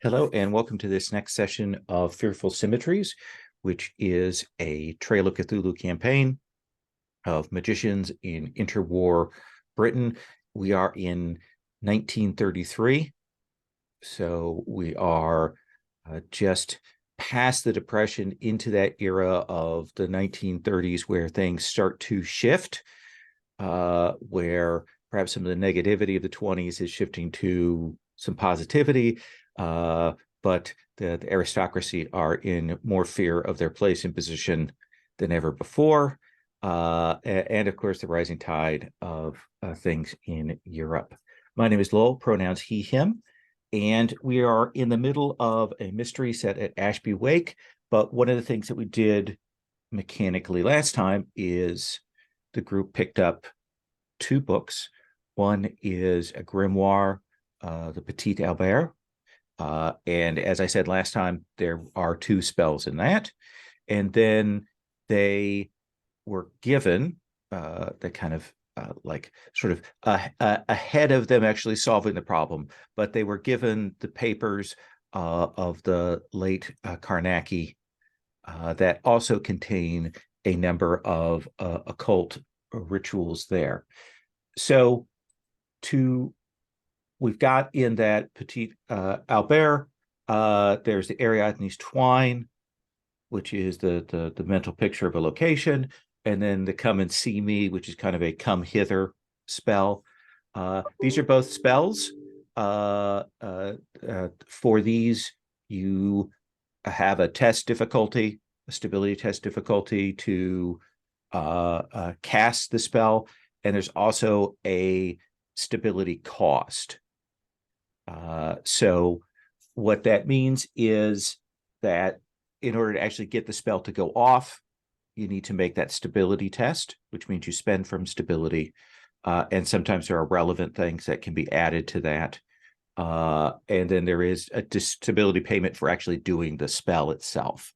Hello, and welcome to this next session of Fearful Symmetries, which is a Trail of Cthulhu campaign of magicians in interwar Britain. We are in 1933, so we are just past the Depression into that era of the 1930s where things start to shift, where perhaps some of the negativity of the 20s is shifting to some positivity. But the aristocracy are in more fear of their place and position than ever before. And of course, the rising tide of things in Europe. My name is Lowell, pronouns he, him, and we are in the middle of a mystery set at Ashby Wake. But one of the things that we did mechanically last time is the group picked up two books. One is a grimoire, the Petit Albert, and as I said last time, there are two spells in that. And then they were given the kind of like sort of ahead of them actually solving the problem, but they were given the papers of the late Carnacki that also contain a number of occult rituals there. So we've got in that Petit Albert, there's the Ariadne's Twine, which is the mental picture of a location, and then the Come and See Me, which is kind of a come hither spell. These are both spells. For these, you have a test difficulty, a stability test difficulty to cast the spell, and there's also a stability cost. So what that means is that in order to actually get the spell to go off, you need to make that stability test, which means you spend from stability. And sometimes there are relevant things that can be added to that. And then there is a stability payment for actually doing the spell itself.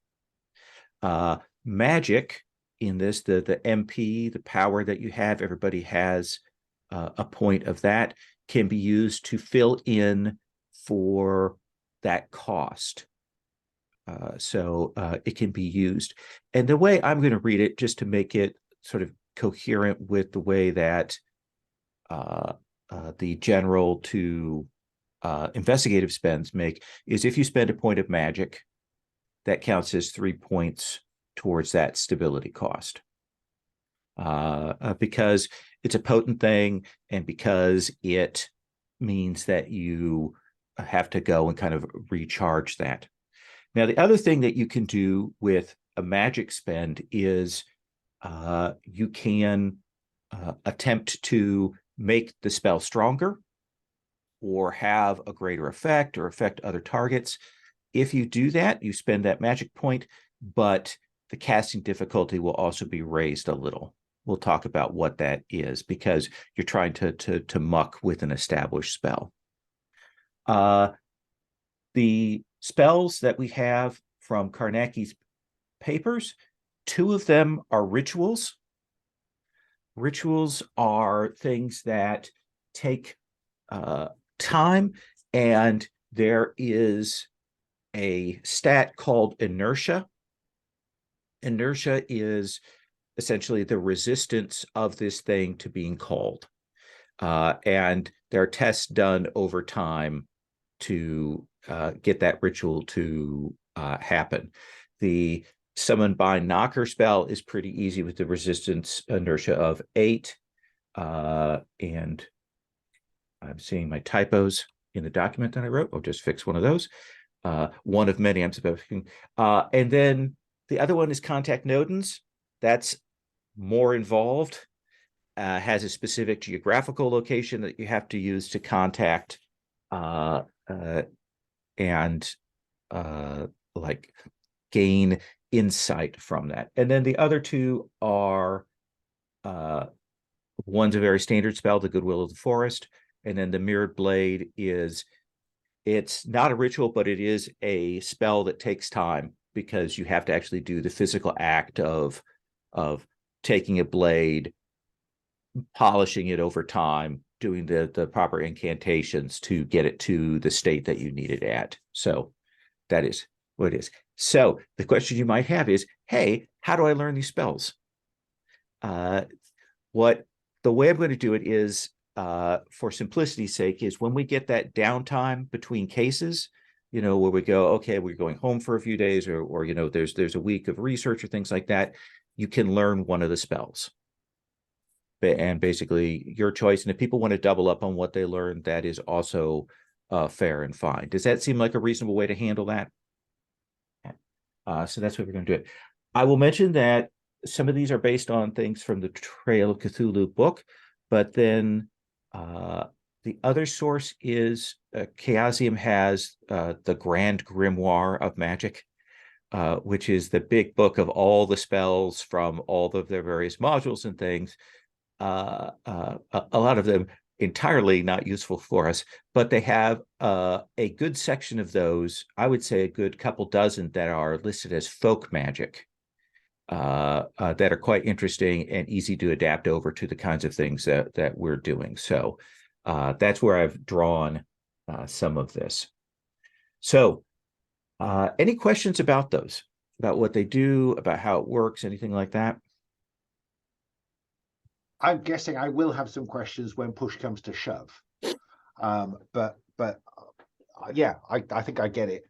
Magic in this, the MP, the power that you have, everybody has a point of that, can be used to fill in for that cost. So it can be used. And the way I'm going to read it, just to make it sort of coherent with the way that the general to investigative spends make, is if you spend a point of magic, that counts as 3 points towards that stability cost. Because it's a potent thing, and because it means that you have to go and kind of recharge that. Now, the other thing that you can do with a magic spend is you can attempt to make the spell stronger or have a greater effect or affect other targets. If you do that, you spend that magic point, but the casting difficulty will also be raised a little. We'll talk about what that is, because you're trying to muck with an established spell. The spells that we have from Carnacki's papers, two of them are rituals. Rituals are things that take time, and there is a stat called inertia. Inertia is essentially the resistance of this thing to being called. And there are tests done over time to get that ritual to happen. The Summon Bind Knocker spell is pretty easy with the resistance inertia of 8. And I'm seeing my typos in the document that I wrote. I'll just fix one of those. One of many I'm supposed to. And then the other one is Contact Nodens. That's more involved, has a specific geographical location that you have to use to contact and like gain insight from that. And then the other two are one's a very standard spell, the Goodwill of the Forest, and then the Mirrored Blade it's not a ritual, but it is a spell that takes time, because you have to actually do the physical act of taking a blade, polishing it over time doing the proper incantations to get it to the state that you need it at. So that is what it is. So the question you might have is, hey, how do I learn these spells? What the way I'm going to do it is, for simplicity's sake, is when we get that downtime between cases, where we go, okay, we're going home for a few days, or there's a week of research or things like that, you can learn one of the spells. And basically your choice. And if people want to double up on what they learned, that is also fair and fine. Does that seem like a reasonable way to handle that? So that's what we're going to do it. I will mention that some of these are based on things from the Trail of Cthulhu book, but then the other source is Chaosium has the Grand Grimoire of Magic, which is the big book of all the spells from all of their various modules and things. A lot of them entirely not useful for us, but they have a good section of those, I would say a good couple dozen, that are listed as folk magic, that are quite interesting and easy to adapt over to the kinds of things that we're doing. So that's where I've drawn some of this. So any questions about those, about what they do, about how it works, anything like that? I'm guessing I will have some questions when push comes to shove. But yeah, I think I get it.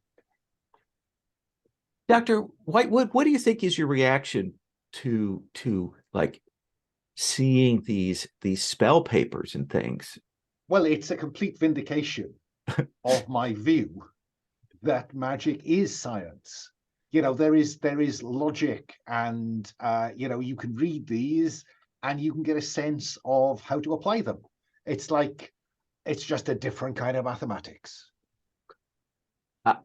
Dr. Whitewood, what do you think is your reaction to like seeing these spell papers and things? Well, it's a complete vindication of my view that magic is science. There is logic, and you can read these and you can get a sense of how to apply them. It's just a different kind of mathematics.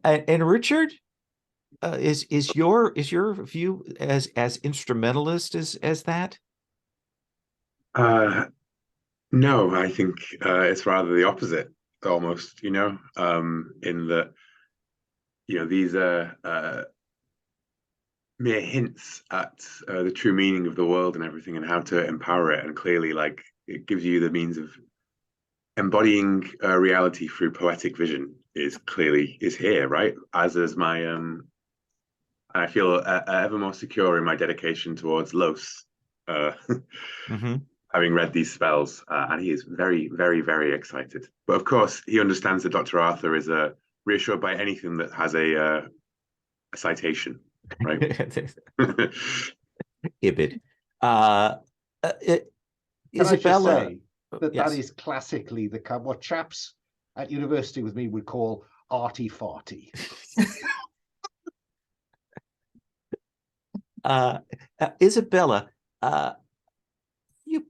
And Richard, is your view as instrumentalist as that? No, I think it's rather the opposite, almost. In that these are mere hints at the true meaning of the world and everything, and how to empower it. And clearly, like, it gives you the means of embodying reality through poetic vision is here, right? As is my I feel ever more secure in my dedication towards Los, having read these spells, and he is very, very, very excited. But of course, he understands that Dr. Arthur is reassured by anything that has a citation, right? Ibid. Isabella, that yes. that is classically what chaps at university with me would call arty farty. Isabella, you,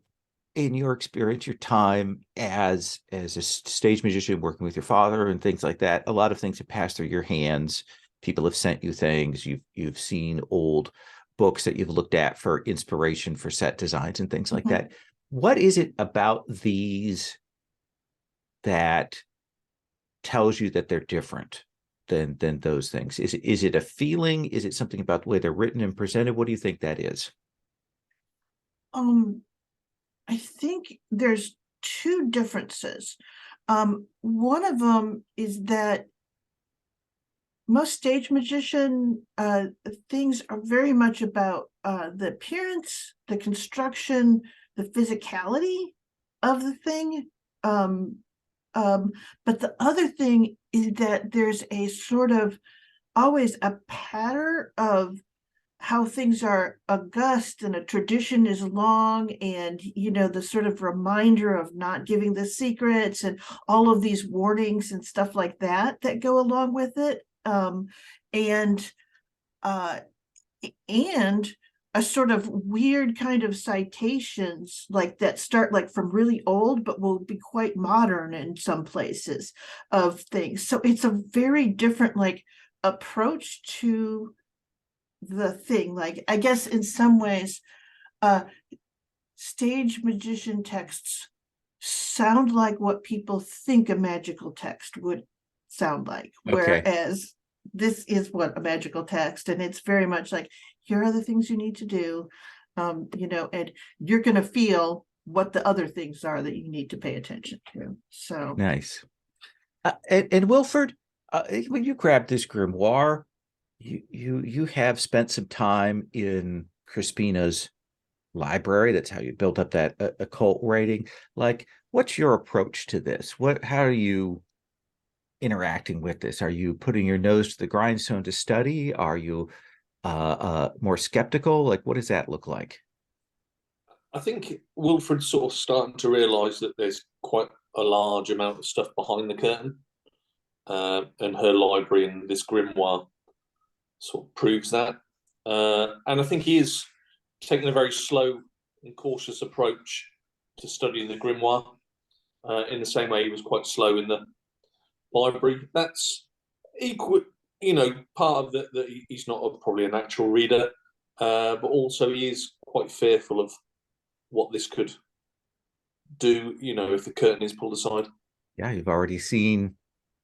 in your experience, your time as a stage magician, working with your father and things like that, a lot of things have passed through your hands. People have sent you things. You've seen old books that you've looked at for inspiration for set designs and things like that. What is it about these that tells you that they're different than those things? Is it a feeling? Is it something about the way they're written and presented? What do you think that is? I think there's two differences. One of them is that most stage magician things are very much about the appearance, the construction, the physicality of the thing. But the other thing is that there's a sort of always a pattern of how things are august, and a tradition is long, and the sort of reminder of not giving the secrets and all of these warnings and stuff like that go along with it. And a sort of weird kind of citations like that start like from really old but will be quite modern in some places of things. So it's a very different like approach to the thing. Like, I guess in some ways stage magician texts sound like what people think a magical text would sound like, whereas this is what a magical text, and it's very much like, here are the things you need to do, and you're going to feel what the other things are that you need to pay attention to. So Nice. And Wilford, when you grabbed this grimoire, you have spent some time in Crispina's library. That's how you built up that occult rating. Like, what's your approach to this? How are you interacting with this? Are you putting your nose to the grindstone to study? Are you more skeptical? Like, what does that look like? I think Wilfred's sort of starting to realise that there's quite a large amount of stuff behind the curtain, and her library and this grimoire sort of proves that. And I think he is taking a very slow and cautious approach to studying the grimoire, in the same way he was quite slow in the library. That's equal, part of that he's not probably a natural reader, but also he is quite fearful of what this could do, if the curtain is pulled aside. Yeah, you've already seen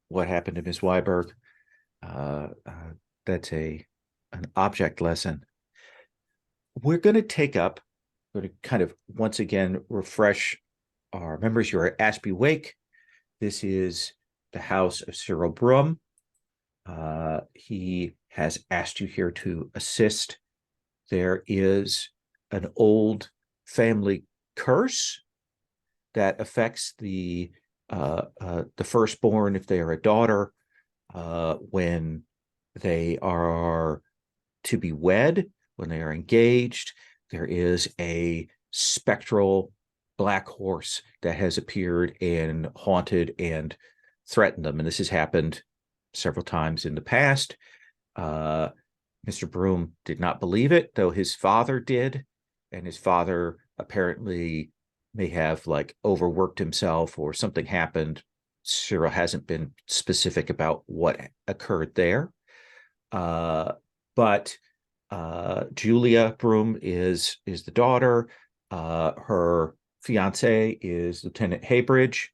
what happened to Miss Weiberg. That's an object lesson. We're going to kind of once again refresh our members. You're at Ashby Wake. This is the house of Cyril Brum. He has asked you here to assist. There is an old family curse that affects the firstborn if they are a daughter, when they are to be wed, when they are engaged. There is a spectral black horse that has appeared and haunted and threatened them, and this has happened several times in the past. Mr. Broom did not believe it, though his father did, and his father apparently may have overworked himself or something happened. Cyril hasn't been specific about what occurred there. But Julia Broom is the daughter. Her fiance is Lieutenant Haybridge.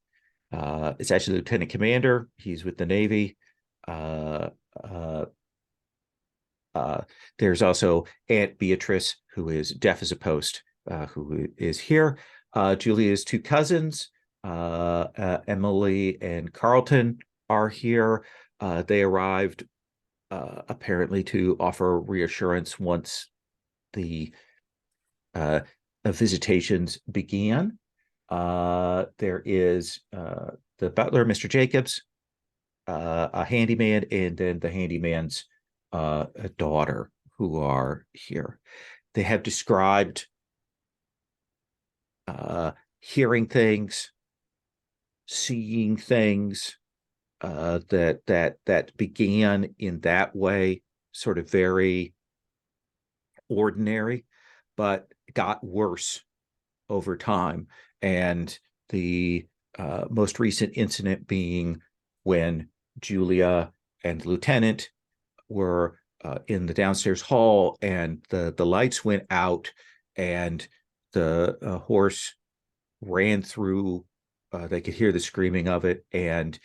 It's actually Lieutenant Commander. He's with the Navy. There's also Aunt Beatrice, who is deaf as a post, who is here. Julia's two cousins, Emily and Carlton, are here. They arrived apparently to offer reassurance once the visitations began. There is the butler, Mr. Jacobs, a handyman, and then the handyman's a daughter who are here. They have described hearing things, seeing things that began in that way, sort of very ordinary, but got worse over time. And the most recent incident being when Julia and the lieutenant were in the downstairs hall, and the lights went out, and the horse ran through. They could hear the screaming of it, and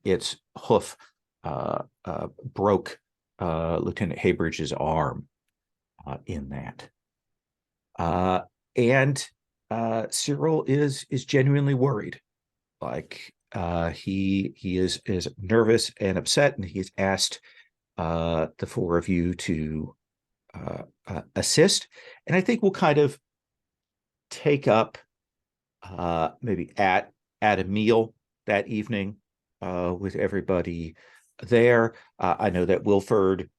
its hoof broke Lieutenant Haybridge's arm in that. And Cyril is genuinely worried. He is nervous and upset, and he's asked the four of you to assist. And I think we'll kind of take up maybe at a meal that evening with everybody there. I know that Wilford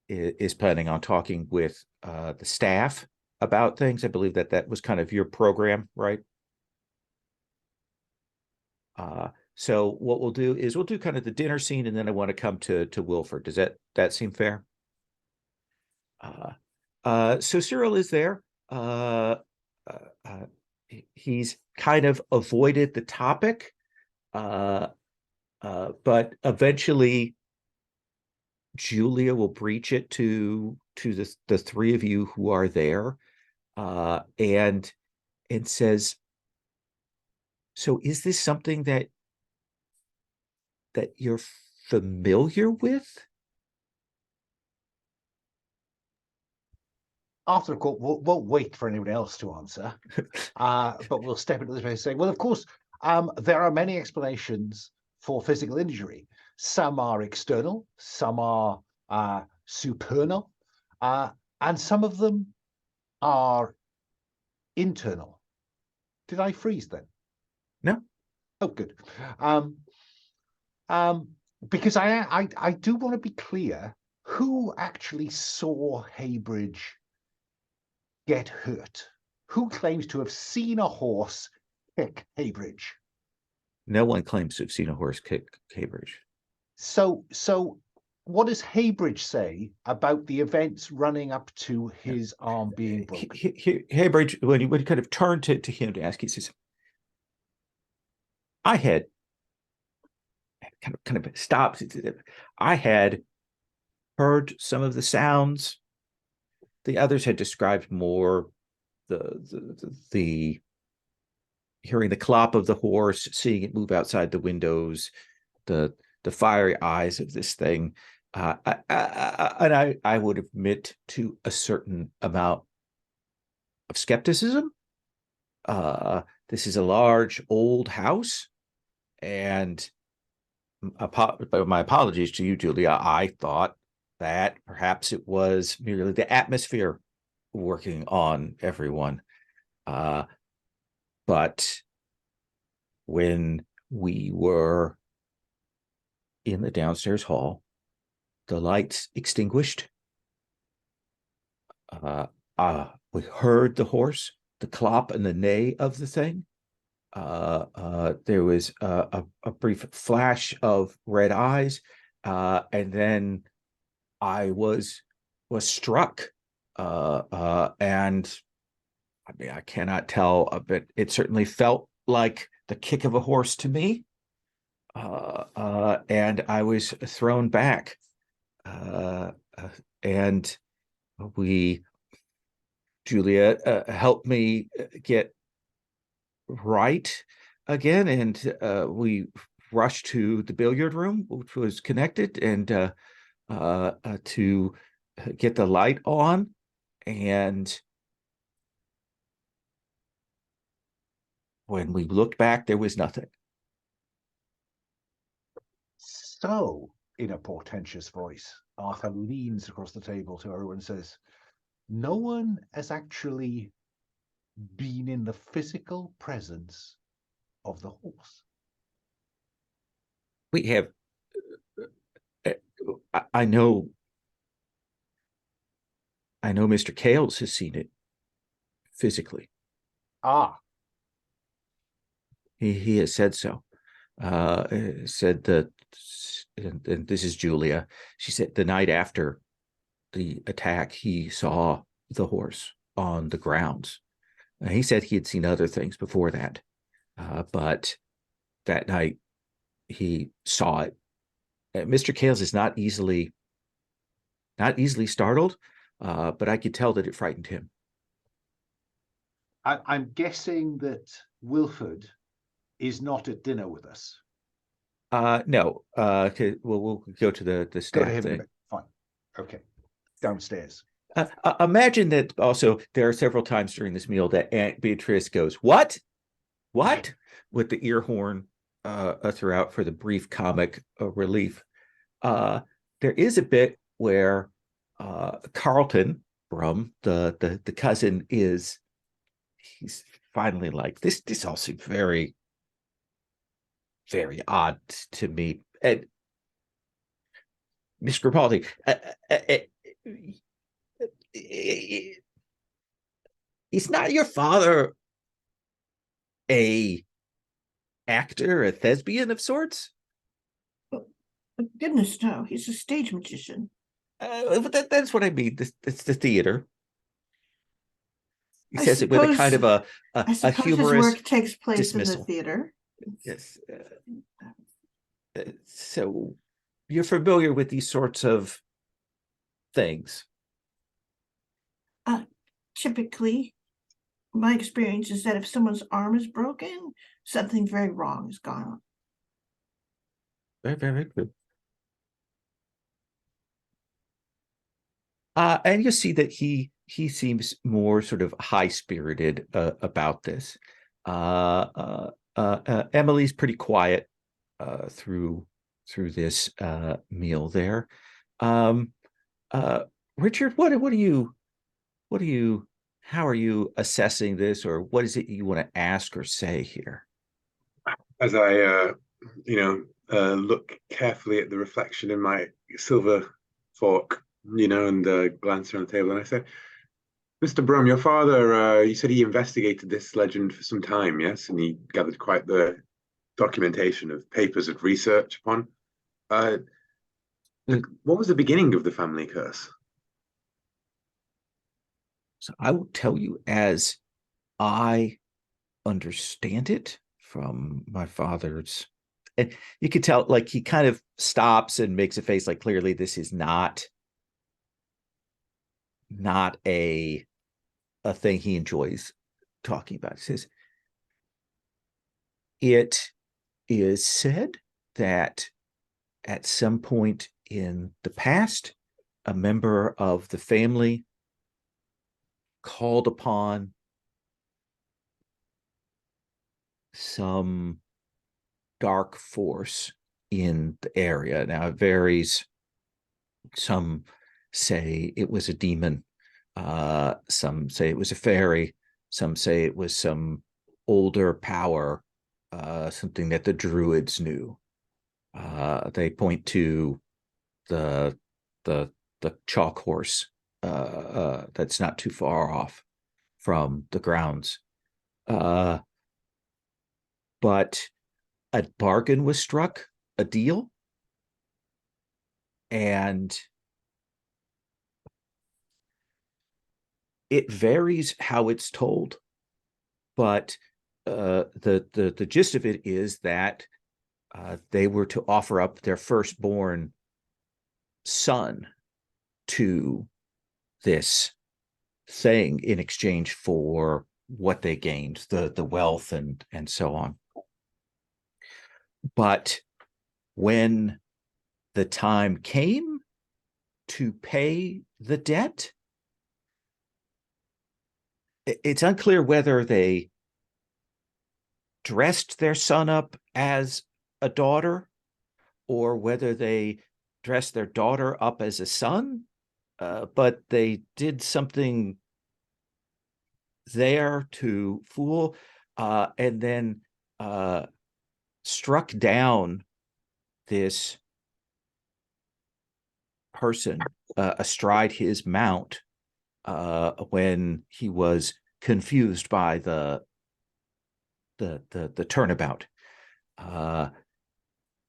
is planning on talking with the staff about things. I believe that was kind of your program, right? So what we'll do is we'll do kind of the dinner scene, and then I want to come to Wilford. Does that seem fair? So Cyril is there. He's kind of avoided the topic, but eventually Julia will breach it to the three of you who are there, and says, "So is this something that you're familiar with?" after the court, won't wait for anyone else to answer, but we'll step into this space and say, well, of course, there are many explanations for physical injury. Some are external, some are supernal, and some of them are internal. Did I freeze then? No. Oh, good. Because I do want to be clear who actually saw Haybridge get hurt. Who claims to have seen a horse kick Haybridge? No one claims to have seen a horse kick Haybridge. So what does Haybridge say about the events running up to his arm being broken? Haybridge, when you kind of turn to him to ask, he says, I had kind of stops. I had heard some of the sounds. The others had described more the hearing the clop of the horse, seeing it move outside the windows, the fiery eyes of this thing. And I would admit to a certain amount of skepticism. This is a large old house, and my apologies to you, Julia. I thought that perhaps it was merely the atmosphere working on everyone. But when we were in the downstairs hall, the lights extinguished. We heard the horse, the clop and the neigh of the thing. There was a brief flash of red eyes, and then I was struck, and I mean, I cannot tell, but it certainly felt like the kick of a horse to me, and I was thrown back, and Julia helped me get right again, and we rushed to the billiard room, which was connected, and to get the light on, and when we looked back, there was nothing. So, in a portentous voice, Arthur leans across the table to her and says, no one has actually been in the physical presence of the horse. We have, I know Mr. Kales has seen it physically. Ah. He has said so. Said that, and this is Julia. She said the night after the attack, he saw the horse on the grounds. He said he had seen other things before that, but that night he saw it. Mr. Kales is not easily startled, but I could tell that it frightened him. I'm guessing that Wilford is not at dinner with us. No. We'll go to the staff thing. Fine. Okay. Downstairs. Imagine that also there are several times during this meal that Aunt Beatrice goes, what? With the ear horn throughout for the brief comic relief. There is a bit where Carlton from the cousin he's finally like, this all seems very, very odd to me. And Miss Grimaldi, is not your father a actor, a thespian of sorts? Goodness, no, he's a stage magician. That's what I mean. It's the theater. He I says it with a kind of a humorous his work takes place dismissal. in the theater. Yes. So you're familiar with these sorts of things? Typically, my experience is that if someone's arm is broken, something very wrong has gone on. Very, very good. And you see that he he seems more sort of high-spirited about this. Emily's pretty quiet through this meal there. Richard, how are you assessing this, or what is it you want to ask or say here? As I, look carefully at the reflection in my silver fork, and glance around the table, and I said, Mr. Brum, your father, you said he investigated this legend for some time, yes? And he gathered quite the documentation of papers of research upon. What was the beginning of the family curse? So I will tell you as I understand it from my father's. And you could tell, like, he kind of stops and makes a face like clearly this is not a thing he enjoys talking about. He says, it is said that at some point in the past, a member of the family called upon some dark force in the area. Now, it varies. Some say it was a demon. Some say it was a fairy. Some say it was some older power, something that the druids knew. They point to the chalk horse that's not too far off from the grounds. But a bargain was struck, a deal, and it varies how it's told, but the gist of it is that they were to offer up their firstborn son to this thing in exchange for what they gained, the wealth and so on. But when the time came to pay the debt, it's unclear whether they dressed their son up as a daughter or whether they dressed their daughter up as a son, but they did something there to fool, and then struck down this person astride his mount when he was confused by the turnabout,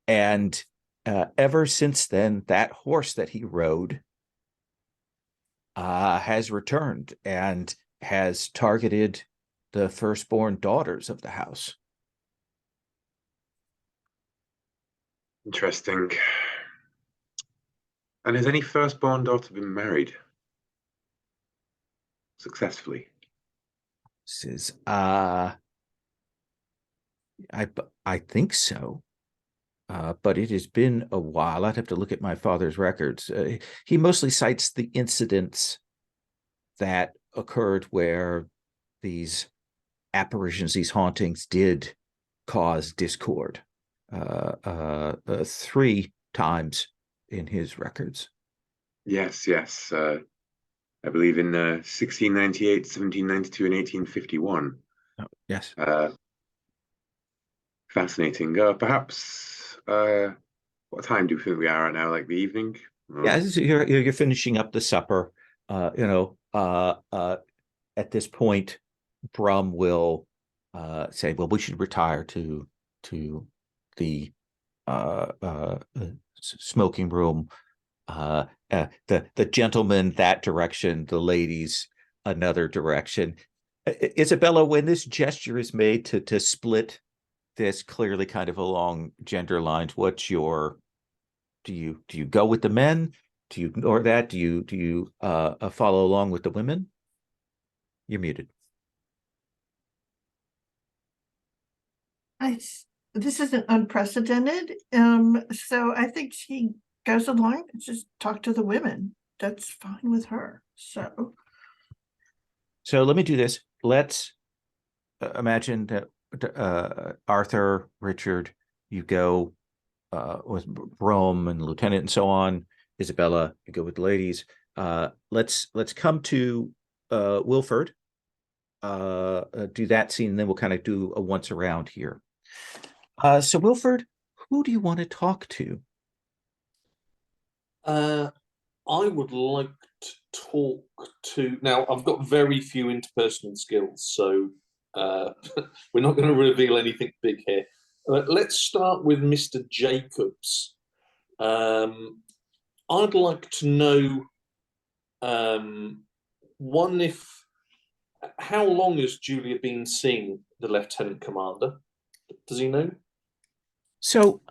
and ever since then, that horse that he rode has returned and has targeted the firstborn daughters of the house. Interesting. And has any firstborn daughter been married successfully? Says, I think so. But it has been a while. I'd have to look at my father's records. He mostly cites the incidents that occurred where these apparitions, these hauntings, did cause discord. 3 times in his records. Yes. I believe in 1698, 1792, and 1851. Oh, yes. Fascinating. Perhaps, what time do you think we are at now? Like the evening? Yeah, you're finishing up the supper. At this point, Brum will say, "Well, we should retire to the smoking room. The gentlemen that direction, the ladies another direction." Isabella, when this gesture is made to split this clearly kind of along gender lines, what's your do you go with the men? Do you ignore that? Do you follow along with the women? You're muted. This isn't unprecedented. So I think she goes along and just talk to the women. That's fine with her. So So let me do this. Let's imagine that Arthur, Richard, you go with Rome and the lieutenant and so on. Isabella, you go with the ladies. Let's come to Wilford. Do that scene, and then we'll kind of do a once around here. So Wilford, who do you want to talk to? I would like to talk to. Now, I've got very few interpersonal skills, so we're not going to reveal anything big here. Let's start with Mr. Jacobs. I'd like to know, how long has Julia been seeing the Lieutenant Commander? Does he know? So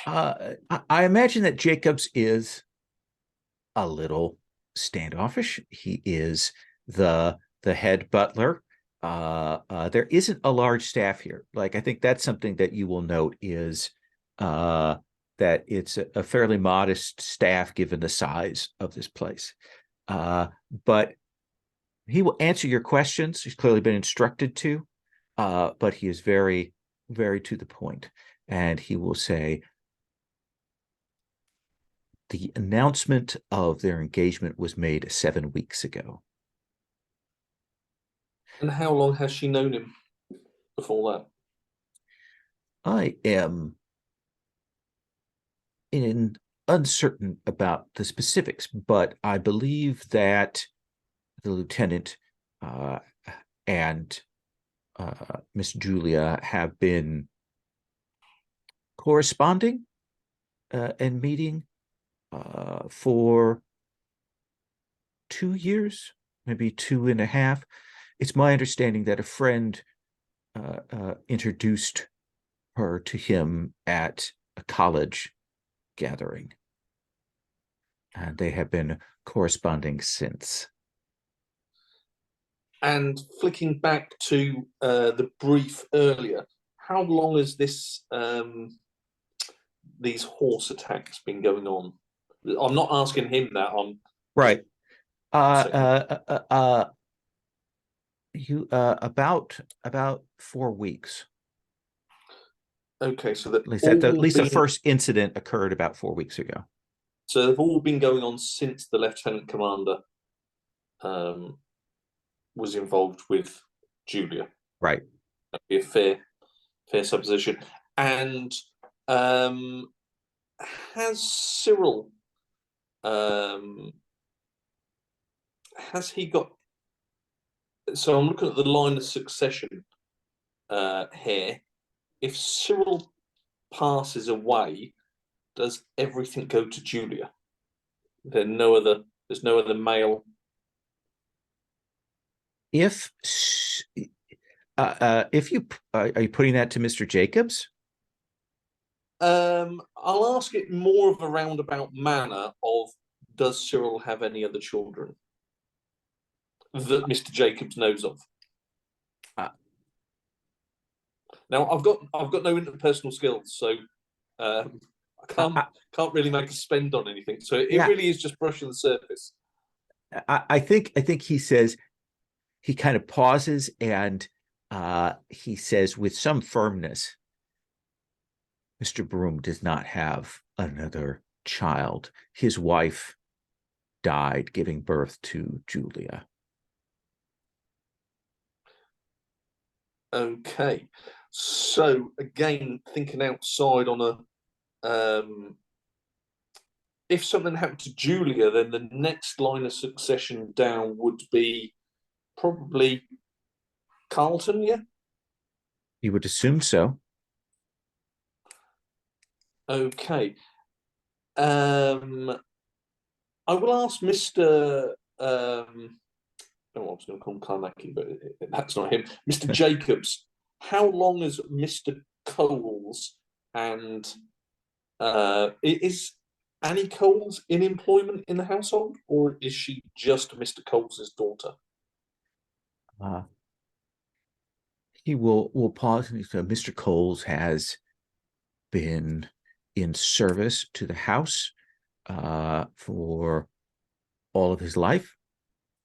I imagine that Jacobs is a little standoffish. He is the head butler. There isn't a large staff here. Like, I think that's something that you will note is that it's a fairly modest staff given the size of this place. But he will answer your questions. He's clearly been instructed to, but he is very, very to the point. And he will say, the announcement of their engagement was made 7 weeks ago. And how long has she known him before that? I am uncertain about the specifics, but I believe that the lieutenant and Miss Julia have been corresponding and meeting for 2 years, maybe 2.5. It's my understanding that a friend introduced her to him at a college gathering, and they have been corresponding since. And flicking back to the brief earlier, how long has these horse attacks been going on? I'm not asking him that. I'm right. About 4 weeks. Okay, so that At least the first incident occurred about 4 weeks ago. So they've all been going on since the Lieutenant Commander was involved with Julia. Right. That'd be a fair supposition. And has Cyril has he got? So I'm looking at the line of succession here. If Cyril passes away, does everything go to Julia? There's no other male. If you are you putting that to Mr. Jacobs? I'll ask it more of a roundabout manner of, does Cyril have any other children that Mr. Jacobs knows of? Now I've got no interpersonal skills, so I can't really make a spend on anything. So it really is just brushing the surface. I think he says, he kind of pauses and he says with some firmness, Mr. Broom does not have another child. His wife died giving birth to Julia. Okay. So again, thinking outside on a if something happened to Julia, then the next line of succession down would be probably Carlton, yeah? You would assume so. Okay. I will ask Mr. I was going to call him Carnacki, but that's not him. Mr. Jacobs, how long has Mr. Coles and is Annie Coles in employment in the household, or is she just Mr. Coles's daughter? He will pause and he says, Mr. Coles has been in service to the house for all of his life.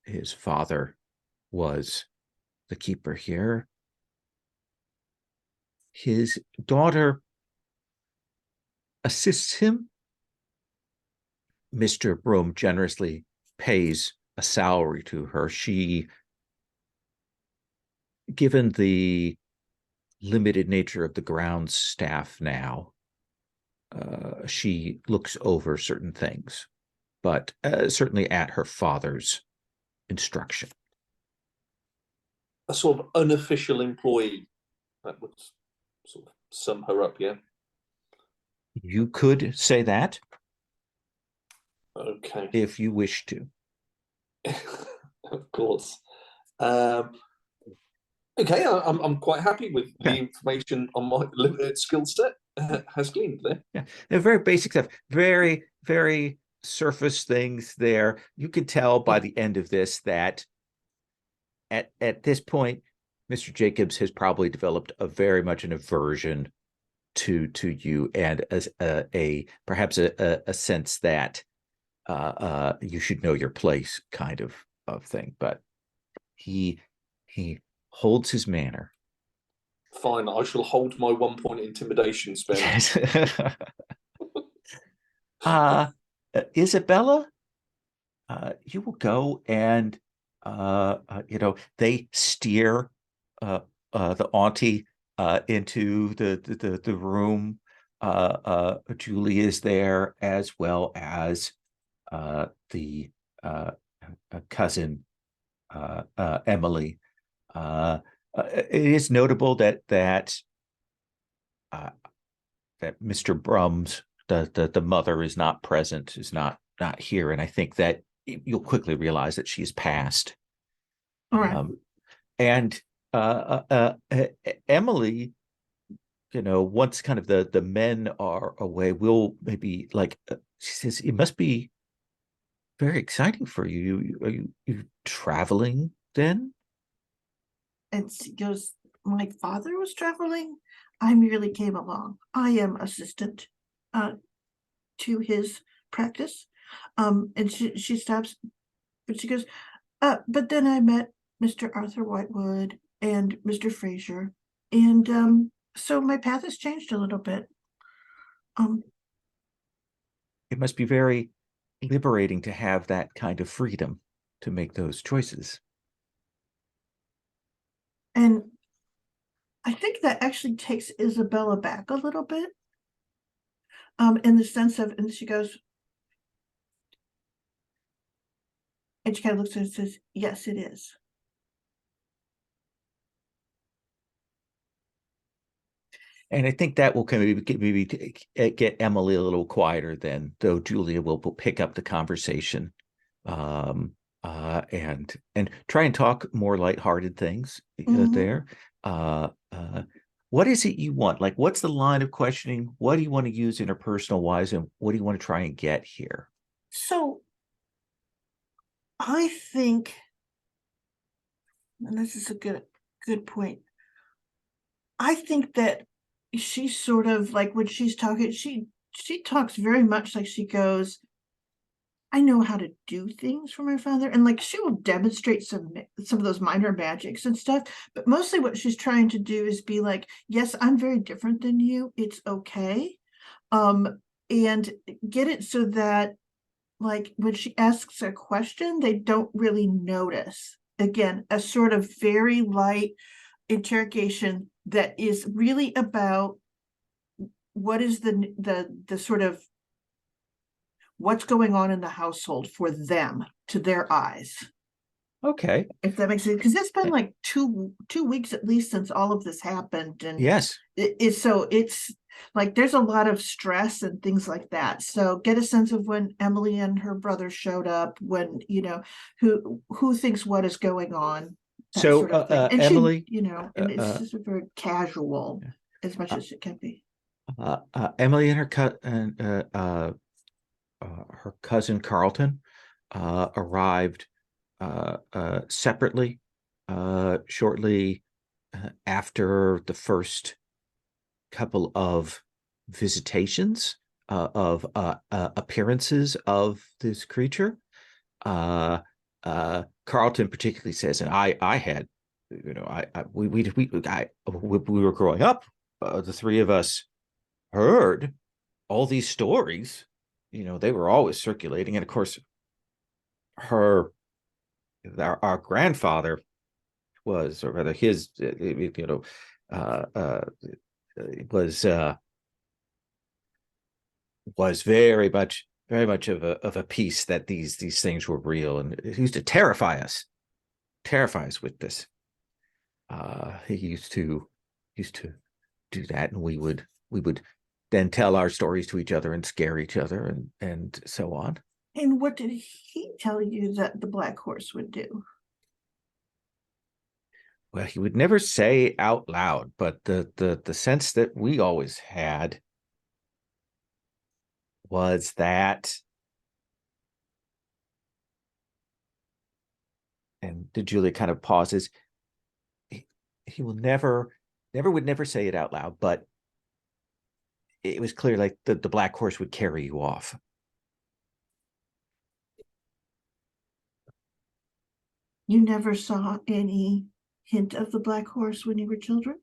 His father was the keeper here. His daughter assists him. Mr. Broom generously pays a salary to her. She, given the limited nature of the grounds staff now, she looks over certain things, but certainly at her father's instruction. A sort of unofficial employee. That would sort of sum her up, yeah. You could say that Okay. if you wish to. Of course. Okay, I'm quite happy with the information on my limited skill set has gleaned there. Yeah, they're very basic stuff, very, very surface things there. You can tell by the end of this that at this point, Mr. Jacobs has probably developed very much an aversion to you, and as perhaps a sense that you should know your place kind of thing. But he holds his manner. Fine, I shall hold my 1 point intimidation spell. Yes. Isabella, you will go and they steer the auntie into the room. Julie is there, as well as the cousin Emily. It is notable that Mr. Brum's the mother is not present, is not here, and I think that you'll quickly realize that she's passed. All right. And Emily, once kind of the men are away, will maybe she says, it must be very exciting for you. Are you traveling then? And she goes, my father was traveling. I merely came along. I am assistant to his practice. And she stops, but she goes, but then I met Mr. Arthur Whitewood and Mr. Fraser. And so my path has changed a little bit. It must be very liberating to have that kind of freedom to make those choices. And I think that actually takes Isabella back a little bit. In the sense of, and she goes, and she kind of looks at it and says, yes, it is. And I think that will maybe get Emily a little quieter then, though Julia will pick up the conversation and try and talk more lighthearted things there. What is it you want? Like, what's the line of questioning? What do you want to use interpersonal wise, and what do you want to try and get here? So I think, and this is a good point, I think that she's sort of like, when she's talking, she talks very much like she goes, I know how to do things for my father, and like she will demonstrate some of those minor magics and stuff, but mostly what she's trying to do is be like, yes, I'm very different than you, it's okay, and get it so that like when she asks a question, they don't really notice. Again, a sort of very light interrogation that is really about what is the sort of what's going on in the household for them, to their eyes. Okay. If that makes sense, because it's been like two weeks at least since all of this happened. And yes, it's like there's a lot of stress and things like that. So get a sense of when Emily and her brother showed up, when, who thinks what is going on. So sort of thing. And Emily, she, and it's just a very casual as much as it can be. Emily and her cousin Carlton arrived separately shortly after the first couple of visitations of appearances of this creature. Carlton particularly says, and I had, we were growing up, the three of us heard all these stories, they were always circulating. And of course, our grandfather was, or rather his, was very much of a piece that these things were real, and he used to terrify us with this. He used to do that, and we would then tell our stories to each other and scare each other, and so on. And what did he tell you that the black horse would do? Well, he would never say out loud, but the sense that we always had was that, and Julia kind of pauses, he will never say it out loud, but it was clear, like the black horse would carry you off. You never saw any hint of the black horse when you were children?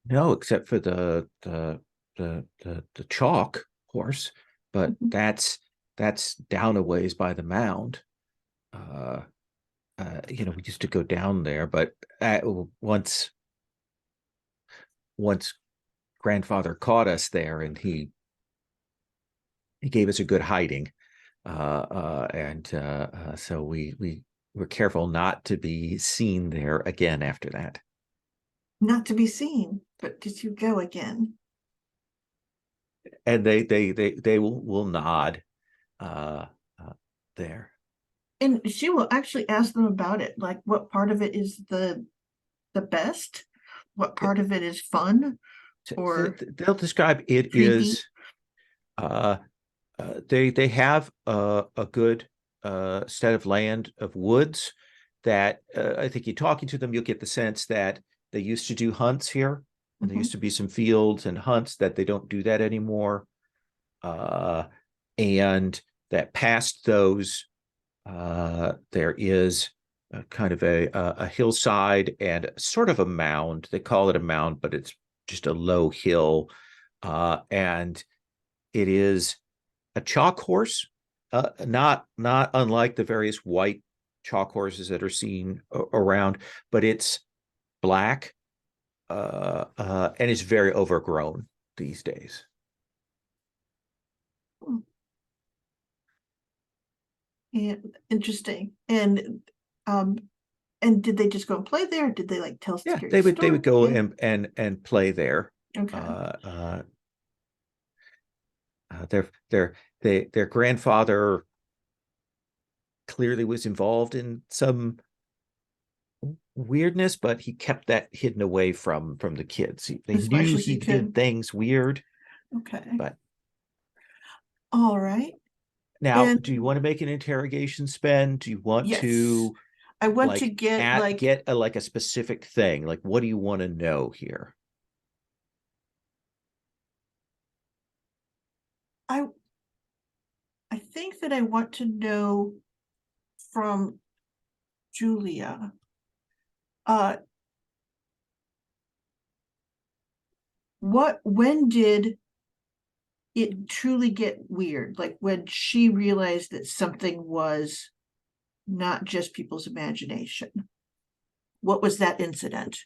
No, except for the chalk horse, but that's down a ways by the mound. We used to go down there, but once grandfather caught us there, and he gave us a good hiding, and so we were careful not to be seen there again after that. Not to be seen, but did you go again? And they will nod there. And she will actually ask them about it, like what part of it is the best, what part of it is fun, or they'll describe it creepy. They have a good set of land of woods that I think, you talking to them, you'll get the sense that they used to do hunts here, and there used to be some fields and hunts, that they don't do that anymore, and that past those, there is kind of a hillside and sort of a mound. They call it a mound, but it's just a low hill, and it is a chalk horse, not unlike the various white chalk horses that are seen around, but it's black, and it's very overgrown these days. Yeah, interesting. And did they just go and play there? Did they like tell Yeah, scary they would go stories? and play there. Okay. Their grandfather clearly was involved in some weirdness, but he kept that hidden away from the kids. They As much knew as he he did could. things weird. Okay. But all right. now, And do you want to make an interrogation spend? Do you want yes, to I want to get get a specific thing? Like, what do you want to know here? I think that I want to know from Julia, when did it truly get weird? Like when she realized that something was not just people's imagination. What was that incident?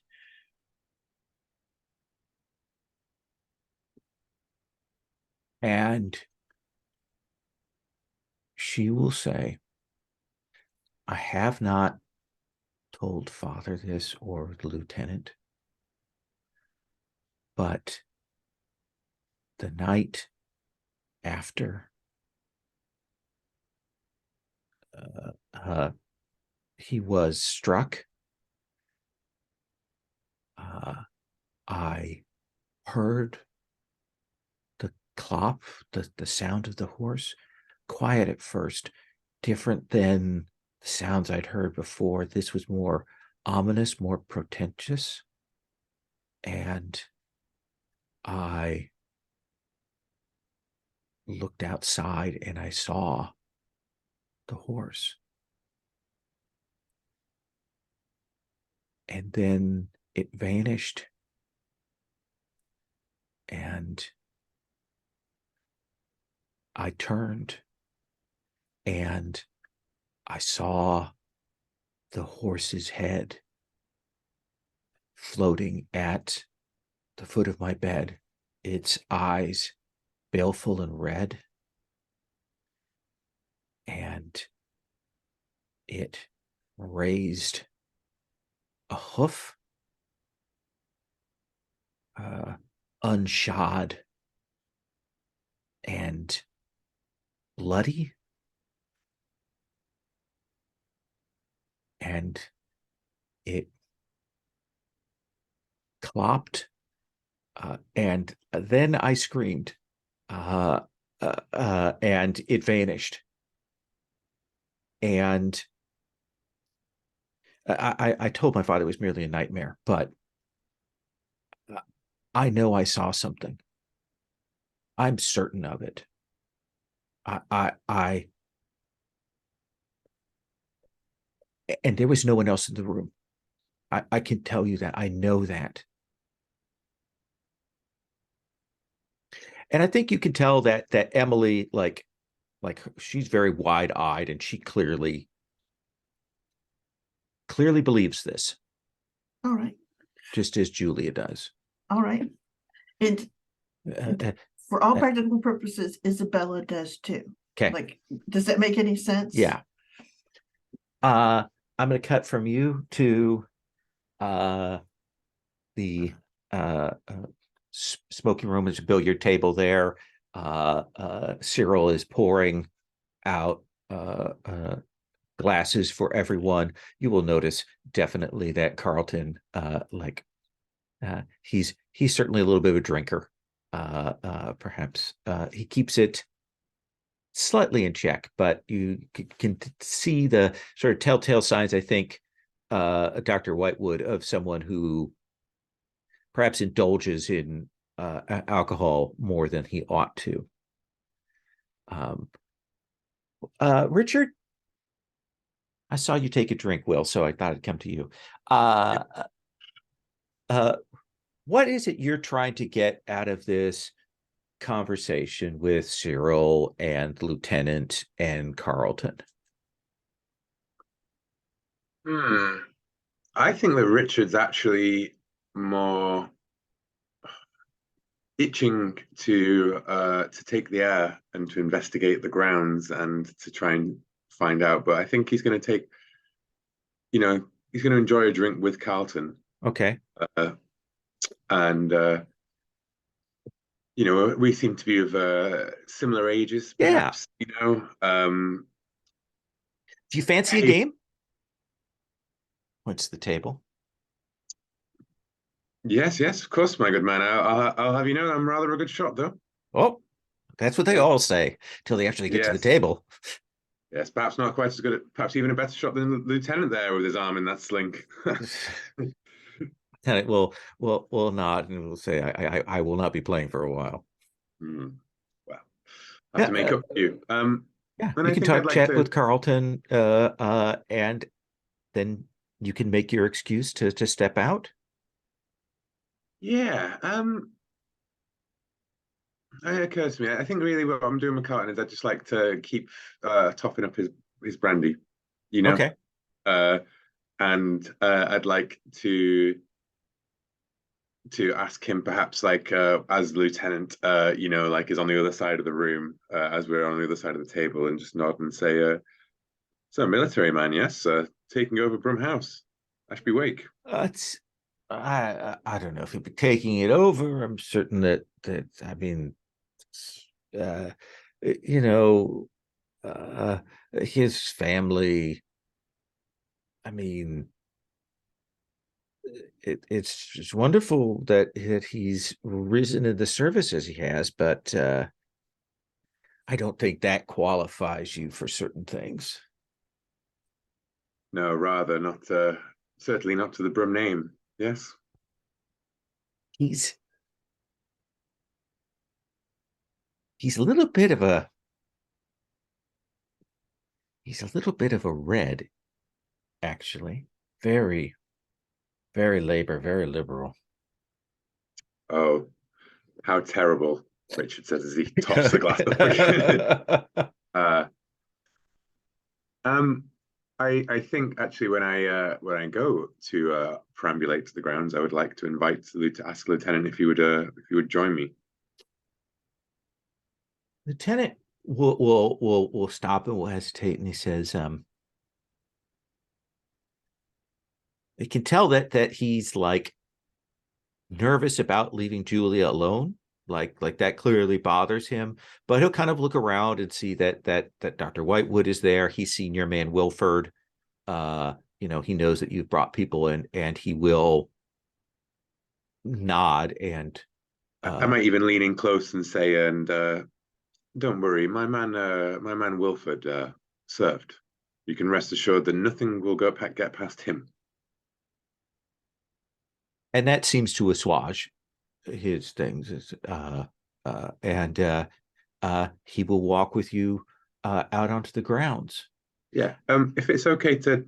And she will say, I have not told Father this or the lieutenant, but the night after he was struck, I heard the clop, the sound of the horse, quiet at first, different than the sounds I'd heard before. This was more ominous, more portentous. And I looked outside and I saw the horse. and then it vanished. And I turned and I saw the horse's head floating at the foot of my bed, its eyes baleful and red. And it raised a hoof, unshod and bloody, and it clopped, and then I screamed, and it vanished. And I told my father it was merely a nightmare, but I know I saw something. I'm certain of it. And there was no one else in the room. I can tell you that. I know that. And I think you can tell that Emily, like she's very wide-eyed, and she clearly believes this. All right. Just as Julia does. All right. And for all practical purposes, Isabella does too. Okay. Like, does that make any sense? Yeah. I'm going to cut from you to the smoking room. There's a billiard table there. Cyril is pouring out glasses for everyone. You will notice definitely that Carlton, he's certainly a little bit of a drinker. Perhaps he keeps it slightly in check, but you can see the sort of telltale signs, I think, Dr. Whitewood, of someone who perhaps indulges in alcohol more than he ought to. Richard, I saw you take a drink, Will, so I thought I'd come to you. What is it you're trying to get out of this conversation with Cyril and Lieutenant and Carlton? I think that Richard's actually more itching to take the air and to investigate the grounds and to try and find out. But I think he's going to take, he's going to enjoy a drink with Carlton. Okay. And we seem to be of similar ages, perhaps. Yeah. Do you fancy a game? What's the table? Yes, of course, my good man. I'll have you know I'm rather a good shot, though. Oh, that's what they all say till they actually get to the table. Yes, perhaps not quite as good at, perhaps even a better shot than the lieutenant there with his arm in that sling. Lieutenant will nod and will say, I will not be playing for a while. Well, I have to make up for you. Yeah, you can chat with Carlton, and then you can make your excuse to step out. Yeah. It occurs to me. I think really what I'm doing with Carlton is I just like to keep topping up his brandy, Okay. And I'd like to ask him perhaps as lieutenant, is on the other side of the room, as we're on the other side of the table, and just nod and say, so military man, yes, taking over Brum House, Ashby Wake. I don't know if he'll be taking it over. I'm certain that I mean, his family. I mean, it's just wonderful that he's risen in the service as he has, but I don't think that qualifies you for certain things. No, rather not. Certainly not to the Brum name. Yes. He's a little bit of a red, actually. Very, Very labor, very liberal. Oh, how terrible, Richard says as he tops the glass up again. uh, I think actually when I go to perambulate to the grounds, I would like to ask the lieutenant if he would join me. Lieutenant will stop and will hesitate, and he says, "You can tell that he's like nervous about leaving Julia alone. Like that clearly bothers him. But he'll kind of look around and see that Dr. Whitewood is there. He's seen your man Wilford. He knows that you've brought people in, and he will nod and I might even lean in close and say, and don't worry, my man Wilford served. You can rest assured that nothing will get past him. and that seems to assuage his things. And he will walk with you out onto the grounds. Yeah. If it's okay to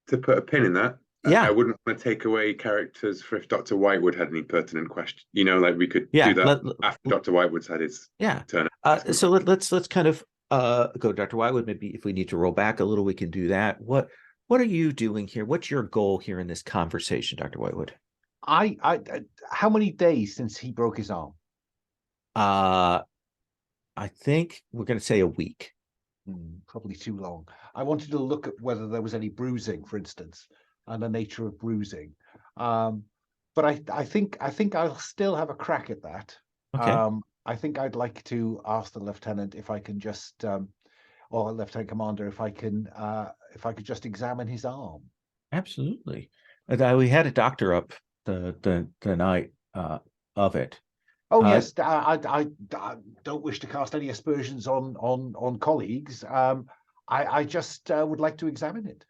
put a pin in that, Yeah. I wouldn't want to take away characters for if Dr. Whitewood had any pertinent questions. Like we could do that after Dr. Whitewood's had his turn. So let's kind of go to Dr. Whitewood. Maybe if we need to roll back a little, we can do that. What are you doing here? What's your goal here in this conversation, Dr. Whitewood? How many days since he broke his arm? I think we're going to say a week. Probably too long. I wanted to look at whether there was any bruising, for instance, and the nature of bruising. But I think I'll still have a crack at that. Okay. I think I'd like to ask the lieutenant if I can just, or lieutenant commander, if I could just examine his arm. Absolutely. We had a doctor up the night of it. Oh yes, I don't wish to cast any aspersions on colleagues. I just would like to examine it.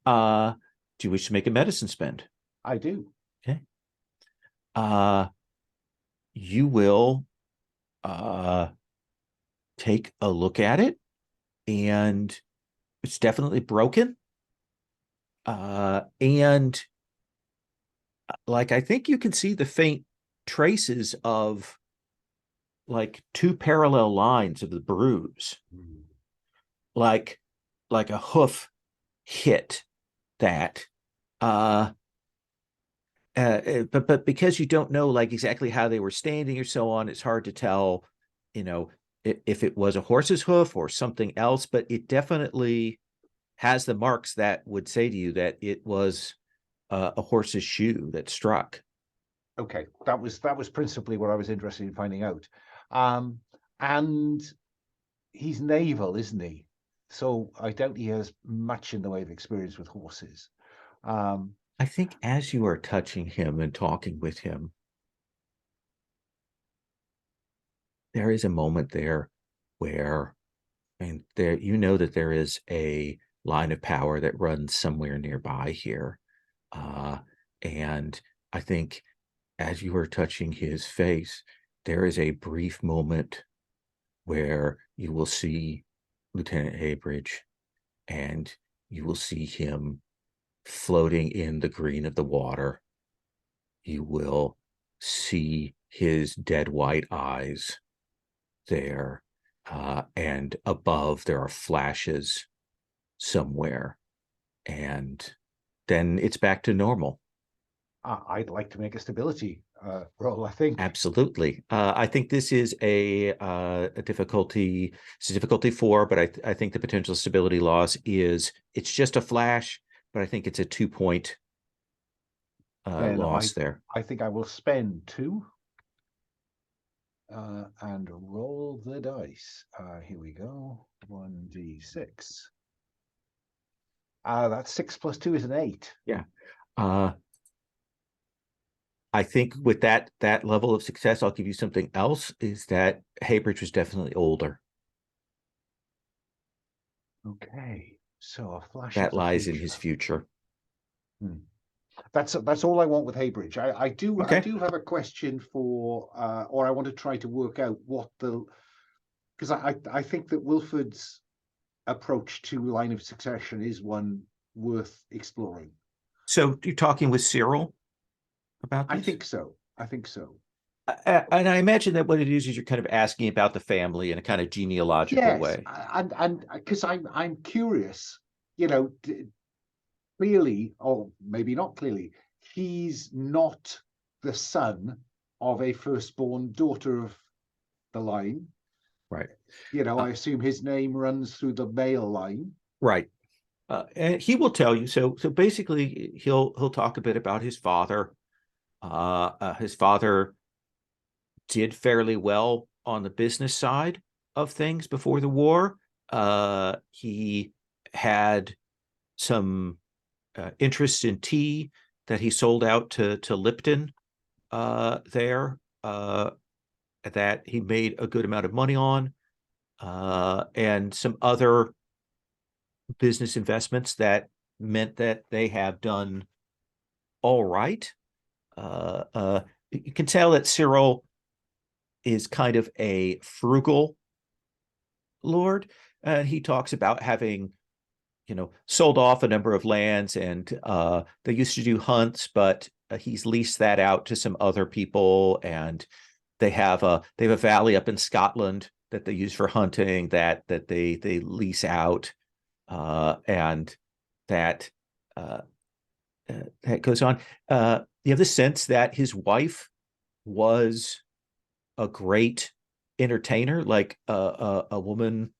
Do you wish to make a medicine spend? I do. Okay. You will take a look at it, and it's definitely broken. And like I think you can see the faint traces of like two parallel lines of the bruise, like a hoof hit that. But because you don't know like exactly how they were standing or so on, it's hard to tell, if it was a horse's hoof or something else. But it definitely has the marks that would say to you that it was a horse's shoe that struck. Okay, that was principally what I was interested in finding out. And he's naval, isn't he? So I doubt he has much in the way of experience with horses. I think as you are touching him and talking with him, there is a moment there where, and there, that there is a line of power that runs somewhere nearby here. And I think as you are touching his face, there is a brief moment where you will see Lieutenant Haybridge, and you will see him floating in the green of the water. You will see his dead white eyes there, and above there are flashes somewhere, and then it's back to normal. I'd like to make a stability roll, I think. Absolutely. I think this is a difficulty. It's a difficulty 4, but I think the potential stability loss it's just a flash, but I think it's a 2-point loss there. I think I will spend 2 and roll the dice. Here we go. 1d6. That's 6 plus 2 is an 8. Yeah. I think with that level of success, I'll give you something else, is that Haybridge was definitely older. Okay. So a flash that of the lies in his future. That's all I want with Haybridge. I do Okay. I do have a question for or I want to try to work out what because I think that Wilford's approach to line of succession is one worth exploring. So you're talking with Cyril about this? I think so. I think so. And I imagine that what it is you're kind of asking about the family in a kind of genealogical Yes, way. and because I'm curious, you know, clearly, or maybe not clearly, he's not the son of a firstborn daughter of the line. Right. You know, I assume his name runs through the male line. Right. And he will tell you. So basically, he'll talk a bit about his father. His father did fairly well on the business side of things before the war. He had some interests in tea that he sold out to Lipton there, that he made a good amount of money on, and some other business investments that meant that they have done all right. You can tell that Cyril is kind of a frugal lord. He talks about having, sold off a number of lands, and they used to do hunts, but he's leased that out to some other people, and they have a valley up in Scotland that they use for hunting that they lease out, and that that goes on. You have the sense that his wife was a great entertainer, like a woman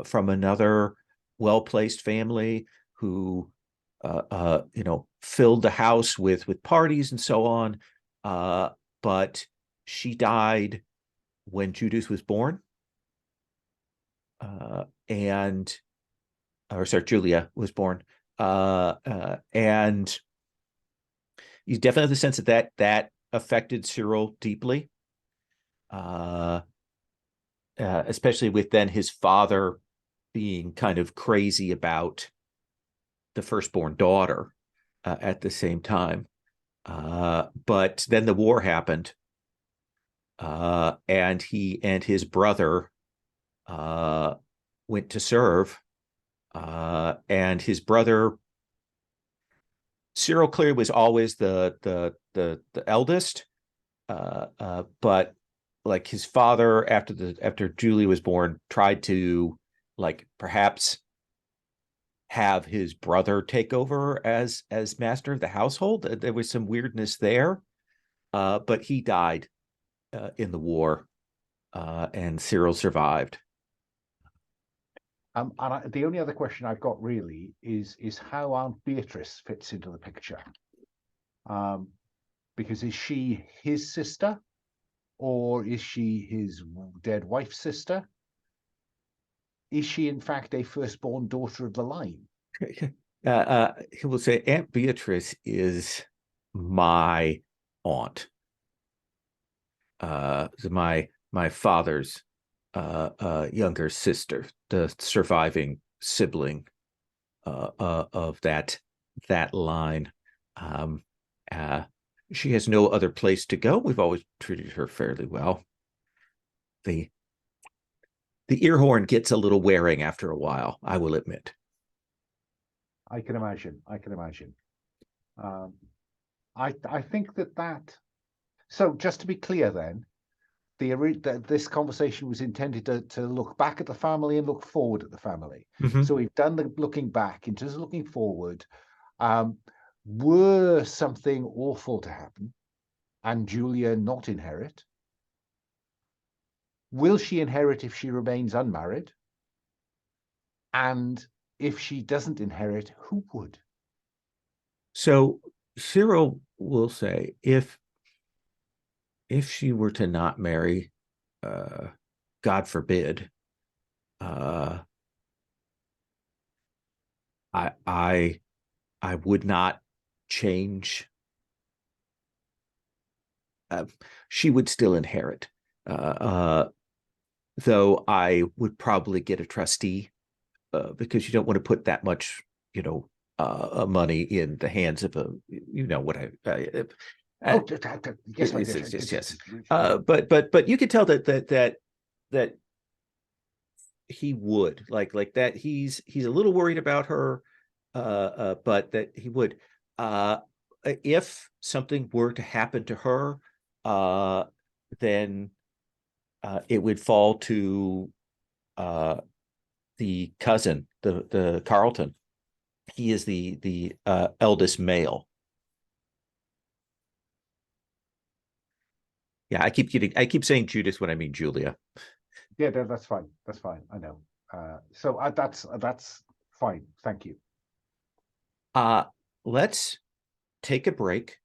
from another well-placed family who filled the house with parties and so on. But she died when Judith was born, Julia was born, and you definitely have the sense that affected Cyril deeply, especially with then his father being kind of crazy about the firstborn daughter at the same time. But then the war happened, and he and his brother went to serve, and his brother Cyril clearly was always the eldest, but like his father after Julie was born tried to like perhaps have his brother take over as master of the household. There was some weirdness there, but he died in the war, and Cyril survived. And the only other question I've got really is how Aunt Beatrice fits into the picture. Because is she his sister, or is she his dead wife's sister? Is she in fact a firstborn daughter of the line? He will say Aunt Beatrice is my aunt, my father's younger sister, the surviving sibling of that line. She has no other place to go. We've always treated her fairly well. The ear horn gets a little wearing after a while, I will admit. I can imagine. I think that. So just to be clear, then, this conversation was intended to look back at the family and look forward at the family. Mm-hmm. So we've done the looking back. In terms of looking forward, were something awful to happen and Julia not inherit, will she inherit if she remains unmarried? And if she doesn't inherit, who would? So Cyril will say, if she were to not marry, God forbid, I would not change. She would still inherit, though I would probably get a trustee, because you don't want to put that much, money in the hands of a, yes. But you can tell that he would like that. He's a little worried about her, but that he would. if something were to happen to her, then it would fall to the cousin, the Carlton. He is the eldest male. Yeah, I keep saying Judith when I mean Julia. Yeah, that's fine. That's fine. I know. So that's fine. Thank you. Let's take a break.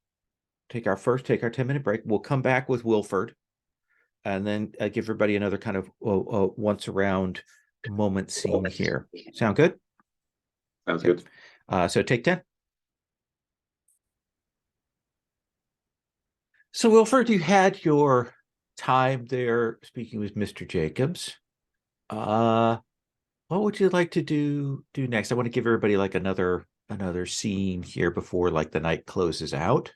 Take our 10-minute break. We'll come back with Wilford, and then give everybody another kind of once around moment scene here. Sound good? Sounds good. So take 10. So Wilford, you had your time there speaking with Mr. Jacobs. What would you like to do next? I want to give everybody like another scene here before like the night closes out.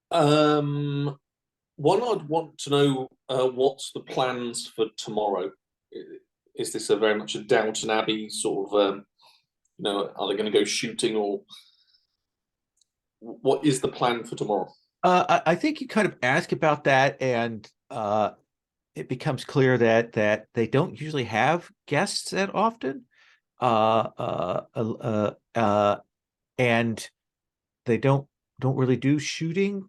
One, I'd want to know what's the plans for tomorrow. Is this a very much a Downton Abbey sort of, are they going to go shooting, or what is the plan for tomorrow? I think you kind of ask about that, and it becomes clear that they don't usually have guests that often, and they don't really do shooting.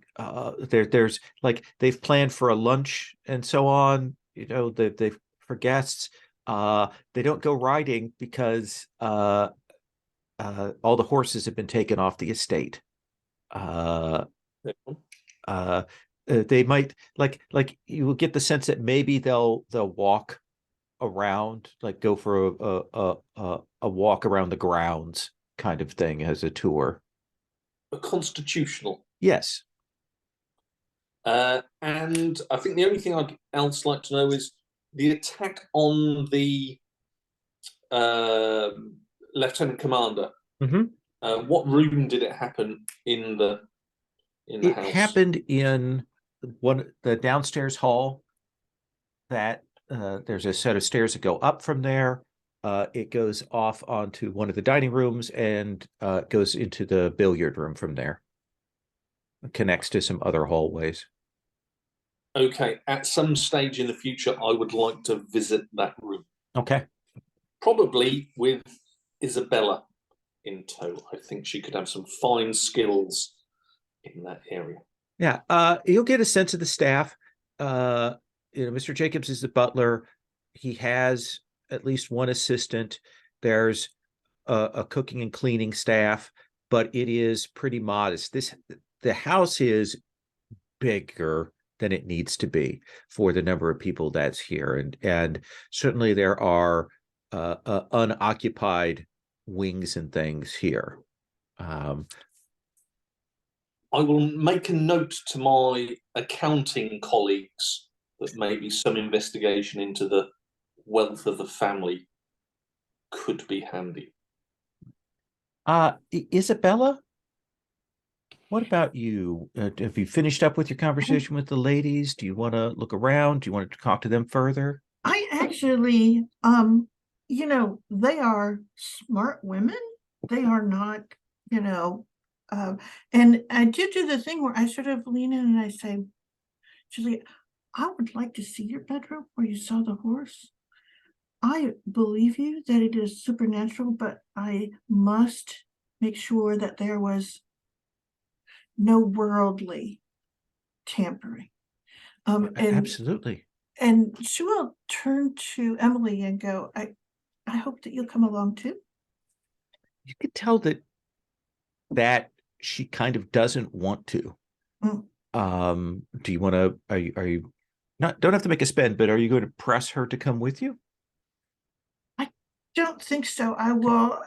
There's like they've planned for a lunch and so on. They've for guests. They don't go riding because all the horses have been taken off the estate. They might like you will get the sense that maybe they'll walk around, like go for a walk around the grounds kind of thing as a tour. A constitutional. Yes. And I think the only thing I'd else like to know is the attack on the lieutenant commander. Mm-hmm. What room did it happen in the It house? happened in the downstairs hall. That there's a set of stairs that go up from there. It goes off onto one of the dining rooms and goes into the billiard room from there. It connects to some other hallways. Okay, at some stage in the future, I would like to visit that room. Okay. Probably with Isabella in tow. I think she could have some fine skills in that area. Yeah, you'll get a sense of the staff. Mr. Jacobs is the butler. He has at least one assistant. There's a cooking and cleaning staff, but it is pretty modest. The house is bigger than it needs to be for the number of people that's here, and certainly there are unoccupied wings and things here. I will make a note to my accounting colleagues that maybe some investigation into the wealth of the family could be handy. Isabella, what about you? Have you finished up with your conversation with the ladies? Do you want to look around? Do you want to talk to them further? I actually, they are smart women. They are not, and I do the thing where I sort of lean in and I say, Julie, I would like to see your bedroom where you saw the horse. I believe you that it is supernatural, but I must make sure that there was no worldly tampering. And Absolutely. And she will turn to Emily and go, I hope that you'll come along too. You could tell that she kind of doesn't want to. Do you want to, are you not, don't have to make a spend, but are you going to press her to come with you? I don't think so. I will.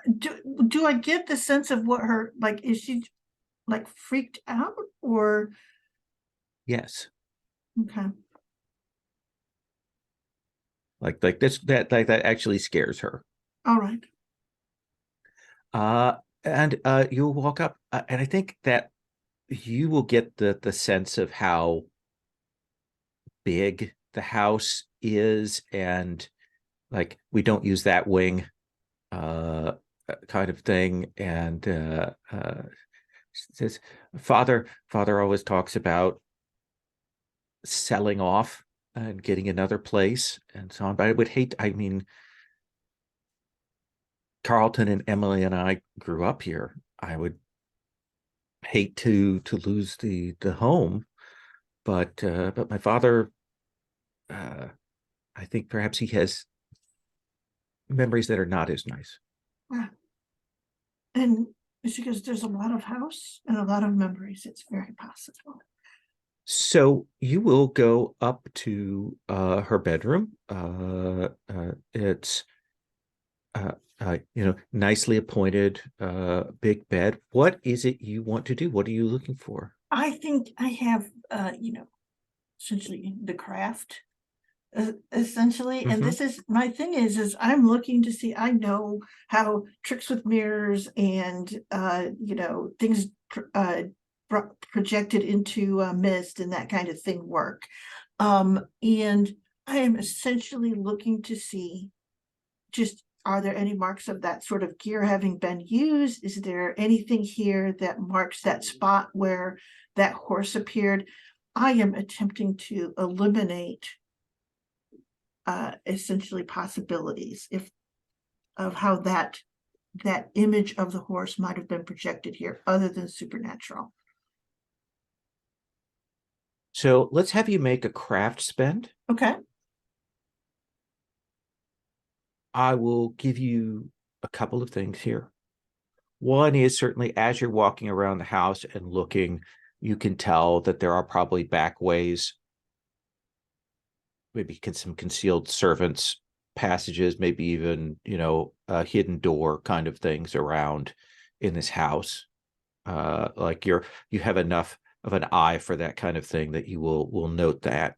Do I get the sense of what her, like, is she like freaked out or? Yes. Okay. Like that actually scares her. All right. And you'll walk up, and I think that you will get the sense of how big the house is, and like we don't use that wing kind of thing, and She says, Father always talks about selling off and getting another place and so on. But I would hate, I mean, Carlton and Emily and I grew up here. I would hate to lose the home, but my father, I think perhaps he has memories that are not as nice. Yeah. And it's because there's a lot of house and a lot of memories. It's very possible. So you will go up to her bedroom. It's nicely appointed, big bed. What is it you want to do? What are you looking for? I think I have, essentially the craft, essentially. And Mhm. this is my thing is I'm looking to see, I know how tricks with mirrors and, things projected into mist and that kind of thing work. And I am essentially looking to see just, are there any marks of that sort of gear having been used? Is there anything here that marks that spot where that horse appeared? I am attempting to eliminate essentially possibilities of how that image of the horse might have been projected here other than supernatural. So let's have you make a craft spend. Okay. I will give you a couple of things here. One is certainly as you're walking around the house and looking, you can tell that there are probably back ways, maybe some concealed servants passages, maybe even, a hidden door kind of things around in this house. Like you have enough of an eye for that kind of thing that you will note that.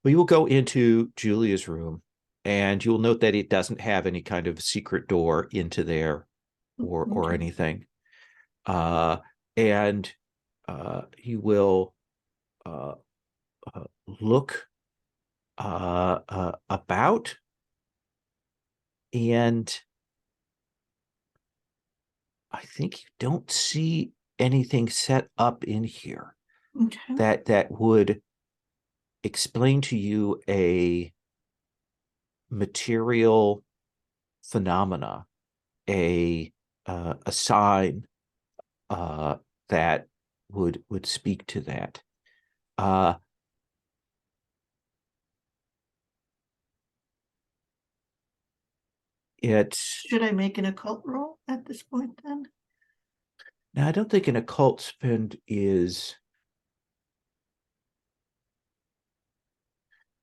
But you will go into Julia's room and you'll note that it doesn't have any kind of secret door into there or Okay. anything. And you will look about, and I think you don't see anything set up in here Okay. that would explain to you a material phenomena, a sign that would speak to that. Should I make an occult roll at this point then? Now, I don't think an occult spend is.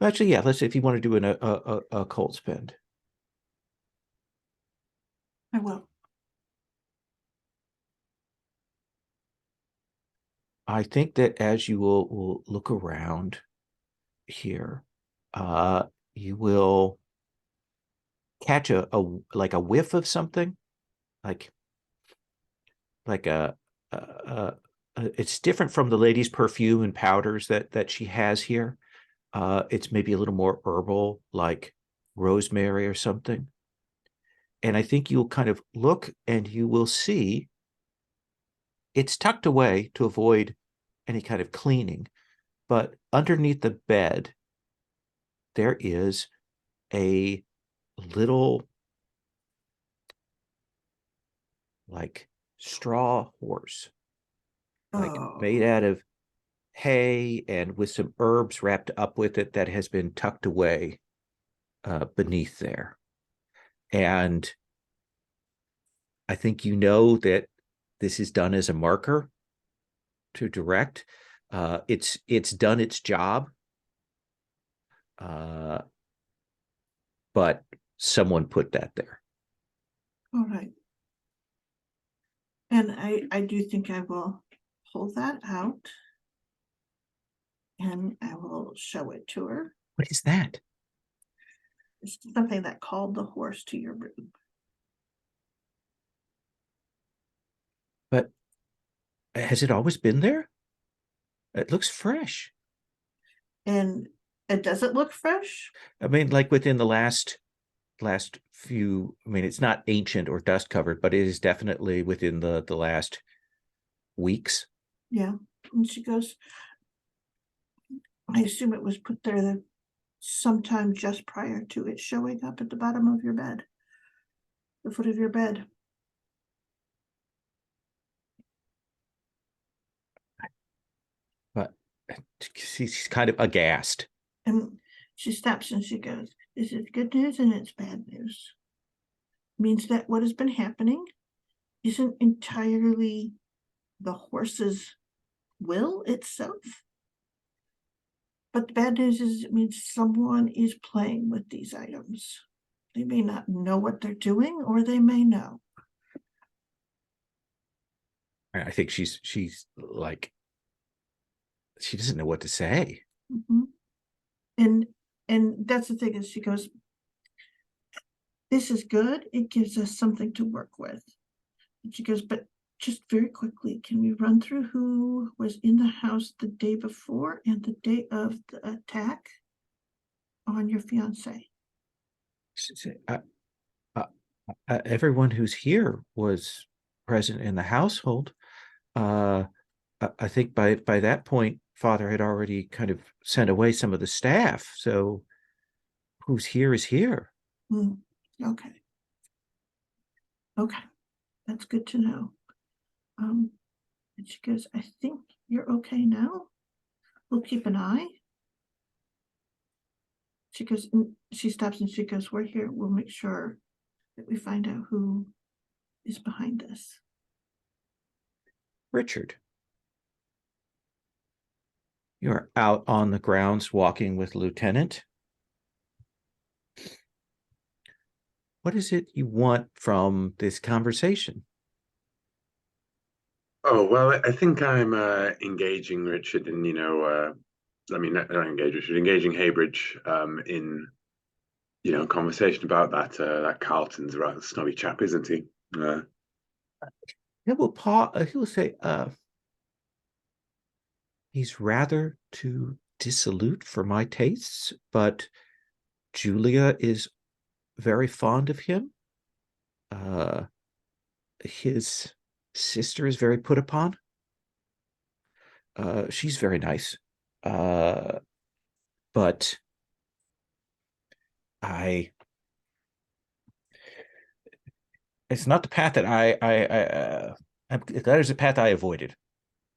Actually, yeah. Let's say if you want to do an occult spend. I will. I think that as you will look around here, you will catch a like a whiff of something, like a it's different from the lady's perfume and powders that she has here. It's maybe a little more herbal, like rosemary or something. And I think you'll kind of look and you will see it's tucked away to avoid any kind of cleaning. But underneath the bed, there is a little like straw horse, like made out of hay and with some herbs wrapped up with it that has been tucked away beneath there. And I think that this is done as a marker to direct. It's done its job, but someone put that there. All right. And I do think I will pull that out and I will show it to her. What is that? It's something that called the horse to your room. But has it always been there? It looks fresh. And does it look fresh? I mean, like within the last few, I mean, it's not ancient or dust covered, but it is definitely within the last weeks. Yeah. And she goes, I assume it was put there sometime just prior to it showing up at the bottom of your bed, the foot of your bed. But she's kind of aghast. And she stops and she goes, this is good news and it's bad news. Means that what has been happening isn't entirely the horse's will itself. But the bad news is it means someone is playing with these items. They may not know what they're doing, or they may know. I think she's like, she doesn't know what to say. Mm-hmm. And that's the thing, is she goes, this is good. It gives us something to work with. And she goes, but just very quickly, can we run through who was in the house the day before and the day of the attack on your fiance? Everyone who's here was present in the household. I think by that point, Father had already kind of sent away some of the staff. So who's here is here. Okay. Okay. That's good to know. And she goes, I think you're okay now. We'll keep an eye. She goes, she stops and she goes, we're here. We'll make sure that we find out who is behind this. Richard, you're out on the grounds walking with Lieutenant. What is it you want from this conversation? Oh, well, I think I'm engaging Richard in, I mean, not engage Richard, engaging Haybridge in, conversation about that Carlton's a rather snobby chap, isn't he? He will say, he's rather too dissolute for my tastes, but Julia is very fond of him. His sister is very put upon. She's very nice. But it's not the path that that is a path I avoided.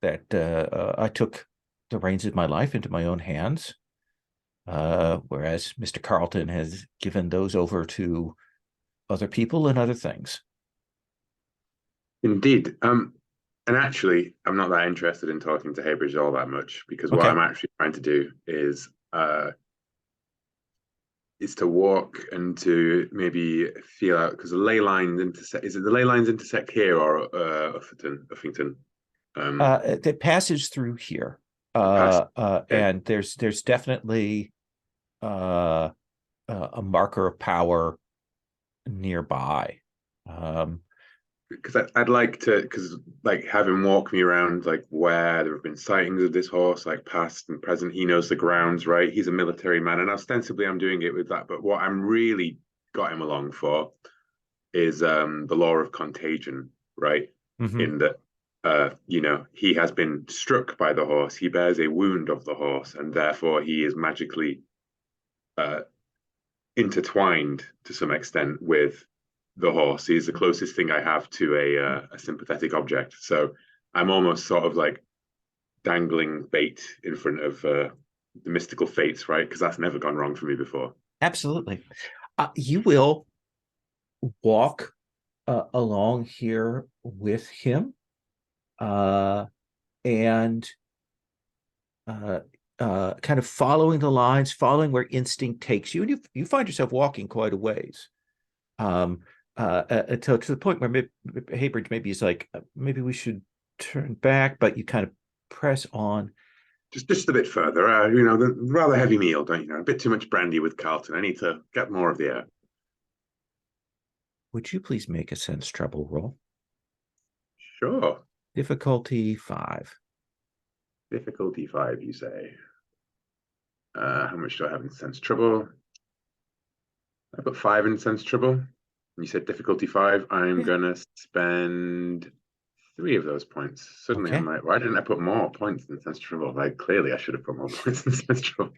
That I took the reins of my life into my own hands, whereas Mr. Carlton has given those over to other people and other things. Indeed. And actually, I'm not that interested in talking to Haybridge all that much, because what Okay. I'm actually trying to do is to walk and to maybe feel out, because the ley lines intersect. Is it the ley lines intersect here or Uffington? The passage through here, and there's definitely a marker of power nearby. Because I'd like to, because like having walked me around, like where there have been sightings of this horse, like past and present. He knows the grounds, right? He's a military man, and ostensibly I'm doing it with that. But what I'm really got him along for is the law of contagion, right? Mm-hmm. In that, he has been struck by the horse. He bears a wound of the horse, and therefore he is magically intertwined to some extent with the horse. He's the closest thing I have to a sympathetic object. So I'm almost sort of like dangling bait in front of the mystical fates, right? Because that's never gone wrong for me before. Absolutely. You will walk along here with him, and kind of following the lines, following where instinct takes you, and you find yourself walking quite a ways. Until to the point where Haybridge maybe is like, maybe we should turn back, but you kind of press on. Just a bit further, the rather heavy meal, don't you know? A bit too much brandy with Carlton. I need to get more of the air. Would you please make a sense trouble roll? Sure. Difficulty 5. Difficulty 5, you say? How much do I have in sense trouble? I've got 5 in sense trouble. You said difficulty 5. I'm gonna spend 3 of those points. Suddenly, Okay. I'm like, why didn't I put more points in Sense Trouble? Like, clearly, I should have put more points in Sense Trouble.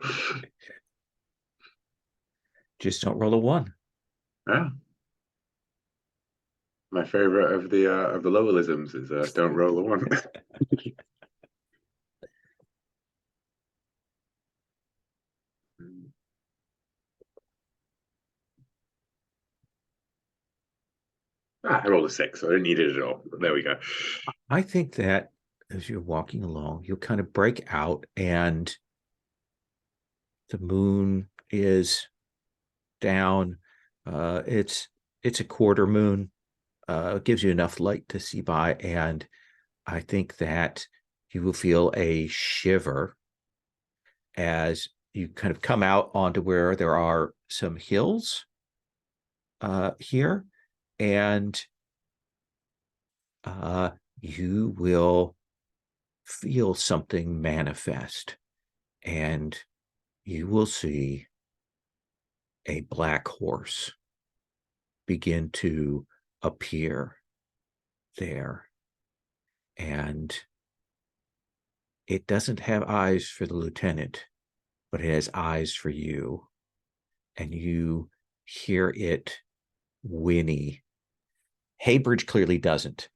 Just don't roll a 1. Yeah. My favorite of the Lowellisms is don't roll a 1. I rolled a 6, so I didn't need it at all. But there we go. I think that as you're walking along, you'll kind of break out, and the moon is down. It's a quarter moon. It gives you enough light to see by, and I think that you will feel a shiver as you kind of come out onto where there are some hills here, and you will feel something manifest, and you will see a black horse begin to appear there. And it doesn't have eyes for the lieutenant, but it has eyes for you. And you hear it whinny. Haybridge clearly doesn't.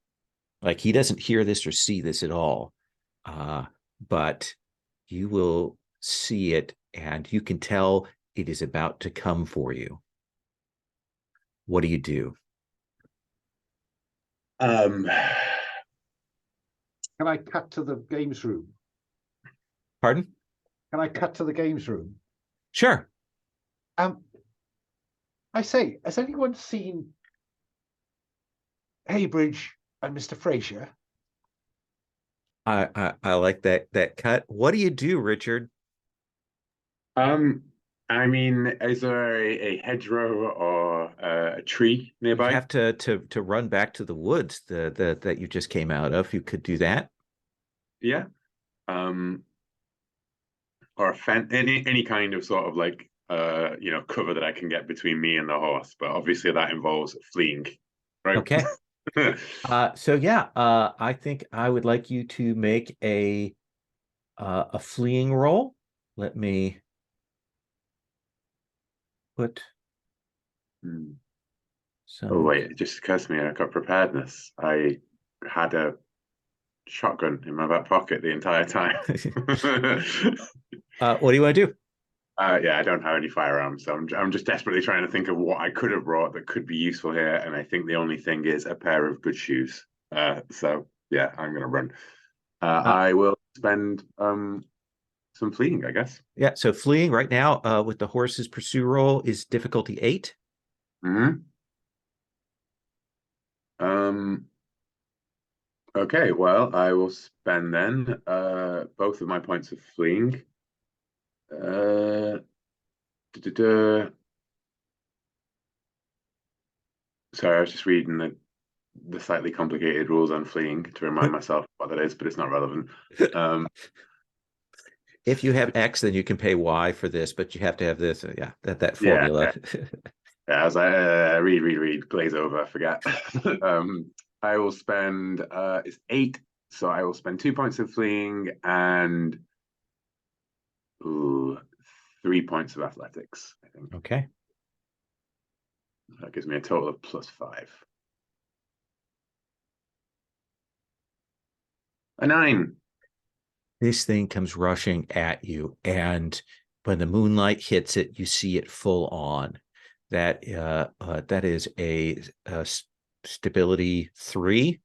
Like, he doesn't hear this or see this at all. But you will see it, and you can tell it is about to come for you. What do you do? Can I cut to the games room? Pardon? Can I cut to the games room? Sure. I say, has anyone seen Haybridge and Mr. Fraser? I like that cut. What do you do, Richard? I mean, is there a hedgerow or a tree You nearby? have to run back to the woods that you just came out of. You could do that. Yeah. Or a fence, any kind of sort of like cover that I can get between me and the horse. But obviously that involves fleeing, right? Okay. So yeah, I think I would like you to make a fleeing roll. Let me put some. Oh wait, it just occurs to me I got preparedness. I had a shotgun in my back pocket the entire time. What do you want to do? Yeah, I don't have any firearms, so I'm just desperately trying to think of what I could have brought that could be useful here, and I think the only thing is a pair of good shoes. So yeah, I'm gonna run. I will spend some fleeing, I guess. Yeah, so fleeing right now with the horse's pursue roll is difficulty 8. Okay, well, I will spend then both of my points of fleeing. Sorry, I was just reading the slightly complicated rules on fleeing to remind myself what that is, but it's not relevant. If you have X, then you can pay Y for this, but you have to have this. Yeah, that formula. Yeah, I was like, read, glaze over, forget. I will spend it's 8, so I will spend 2 points of fleeing and 3 points of athletics, I think. Okay. That gives me a total of +5. A 9. This thing comes rushing at you, and when the moonlight hits it, you see it full on. That is a stability 3,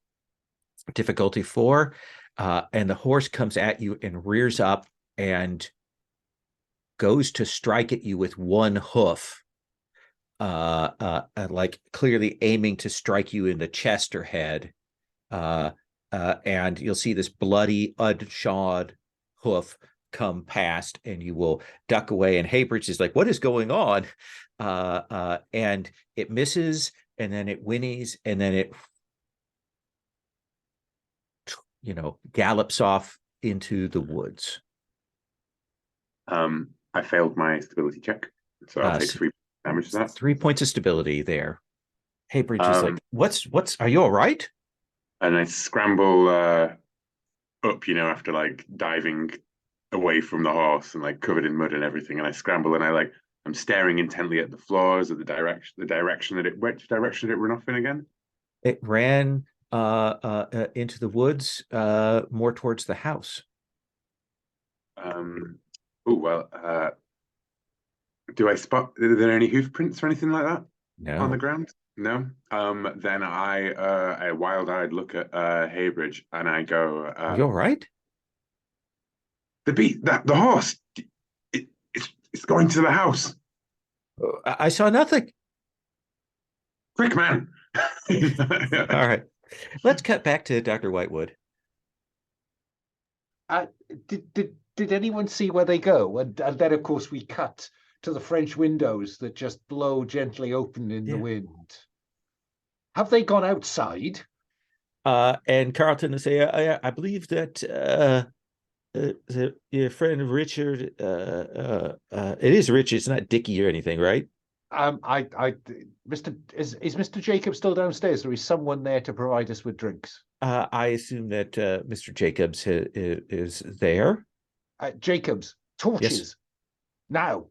difficulty 4, and the horse comes at you and rears up and goes to strike at you with one hoof, like clearly aiming to strike you in the chest or head. And you'll see this bloody, unshod hoof come past, and you will duck away. And Haybridge is like, "What is going on?" And it misses, and then it whinnies, and then it, gallops off into the woods. I failed my stability check, so I'll take 3 damage to that. 3 points of stability there. Haybridge is like, "What's? Are you all right?" and I scramble up, after like diving away from the horse and like covered in mud and everything, and I scramble and I'm staring intently at the floors, at which direction did it run off in again? It ran into the woods, more towards the house. Oh well, do I spot, are there any hoof prints or anything like that on the No. ground? No. Then I wild-eyed look at Haybridge and I go, You all right? the horse, it's going to the house. I saw nothing. Quick, man. All right. Let's cut back to Dr. Whitewood. Did anyone see where they go? And then, of course, we cut to the French windows that just blow gently open in the wind. Have they gone outside? And Carlton will say, I believe that your friend Richard, it is Richard, it's not Dickie or anything, right? Is Mr. Jacob still downstairs, or is someone there to provide us with drinks? I assume that Mr. Jacobs is there. Jacobs, torches. Yes. Now.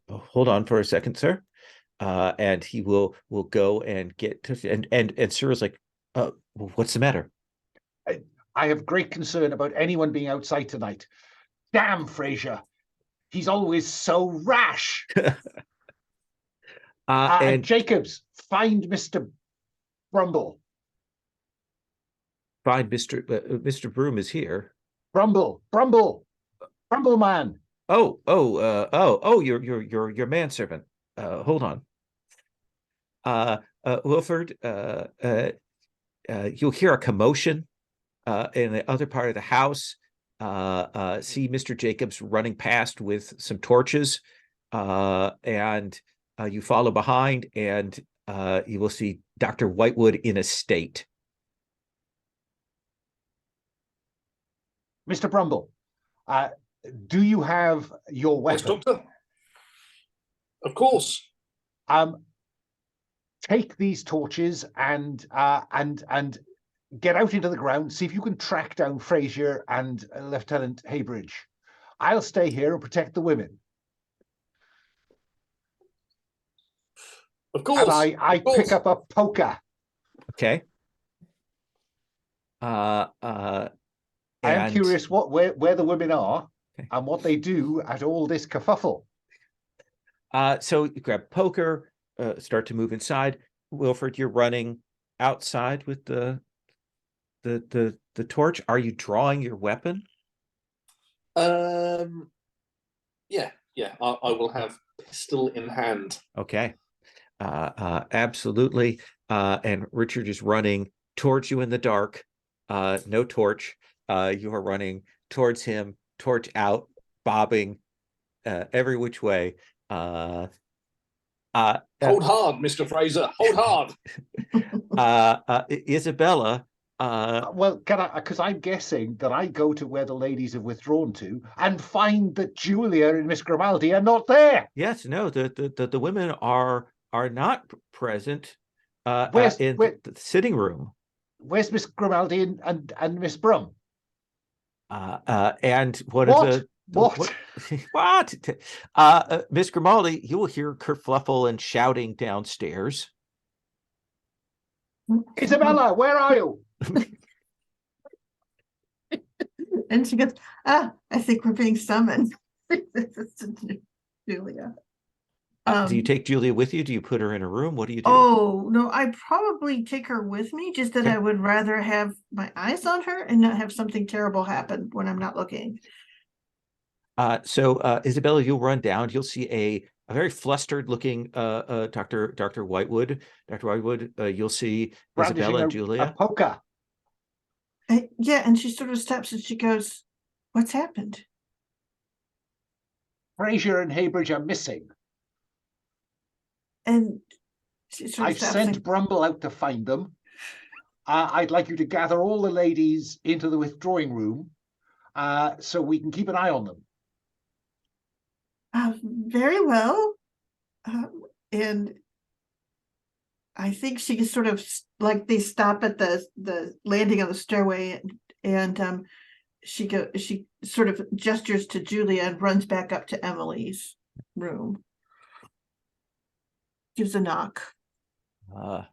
Hold on for a second, sir. And he will go and get and Cyril's like, what's the matter? I have great concern about anyone being outside tonight. Damn, Fraser. He's always so rash. And Jacobs, find Mr. Brumble. Find Mr. Broom is here. Brumble man. Your manservant. Hold on. Wilford, you'll hear a commotion in the other part of the house. See Mr. Jacobs running past with some torches, and you follow behind, and you will see Dr. Whitewood in a state. Mr. Brumble, do you have your weapon? Yes, Doctor. Of course. Take these torches and get out into the ground. See if you can track down Fraser and Lieutenant Haybridge. I'll stay here and protect the women. Of course. And I pick up a poker. Okay. I am curious where the women are and what they do at all this kerfuffle. So you grab poker, start to move inside. Wilford, you're running outside with the torch. Are you drawing your weapon? Yeah. I will have pistol in hand. Okay. Absolutely. And Richard is running towards you in the dark. No torch. You are running towards him, torch out, bobbing every which way. Hold hard, Mr. Fraser. Hold hard. Isabella. Well, because I'm guessing that I go to where the ladies have withdrawn to and find that Julia and Miss Grimaldi are not there. Yes, no, the women are not present in the sitting room. Where's Miss Grimaldi and Miss Brum? And what? Miss Grimaldi, you will hear kerfluffle and shouting downstairs. Isabella, where are you? And she goes, I think we're being summoned. Julia. Do you take Julia with you? Do you put her in a room? What do you do? Oh, no, I probably take her with me, just that I would rather have my eyes on her and not have something terrible happen when I'm not looking. So Isabella, you'll run down. You'll see a very flustered looking Dr. Whitewood. Dr. Whitewood, you'll see Isabella and Julia. A poker. Yeah, and she sort of stops and she goes, what's happened? Fraser and Haybridge are missing. And she sort of I've sent Brumble out to find them. I'd like you to gather all the ladies into the withdrawing room so we can keep an eye on them. Very well. And I think she is sort of like they stop at the landing on the stairway, and she sort of gestures to Julia and runs back up to Emily's room. Gives a knock. We'll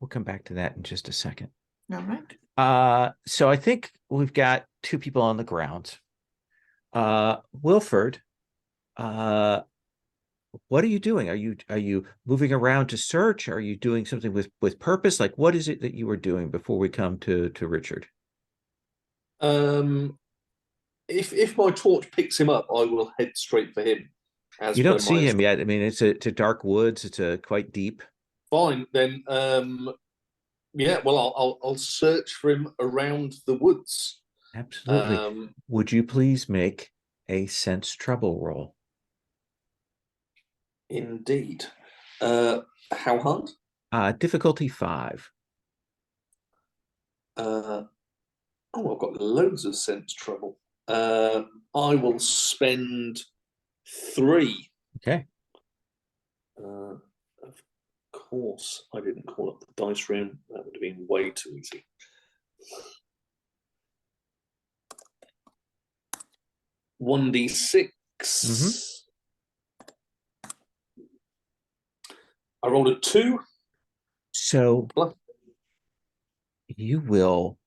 come back to that in just a second. All right. So I think we've got two people on the ground. Wilford, what are you doing? Are you moving around to search? Are you doing something with purpose? Like, what is it that you were doing before we come to Richard? If my torch picks him up, I will head straight for him. You don't see him yet. I mean, it's a dark woods. It's quite deep. Fine then. Yeah. Well, I'll search for him around the woods. Absolutely. Would you please make a sense trouble roll? Indeed. How hard? Difficulty 5. I've got loads of sense trouble. I will spend 3. Okay. Of course, I didn't call up the dice room. That would have been way too easy. One D6. I rolled a 2. So you will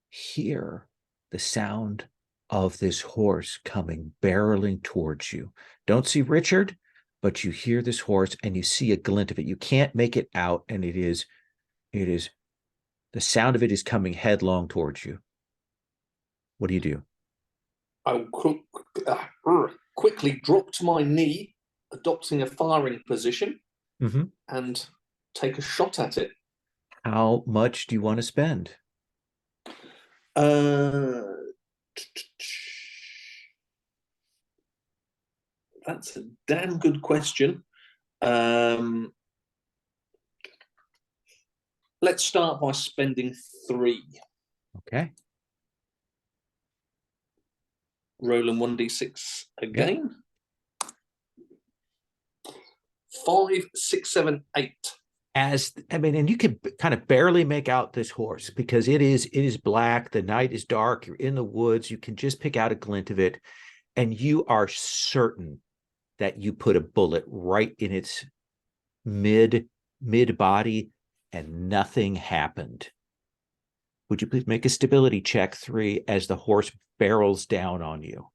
hear the sound of this horse coming barreling towards you. Don't see Richard, but you hear this horse and you see a glint of it. You can't make it out, and it is the sound of it is coming headlong towards you. What do you do? I will quickly drop to my knee, adopting a firing position, and take a shot at it. How much do you want to spend? That's a damn good question. Let's start by spending 3. Okay. Rolling 1d6 again. 5, 6, 7, 8. And you can kind of barely make out this horse because it is black. The night is dark. You're in the woods. You can just pick out a glint of it, and you are certain that you put a bullet right in its mid body, and nothing happened. Would you please make a stability check 3 as the horse barrels down on you?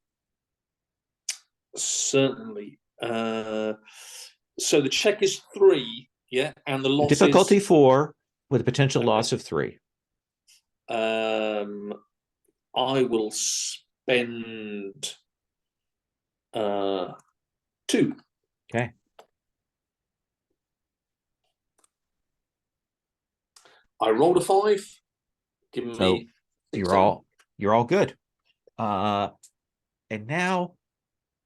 Certainly. So the check is 3, yeah, and the loss difficulty is 4 with a potential loss of 3. I will spend 2. Okay. I rolled a 5. Giving So me you're all good. And now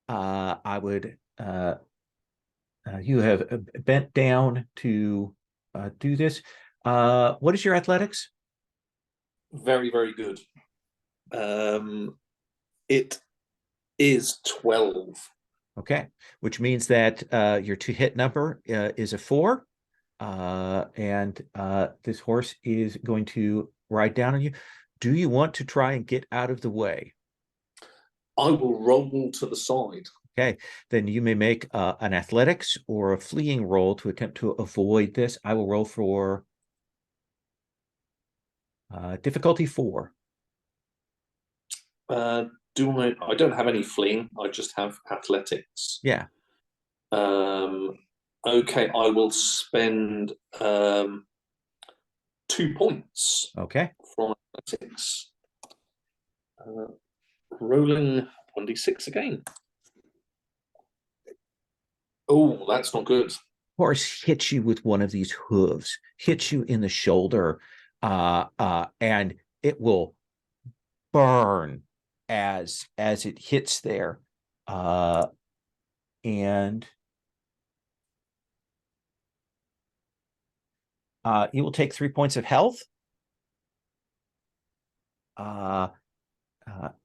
I would you have bent down to do this. What is your athletics? Very, very good. It is 12. Okay, which means that your to hit number is a 4. And this horse is going to ride down on you. Do you want to try and get out of the way? I will roll to the side. Okay, then you may make an athletics or a fleeing roll to attempt to avoid this. I will roll for difficulty 4. I don't have any fleeing. I just have athletics. Yeah. Okay, I will spend 2 points. Okay. From athletics. Rolling 1d6 again. Oh, that's not good. Horse hits you with one of these hooves, hits you in the shoulder, and it will burn as it hits there, and you will take 3 points of health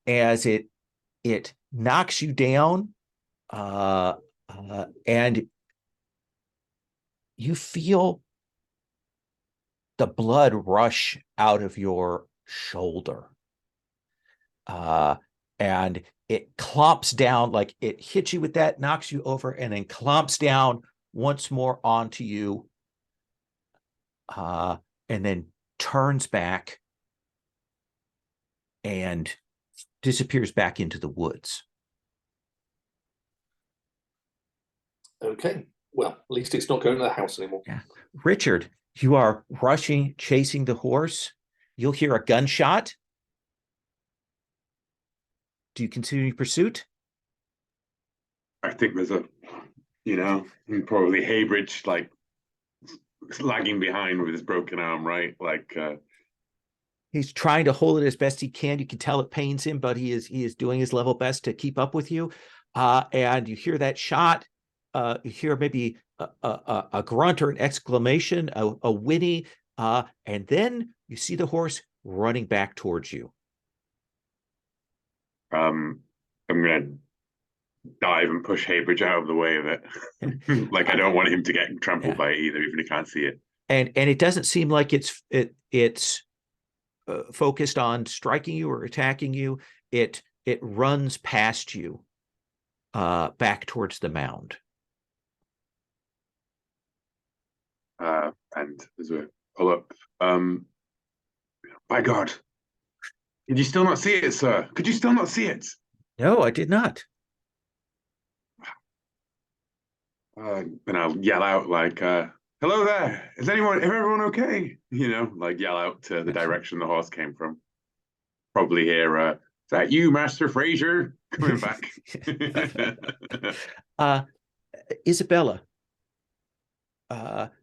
as it knocks you down, and you feel the blood rush out of your shoulder. And it clomps down, like it hits you with that, knocks you over, and then clomps down once more onto you, and then turns back and disappears back into the woods. Okay, well, at least it's not going to the house anymore. Yeah. Richard, you are rushing, chasing the horse. You'll hear a gunshot. Do you continue pursuit? I think there's a, probably Haybridge, like, lagging behind with his broken arm, right? Like, he's trying to hold it as best he can. You can tell it pains him, but he is doing his level best to keep up with you. And you hear that shot. You hear maybe a grunt or an exclamation, a whinny, and then you see the horse running back towards you. I'm gonna dive and push Haybridge out of the way of it. Like, I don't want him to get trampled by it either, even if he can't see it. And it doesn't seem like it's focused on striking you or attacking you. It runs past you, back towards the mound. And as we pull up, by God, did you still not see it, sir? Could you still not see it? No, I did not. And I'll yell out like, hello there, is everyone okay? Like, yell out to the direction the horse came from. Probably hear, is that you, Master Fraser, coming back? Isabella,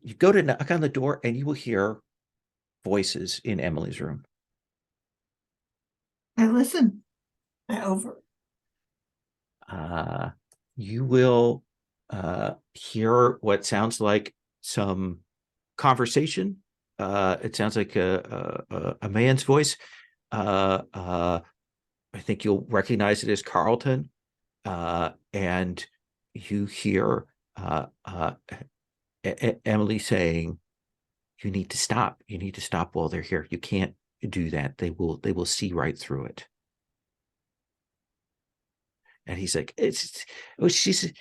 you go to knock on the door and you will hear voices in Emily's room. I listen. I over. You will hear what sounds like some conversation. It sounds like a man's voice. I think you'll recognize it as Carlton. And you hear Emily saying, you need to stop. You need to stop while they're here. You can't do that. They will see right through it. And he's like, she's a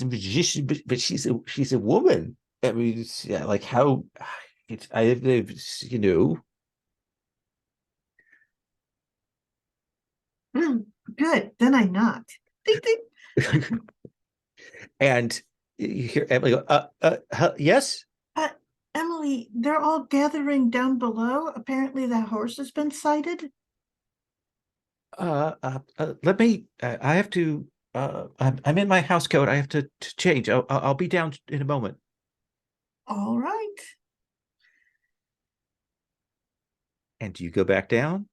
magician, but she's a woman. I mean, like how Good. Then I knocked. Ding, ding. And you hear Emily go, yes? Emily, they're all gathering down below. Apparently the horse has been sighted. Let me, I have to, I'm in my house coat. I have to change. I'll be down in a moment. All right. And do you go back down?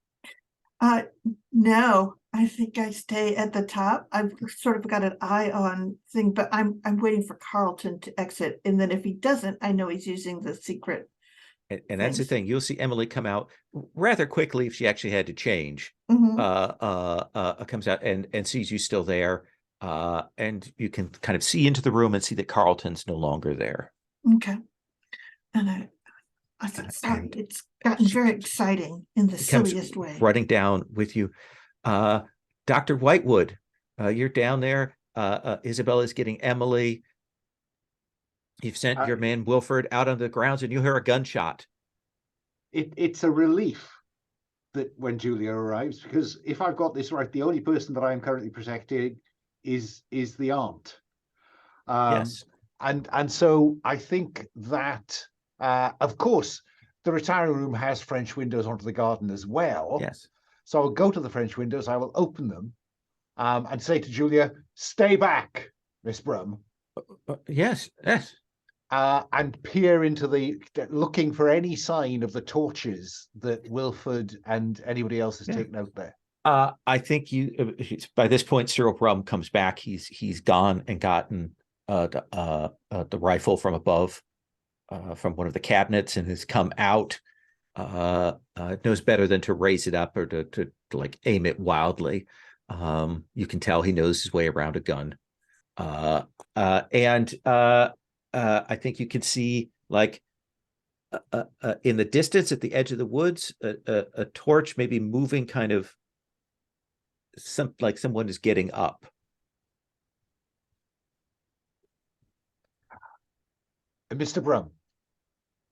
No, I think I stay at the top. I've sort of got an eye on thing, but I'm waiting for Carlton to exit. And then if he doesn't, I know he's using the secret. And that's the thing. You'll see Emily come out rather quickly if she actually had to change. Mm-hmm. Comes out and sees you still there. And you can kind of see into the room and see that Carlton's no longer there. Okay. And I said, sorry, it's gotten very exciting in the silliest way. Running down with you. Dr. Whitewood, you're down there. Isabella's getting Emily. You've sent your man Wilford out on the grounds and you hear a gunshot. It's a relief that when Julia arrives, because if I've got this right, the only person that I am currently protecting is the aunt. Yes. And so I think that, of course, the retiring room has French windows onto the garden as well. Yes. So I'll go to the French windows, I will open them, and say to Julia, stay back, Miss Brum. Yes. And peer into looking for any sign of the torches that Wilford and anybody else has taken out there. I think by this point, Cyril Brum comes back. He's gone and gotten the rifle from above, from one of the cabinets, and has come out. Knows better than to raise it up or to like aim it wildly. You can tell he knows his way around a gun. And I think you can see like in the distance at the edge of the woods, a torch maybe moving kind of like someone is getting up. Mr. Brum,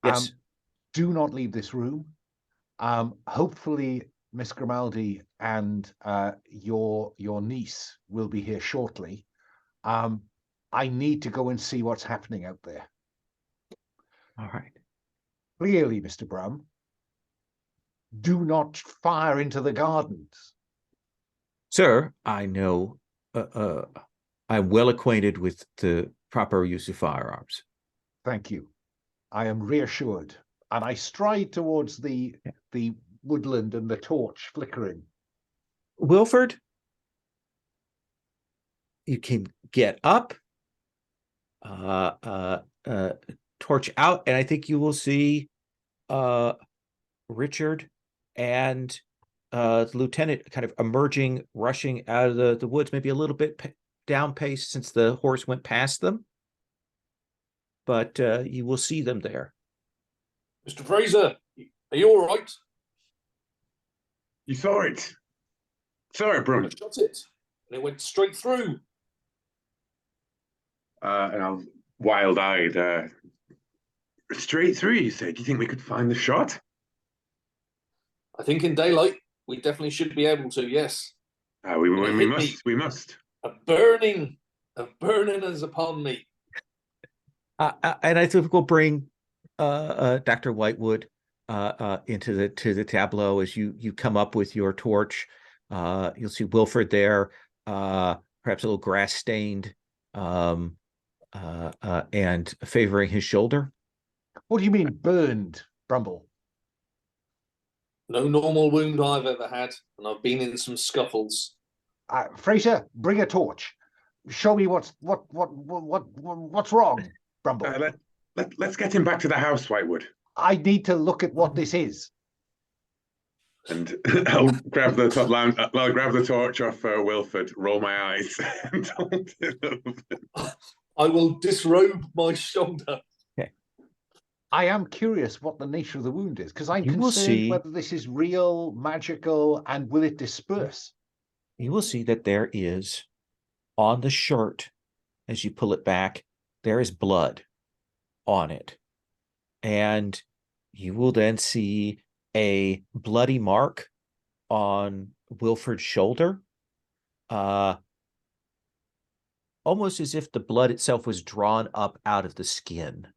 Yes. do not leave this room. Hopefully, Miss Grimaldi and your niece will be here shortly. I need to go and see what's happening out there. All right. Clearly, Mr. Brum, do not fire into the gardens. Sir, I know, I'm well acquainted with the proper use of firearms. Thank you. I am reassured. And I stride towards the woodland and the torch flickering. Wilford, you can get up, torch out, and I think you will see Richard and the lieutenant kind of emerging, rushing out of the woods, maybe a little bit down pace since the horse went past them. But you will see them there. Mr. Fraser, are you all right? You saw it. Sorry, I Brum. shot it, and it went straight through. And I'll wild-eyed. Straight through, you said. Do you think we could find the shot? I think in daylight, we definitely should be able to, yes. We must. We must. A burning is upon me. And I think we'll bring Dr. Whitewood into the tableau as you come up with your torch. You'll see Wilford there, perhaps a little grass stained, and favoring his shoulder. What do you mean burned, Brumble? No normal wound I've ever had, and I've been in some scuffles. Fraser, bring a torch. Show me what's wrong, Brumble. Let's get him back to the house, Whitewood. I need to look at what this is. And I'll grab the torch off Wilford, roll my eyes, and I will disrobe my shoulder. I am curious what the nature of the wound is, because I'm You will concerned see- whether this is real, magical, and will it disperse? You will see that there is on the shirt, as you pull it back, there is blood on it. And you will then see a bloody mark on Wilford's shoulder, almost as if the blood itself was drawn up out of the skin.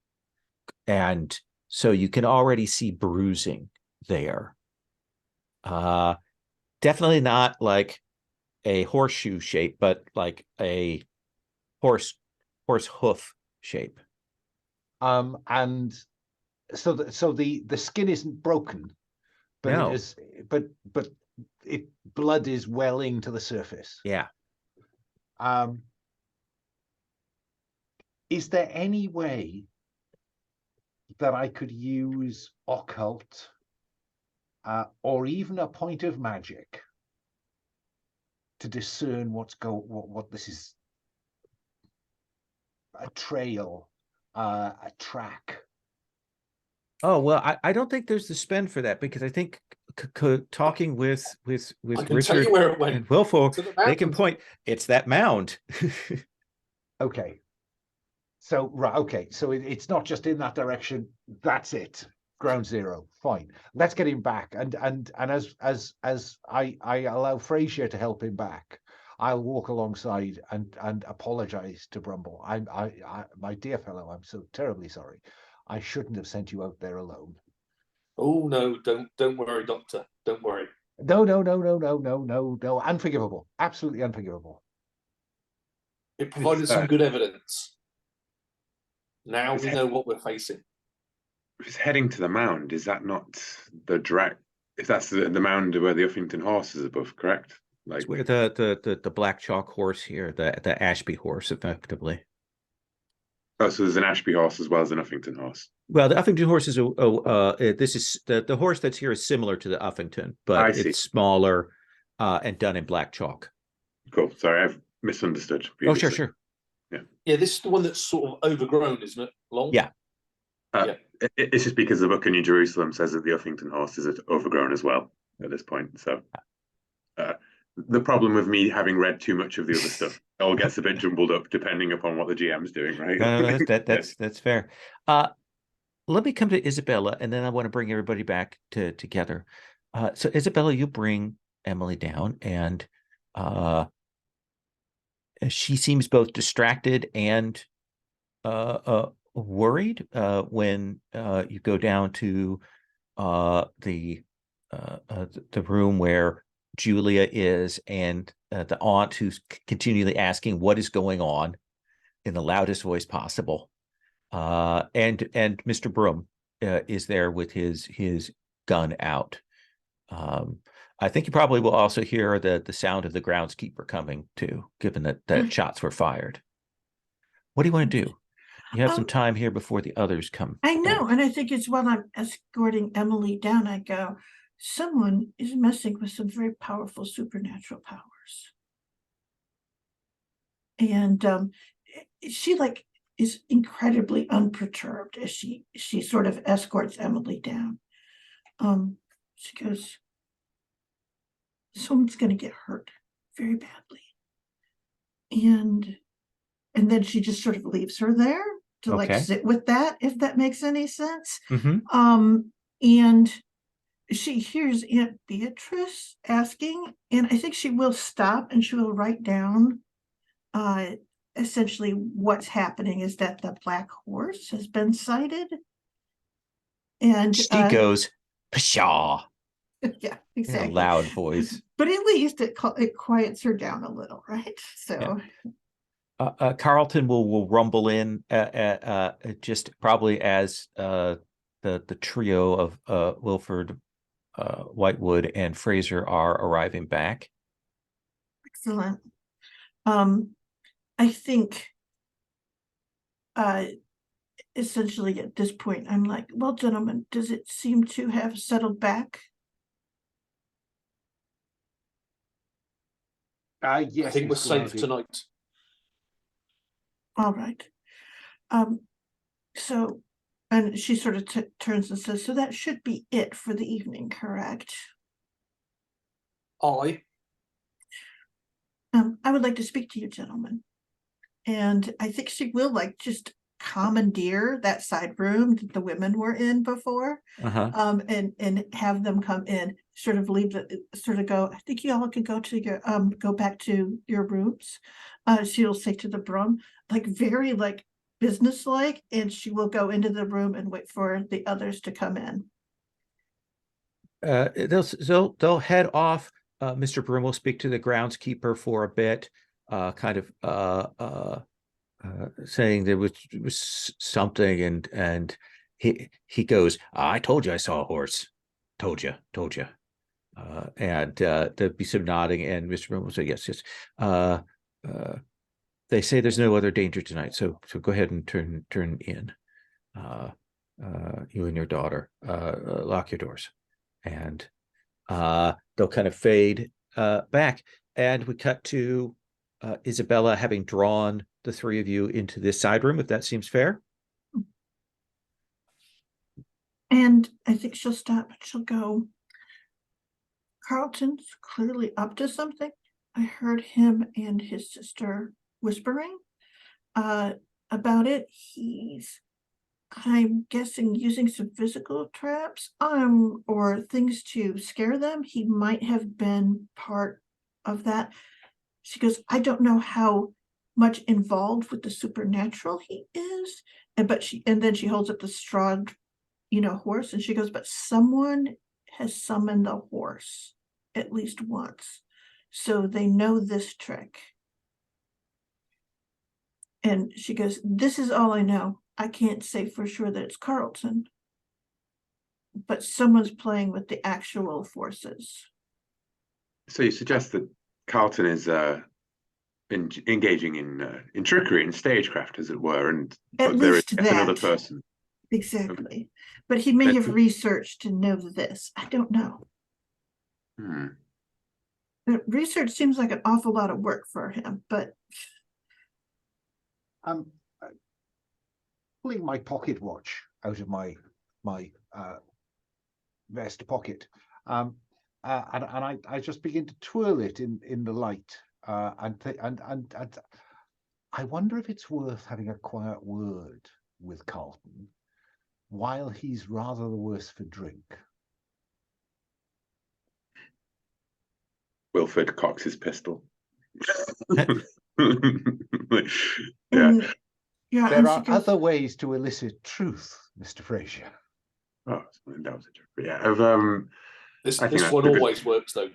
And so you can already see bruising there. Definitely not like a horseshoe shape, but like a horse hoof shape. And so the skin isn't broken, but No. it is, but blood is welling to the surface. Yeah. Is there any way that I could use occult or even a point of magic to discern what this is? A trail, a track. Oh, well, I don't think there's the spend for that, because I think talking with I can tell Richard you where it went. and Wilford, To the they can mountains. point, it's that mound. Okay. So it's not just in that direction. That's it. Ground zero. Fine. Let's get him back. And as I allow Fraser to help him back, I'll walk alongside and apologize to Brumble. I my dear fellow, I'm so terribly sorry. I shouldn't have sent you out there alone. Oh no, don't worry, Doctor. Don't worry. No. Unforgivable. Absolutely unforgivable. It provided some good evidence. Now we know what we're facing. If it's heading to the mound, is that not the direct? If that's the mound where the Uffington horse is above, correct? Like It's where the black chalk horse here, the Ashby horse, effectively. oh, so there's an Ashby horse as well as an Uffington horse. Well, the Uffington horse is this is the horse that's here is similar to the Uffington, but it's smaller and done in black chalk. Cool. Sorry, I've misunderstood. Oh, sure. Yeah, this is the one that's sort of overgrown, isn't it? Long. Yeah. It's just because the book of New Jerusalem says that the Uffington horse is overgrown as well at this point. So the problem with me having read too much of the other stuff, it all gets a bit jumbled up depending upon what the GM's doing, right? No, that's fair. Let me come to Isabella, and then I want to bring everybody back together. So Isabella, you bring Emily down, and she seems both distracted and worried when you go down to the room where Julia is, and the aunt who's continually asking what is going on in the loudest voice possible. And Mr. Broom is there with his gun out. I think you probably will also hear the sound of the groundskeeper coming too, given that shots were fired. What do you want to do? You have some time here before the others come. I know, and I think it's while I'm escorting Emily down, I go, someone is messing with some very powerful supernatural powers. And she is incredibly unperturbed as she sort of escorts Emily down. She goes, someone's going to get hurt very badly. And then she just sort of leaves her there to sit with that, if that makes any sense. Mm-hmm. And she hears Aunt Beatrice asking, and I think she will stop and she will write down essentially what's happening is that the black horse has been sighted. And she goes, pshaw. Yeah, exactly. In a loud voice. But at least it quiets her down a little, right? So Carlton will rumble in just probably as the trio of Wilford, Whitewood, and Fraser are arriving back. Excellent. I think essentially at this point I'm like, well, gentlemen, does it seem to have settled back? Yes, I think we're Miss safe Grundy. tonight. All right. So, and she sort of turns and says, so that should be it for the evening, correct? I would like to speak to you, gentlemen. And I think she will just commandeer that side room that the women were in before, and have them come in, sort of leave sort of go, I think you all can go to your go back to your rooms. She'll say to the Brum, very businesslike, and she will go into the room and wait for the others to come in. They'll head off. Mr. Broom will speak to the groundskeeper for a bit, saying there was something, and he goes, I told you I saw a horse. Told you. And there'll be some nodding, and Mr. Broom will say, yes. They say there's no other danger tonight, so go ahead and turn in. You and your daughter, lock your doors. And they'll kind of fade back, and we cut to Isabella having drawn the three of you into this side room, if that seems fair. And I think she'll stop and she'll go, Carlton's clearly up to something. I heard him and his sister whispering about it. He's, I'm guessing, using some physical traps or things to scare them. He might have been part of that. She goes, I don't know how much involved with the supernatural he is. And then she holds up the straw, horse, and she goes, but someone has summoned the horse at least once. So they know this trick. And she goes, this is all I know. I can't say for sure that it's Carlton, but someone's playing with the actual forces. So you suggest that Carlton is engaging in trickery and stagecraft, as it were, and there is another person. Exactly. But he may have researched to know this. I don't know. Research seems like an awful lot of work for him, but Pulling my pocket watch out of my vest pocket, and I just begin to twirl it in the light, and I wonder if it's worth having a quiet word with Carlton while he's rather the worse for drink. Wilfred cocks his pistol. Yeah. And, yeah, There and are she goes, other ways to elicit truth, Mr. Fraser. Oh, that was a joke. Yeah. This I think that's one a good- always works though.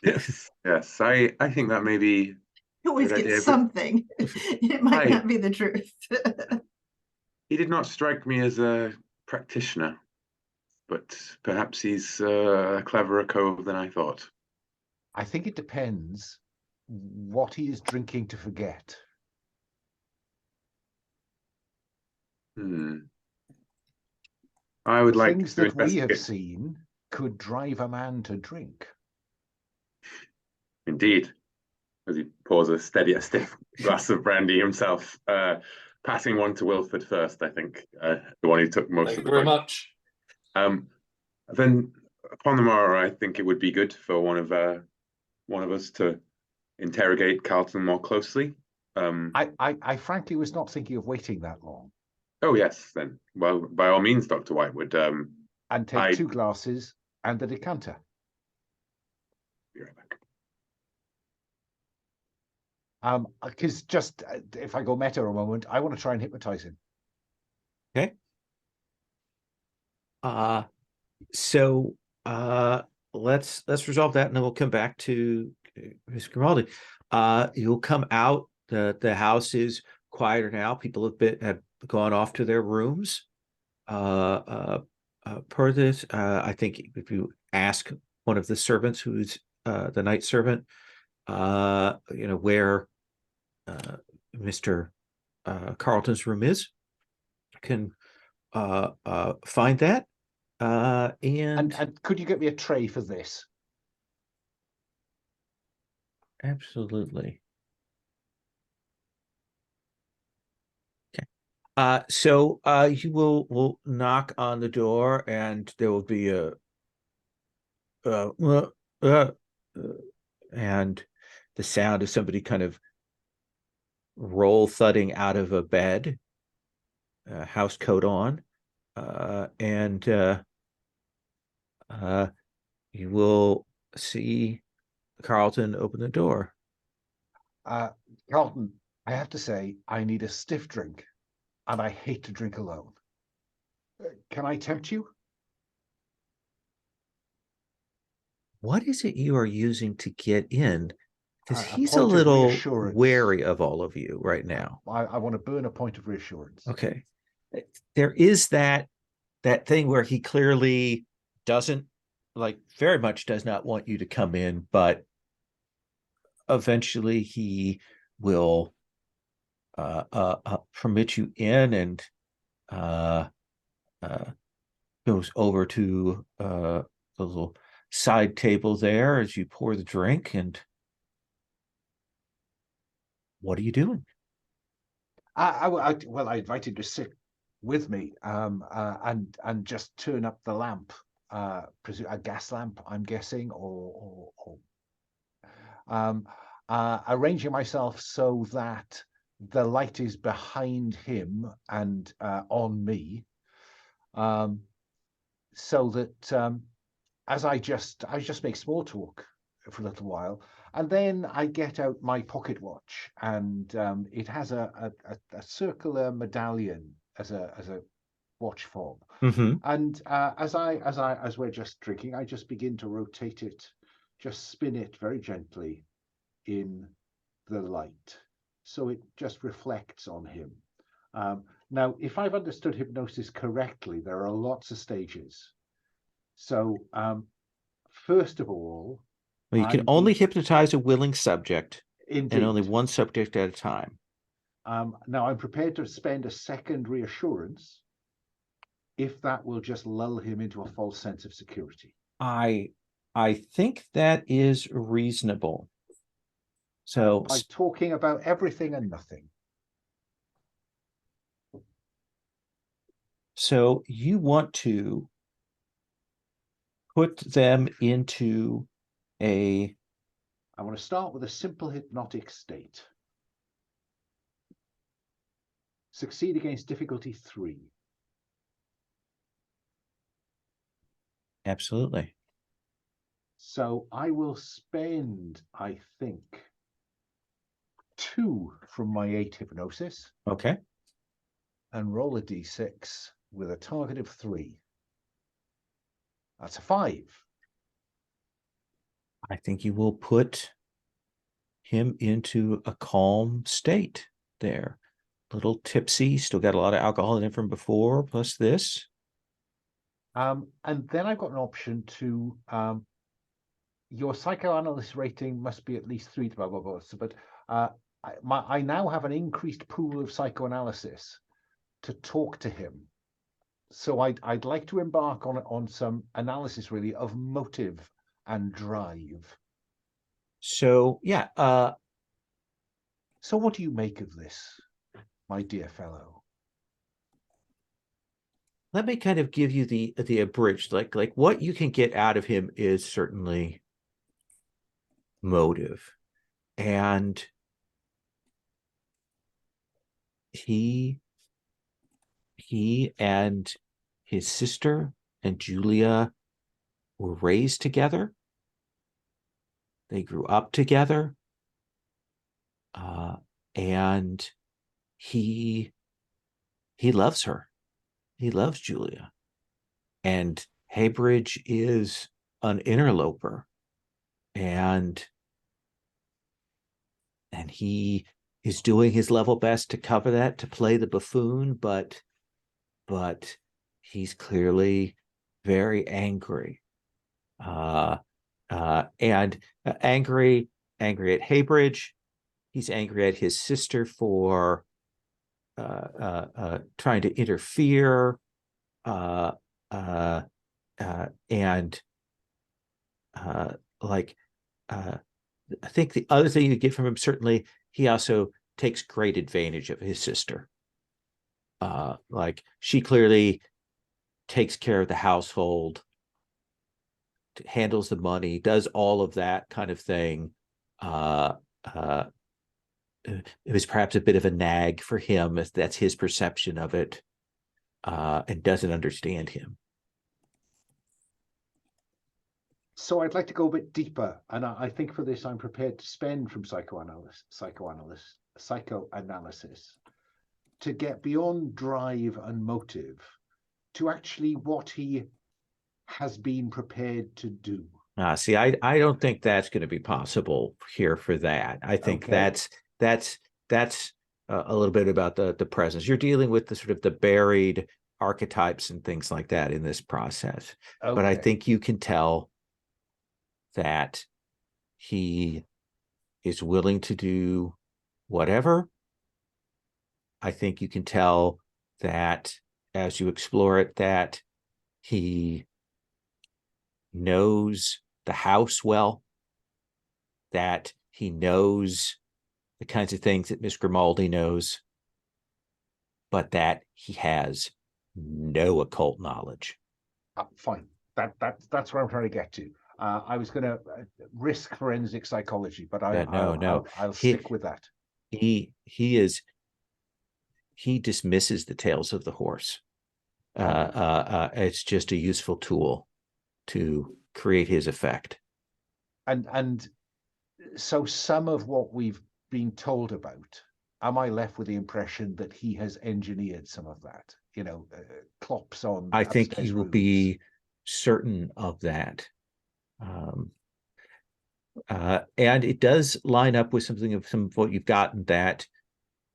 Yes. Yes. I think that may be you always good get idea, but something. It might Right. not be the truth. he did not strike me as a practitioner, but perhaps he's a cleverer cove than I thought. I think it depends what he is drinking to forget. I would The like things to that we have investigate. seen could drive a man to drink. Indeed, as he pours a stiff glass of brandy himself, passing one to Wilfred first, I think, the one who took most Thank of you the very bite. much. Then upon the morrow, I think it would be good for one of us to interrogate Carlton more closely. I frankly was not thinking of waiting that long. Oh yes, then. Well, by all means, Dr. Whitewood. And take 2 glasses and a decanter. Be right back. Because just if I go meta a moment, I want to try and hypnotize him. Okay. So let's resolve that, and then we'll come back to Mr. Grimaldi. You'll come out. The house is quieter now. People have gone off to their rooms. Per this, I think if you ask one of the servants, who's the night servant, where Mr. Carlton's room is, can find that. And could you get me a tray for this? Absolutely. Okay. So you will knock on the door, and there will be a and the sound of somebody kind of roll thudding out of a bed, house coat on, and you will see Carlton open the door. Carlton, I have to say, I need a stiff drink, and I hate to drink alone. Can I tempt you? What is it you are using to get in? Because he's a point of little reassurance. wary of all of you right now. I want to burn a point of reassurance. Okay. There is that thing where he clearly doesn't, very much does not want you to come in, but eventually he will permit you in, and goes over to the little side table there as you pour the drink. And what are you doing? I invite him to sit with me, and just turn up the lamp, a gas lamp, I'm guessing, or arranging myself so that the light is behind him and on me, so that as I just make small talk for a little while, and then I get out my pocket watch, and it has a circular medallion as a watch fob. Mm-hmm. And as we're just drinking, I just begin to rotate it, just spin it very gently in the light, so it just reflects on him. Now, if I've understood hypnosis correctly, there are lots of stages. So, first of all, Well, you can only hypnotize a willing subject, indeed, and only one subject at a time. Now, I'm prepared to spend a second reassurance if that will just lull him into a false sense of security. I think that is reasonable. So by talking about everything and nothing. So you want to put them into a... I want to start with a simple hypnotic state. Succeed against difficulty 3. Absolutely. So I will spend, I think, 2 from my 8 hypnosis Okay. and roll a d6 with a target of 3. That's a 5. I think you will put him into a calm state there. A little tipsy, still got a lot of alcohol in it from before, plus this. And then I've got an option to your psychoanalyst rating must be at least 3 to blah blah blah. So, but I now have an increased pool of psychoanalysis to talk to him. So I'd like to embark on some analysis really of motive and drive. So yeah, So what do you make of this, my dear fellow? let me kind of give you the abridged, like what you can get out of him is certainly motive. And he and his sister and Julia were raised together. They grew up together. And he loves her. He loves Julia. And Haybridge is an interloper. And he is doing his level best to cover that, to play the buffoon, but he's clearly very angry. And angry at Haybridge. He's angry at his sister for trying to interfere, I think the other thing you get from him, certainly, he also takes great advantage of his sister. Like she clearly takes care of the household, handles the money, does all of that kind of thing. It was perhaps a bit of a nag for him, if that's his perception of it, and doesn't understand him. So I'd like to go a bit deeper, and I think for this I'm prepared to spend from psychoanalysis to get beyond drive and motive to actually what he has been prepared to do. See, I don't think that's going to be possible here for that. I think that's a little bit about the presence. You're dealing with the sort of the buried archetypes and things like that in this process. Okay. But I think you can tell that he is willing to do whatever. I think you can tell that as you explore it, that he knows the house well, that he knows the kinds of things that Miss Grimaldi knows, but that he has no occult knowledge. Fine. That's what I'm trying to get to. I was going to risk forensic psychology, but I'll stick with that. He dismisses the tales of the horse. It's just a useful tool to create his effect. And so some of what we've been told about, am I left with the impression that he has engineered some of that? Clops on. I think you will be certain of that. And it does line up with some of what you've gotten, that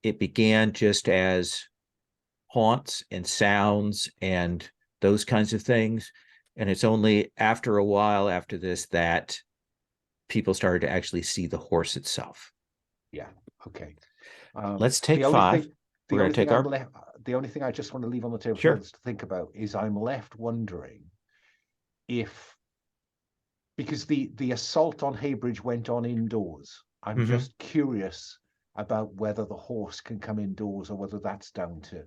it began just as haunts and sounds and those kinds of things. And it's only after a while after this that people started to actually see the horse itself. Yeah. Okay. Let's take 5. We're going to take our... The only thing I just want to leave on the table Sure. for others to think about is I'm left wondering if, because the assault on Haybridge went on indoors, I'm just curious about whether the horse can come indoors or whether that's down to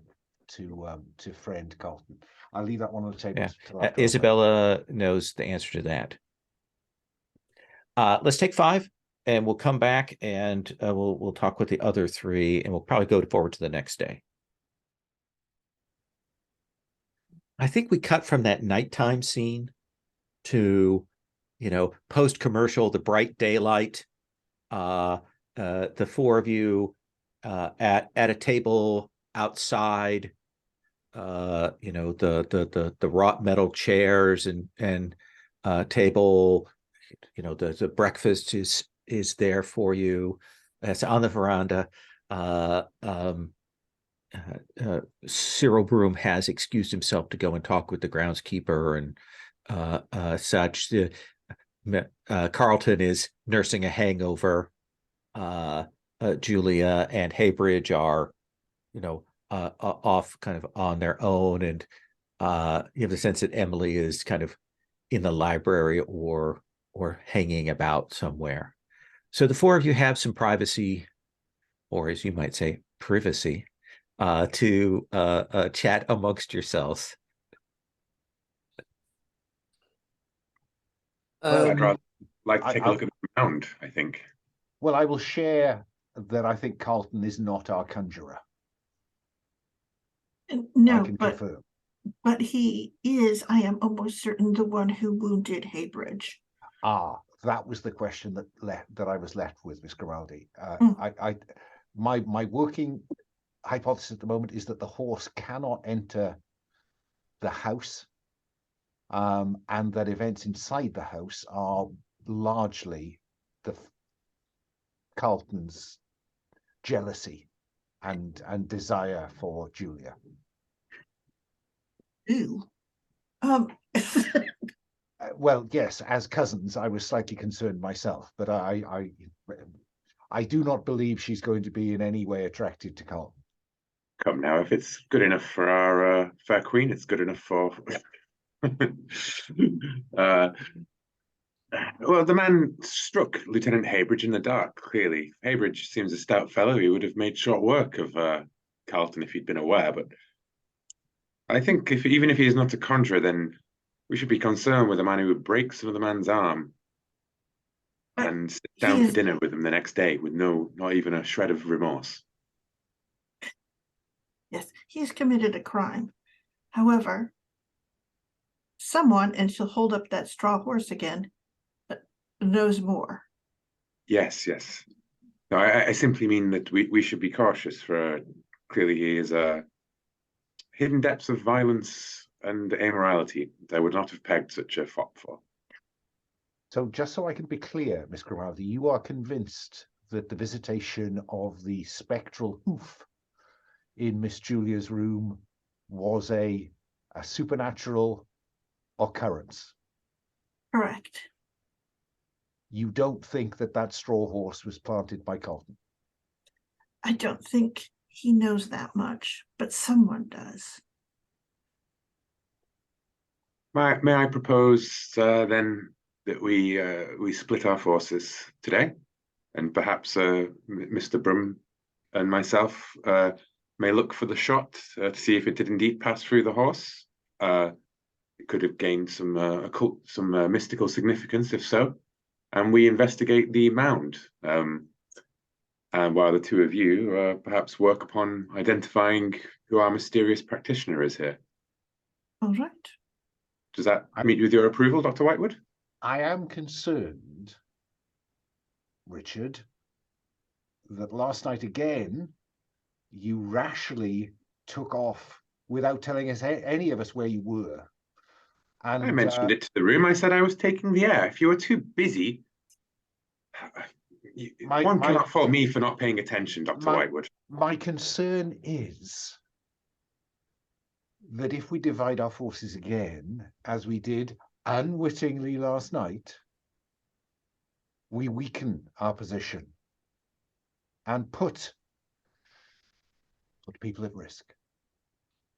to friend Carlton. I'll leave that one on the table. Yeah. till after our break. Isabella knows the answer to that. Let's take 5, and we'll come back and we'll talk with the other 3, and we'll probably go forward to the next day. I think we cut from that nighttime scene to, post-commercial, the bright daylight, the 4 of you at a table outside, the wrought metal chairs and table, the breakfast is there for you. It's on the veranda. Cyril Broom has excused himself to go and talk with the groundskeeper and such. Carlton is nursing a hangover. Julia and Haybridge are, off kind of on their own, and you have the sense that Emily is kind of in the library or hanging about somewhere. So the 4 of you have some privacy, or as you might say, privacy, to chat amongst yourselves. I'd rather like to take a look at the mound, I think. Well, I will share that I think Carlton is not our conjurer. No, I can confirm. But he is, I am almost certain, the one who wounded Haybridge. That was the question that I was left with, Miss Grimaldi. My working hypothesis at the moment is that the horse cannot enter the house, and that events inside the house are largely Carlton's jealousy and desire for Julia. Ooh. Well, yes, as cousins, I was slightly concerned myself, but I do not believe she's going to be in any way attracted to Carlton. Come now, if it's good enough for our fair queen, it's good enough for. Well, the man struck Lieutenant Haybridge in the dark. Clearly, Haybridge seems a stout fellow. He would have made short work of Carlton if he'd been aware. But I think even if he is not a conjurer, then we should be concerned with a man who would break some of the man's arm and sit down for dinner with him the next day with not even a shred of remorse. Yes, he's committed a crime. However, someone, and she'll hold up that straw horse again, knows more. Yes. No, I simply mean that we should be cautious, for clearly he is hidden depths of violence and immorality that I would not have pegged such a fop for. So just so I can be clear, Miss Grimaldi, you are convinced that the visitation of the spectral hoof in Miss Julia's room was a supernatural occurrence? Correct. You don't think that straw horse was planted by Carlton? I don't think he knows that much, but someone does. May I propose then that we split our forces today, and perhaps Mr. Broom and myself may look for the shot to see if it did indeed pass through the horse. It could have gained some mystical significance, if so. And we investigate the mound, and while the 2 of you perhaps work upon identifying who our mysterious practitioner is here. All right. Does that meet with your approval, Dr. Whitewood? I am concerned, Richard, that last night again, you rashly took off without telling us, any of us, where you were. And I mentioned it to the room. I said I was taking the air. If you were too busy, one cannot fault me for not paying attention, Dr. Whitewood. My concern is that if we divide our forces again, as we did unwittingly last night, we weaken our position and put people at risk.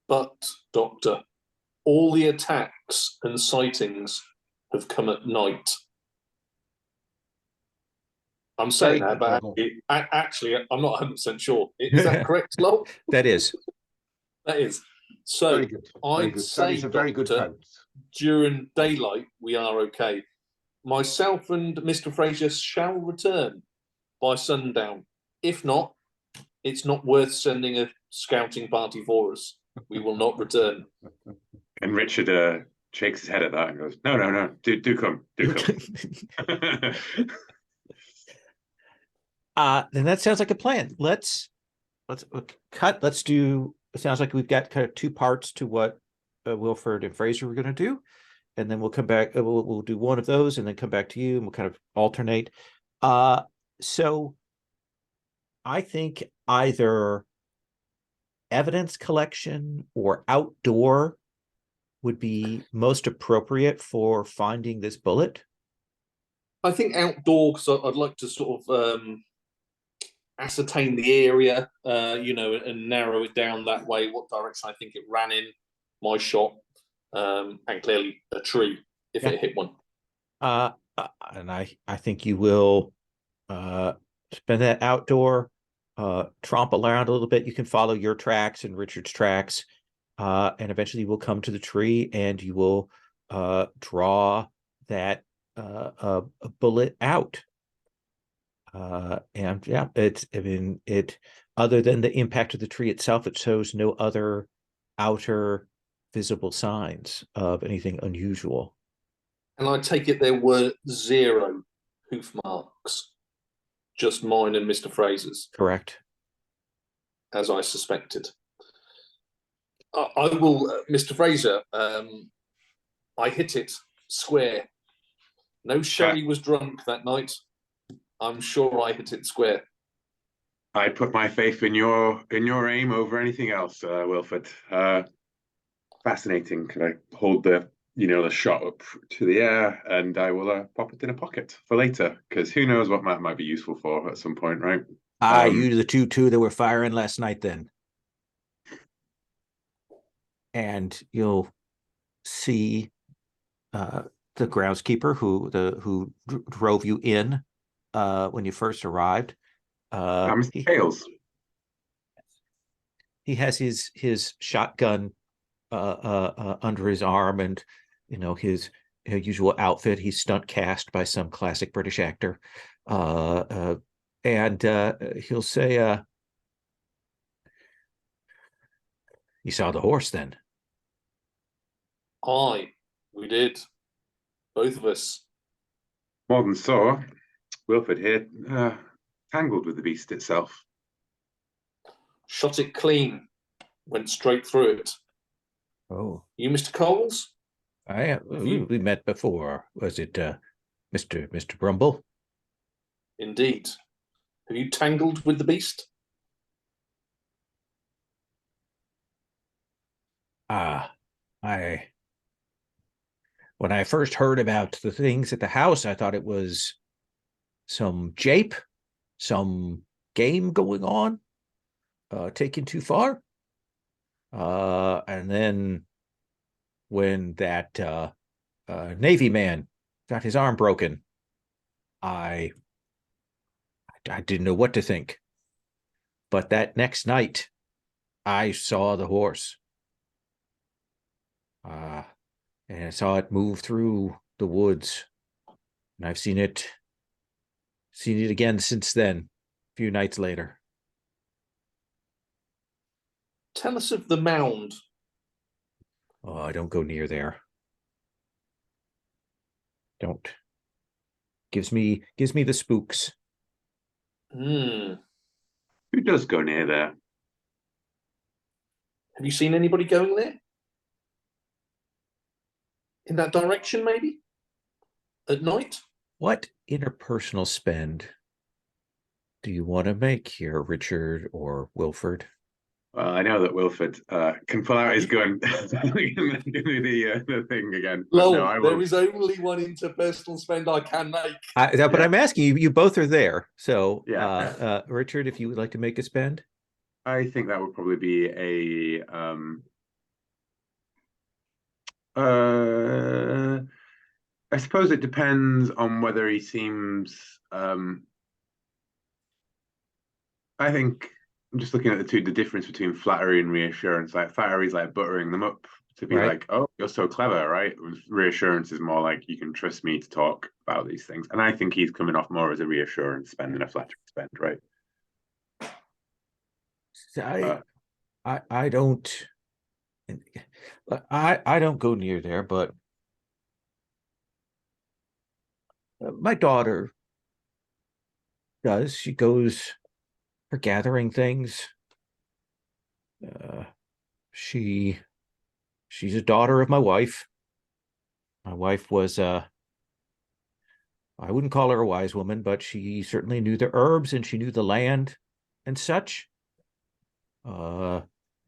But, Doctor, all the attacks and sightings have come at night. I'm saying that, but actually, I'm not 100% sure. Is that correct, Lol? That is. That is. So Very good. Very I'd good. That say, is a very good Doctor, vote. during daylight, we are okay. Myself and Mr. Fraser shall return by sundown. If not, it's not worth sending a scouting party for us. We will not return. And Richard shakes his head at that and goes, "No, no, no, do come, do come." Then that sounds like a plan. Let's cut. Let's do. It sounds like we've got kind of two parts to what Wilford and Fraser were going to do, and then we'll come back. We'll do one of those, and then come back to you, and we'll kind of alternate. So I think either evidence collection or outdoor would be most appropriate for finding this bullet. I think outdoor, because I'd like to sort of ascertain the area, and narrow it down that way, what direction I think it ran in, my shot, and clearly a tree if it hit one. And I think you will spend that outdoor, tromp around a little bit. You can follow your tracks and Richard's tracks, and eventually you will come to the tree and you will draw that a bullet out. And yeah, it other than the impact of the tree itself, it shows no other outer visible signs of anything unusual. And I take it there were 0 hoof marks, just mine and Mr. Fraser's. Correct. As I suspected. I will, Mr. Fraser, I hit it square. No sherry was drunk that night. I'm sure I hit it square. I put my faith in your aim over anything else, Wilford. Fascinating. Can I hold the shot up to the air, and I will pop it in a pocket for later, because who knows what that might be useful for at some point, right? You the two that were firing last night then. And you'll see the groundskeeper who drove you in when you first arrived. Mr. Hales. He has his shotgun under his arm, and his usual outfit. He's stunt cast by some classic British actor, and he'll say, "You saw the horse then?" Aye, we did. Both of us. More than so, Wilford here tangled with the beast itself. Shot it clean. Went straight through it. Oh, you Mr. Coles? We met before. Was it Mr. Brumble? Indeed. Have you tangled with the beast? When I first heard about the things at the house, I thought it was some jape, some game going on, taken too far. And then when that Navy man got his arm broken, I didn't know what to think. But that next night, I saw the horse. And I saw it move through the woods. And I've seen it again since then, a few nights later. Tell us of the mound. Oh, I don't go near there. Don't. Gives me the spooks. Who does go near there? Have you seen anybody going there? In that direction, maybe? At night? What interpersonal spend do you want to make here, Richard or Wilford? Well, I know that Wilford can pull out his gun and do the thing again. Well, no, there is only one interpersonal spend I can make. But I'm asking you, you both are there. So, yeah. Richard, if you would like to make a spend? I think that would probably be a... I suppose it depends on whether he seems... I think I'm just looking at the difference between flattery and reassurance. Like flattery is like buttering them up to be Right. like, oh, you're so clever, right? Reassurance is more like you can trust me to talk about these things. And I think he's coming off more as a reassurance spend than a flattery spend, right? I don't I don't go near there, but my daughter does. She goes for gathering things. She's a daughter of my wife. My wife was I wouldn't call her a wise woman, but she certainly knew the herbs and she knew the land and such.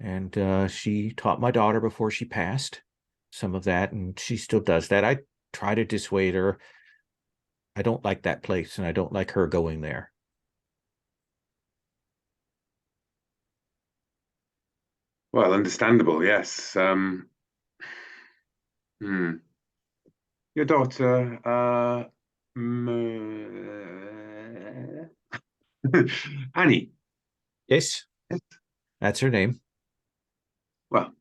And she taught my daughter before she passed some of that, and she still does that. I try to dissuade her. I don't like that place, and I don't like her going there. Well, understandable, yes. Your daughter, Annie. Yes, that's her name. Well,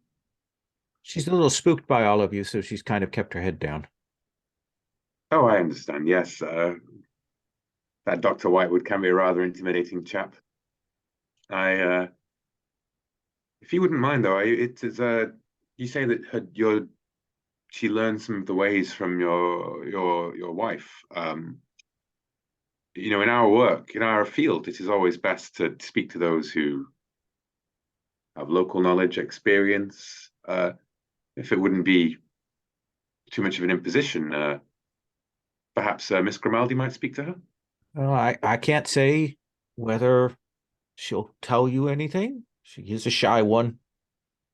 She's a little spooked by all of you, so she's kind of kept her head down. oh, I understand. Yes, that Dr. Whitewood can be a rather intimidating chap. If you wouldn't mind, though, it is you say that she learned some of the ways from your wife. In our work, in our field, it is always best to speak to those who have local knowledge, experience. If it wouldn't be too much of an imposition, perhaps Miss Grimaldi might speak to her. I can't say whether she'll tell you anything. She is a shy one,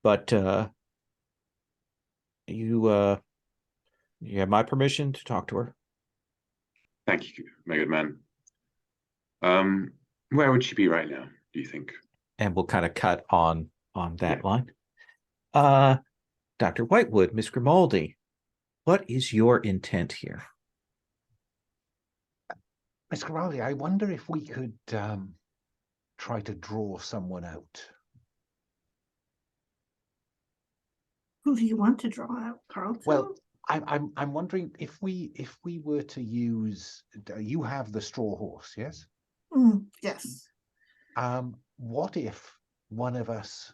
but you have my permission to talk to her. Thank you, my good man. Where would she be right now, do you think? And we'll kind of cut on that Yeah. line. Dr. Whitewood, Miss Grimaldi, what is your intent here? Miss Grimaldi, I wonder if we could try to draw someone out. Who do you want to draw out, Carlton? Well, I'm wondering if we were to use, you have the straw horse, yes? Yes. What if one of us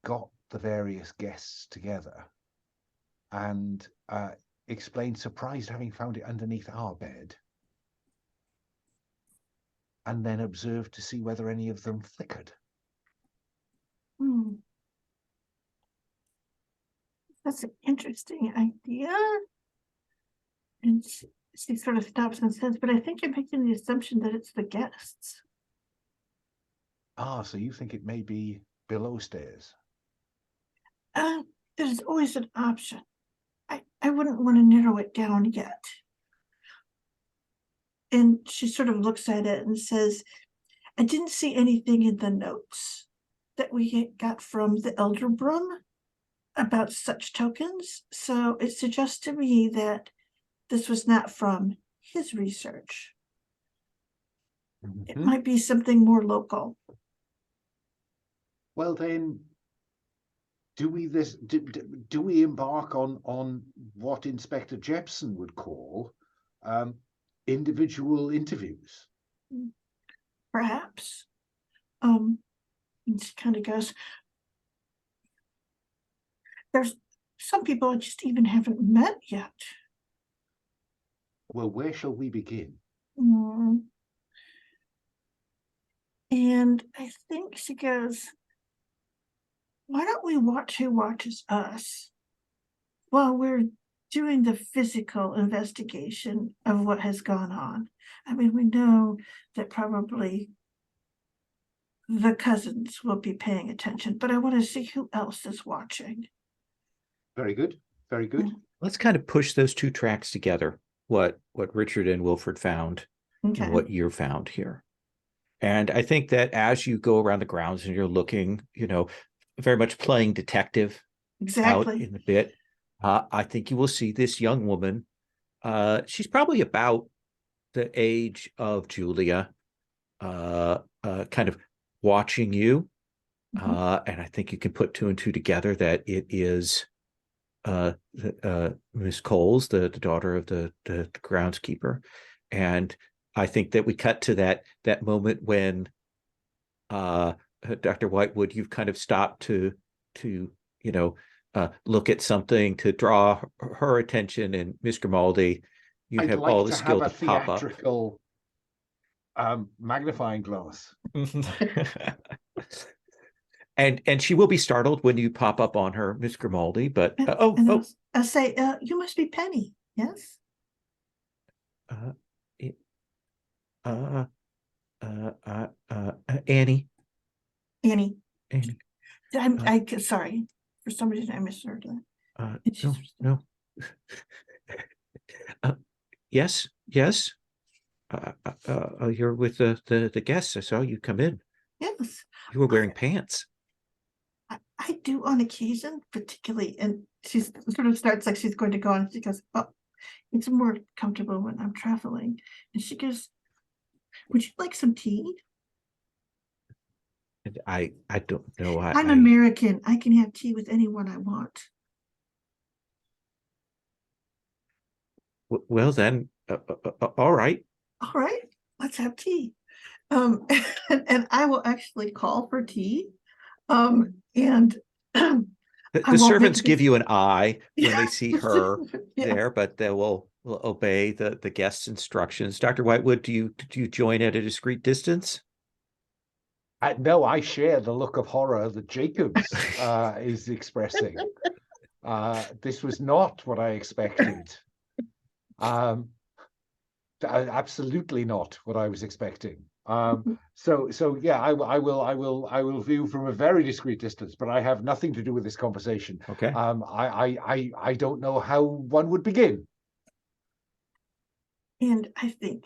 got the various guests together and explained, surprised having found it underneath our bed, and then observed to see whether any of them flickered? That's an interesting idea. And she sort of stops and says, but I think you're making the assumption that it's the guests. Ah, so you think it may be below stairs? There's always an option. I wouldn't want to narrow it down yet. And she sort of looks at it and says, I didn't see anything in the notes that we got from the Elder Broom about such tokens. So it suggests to me that this was not from his research. It might be something more local. Well, then, do we embark on what Inspector Jepson would call individual interviews? Perhaps. And she kind of goes, there's some people I just even haven't met yet. Well, where shall we begin? And I think she goes, why don't we watch who watches us while we're doing the physical investigation of what has gone on? I mean, we know that probably the cousins will be paying attention, but I want to see who else is watching. Very good. Very good. Let's kind of push those two tracks together, what Richard and Wilfred found and what you found here. And I think that as you go around the grounds and you're looking, very much playing detective out in the bit, I think you will see this young woman. She's probably about the age of Julia, kind of watching you. Mhm. And I think you can put two and two together that it is Miss Coles, the daughter of the groundskeeper. And I think that we cut to that moment when Dr. Whitewood, you've kind of stopped to look at something to draw her attention, and Miss Grimaldi, you I'd have all like the to have skill a to pop up. theatrical magnifying glass. And she will be startled when you pop up on her, Miss Grimaldi. But And I'll say, you must be Penny, yes? uh, it- uh, Annie, Annie. Annie. Sorry. For some reason I misheard that. No, no. Yes, yes. You're with the guests. I saw you come in. Yes. You were wearing pants. I do on occasion, particularly, and she's sort of starts like she's going to go on. She goes, "Oh, it's more comfortable when I'm traveling." And she goes, "Would you like some tea?" And I don't know. I'm American. I can have tea with anyone I want. Well then, all right. All right, let's have tea. And I will actually call for tea. And The servants give you an eye when they see her Yeah. there, but they will obey the guest's instructions. Dr. Whitewood, do you join at a discreet distance? No, I share the look of horror that Jacobs is expressing. This was not what I expected. Absolutely not what I was expecting. So yeah, I will view from a very discreet distance, but I have nothing to do with this conversation. Okay. I don't know how one would begin. And I think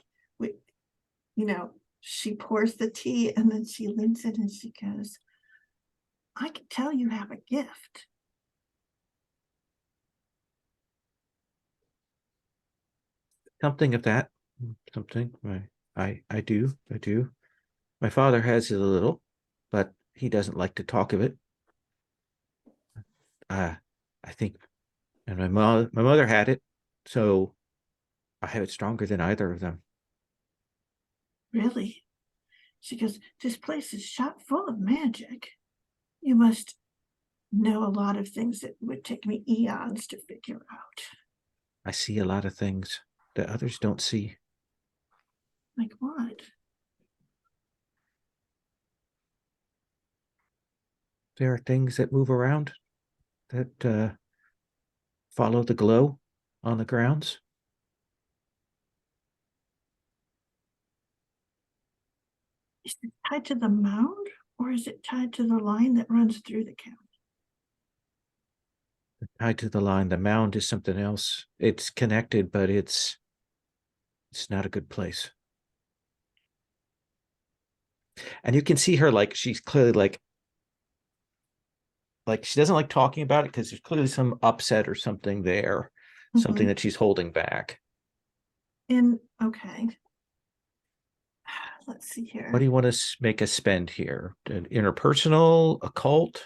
she pours the tea and then she leans in and she goes, "I can tell you have a gift." Something of that. Something. I do. My father has it a little, but he doesn't like to talk of it. I think, and my mother had it, so I have it stronger than either of them. Really? She goes, "This place is shot full of magic. You must know a lot of things that would take me eons to figure out." I see a lot of things that others don't see. Like what? There are things that move around that follow the glow on the grounds. Is it tied to the mound or is it tied to the line that runs through the county? Tied to the line. The mound is something else. It's connected, but it's not a good place. And you can see her like she's clearly like she doesn't like talking about it because there's clearly some upset or something there, something that she's holding back. And okay. Let's see here. What do you want to make us spend here? An interpersonal, occult?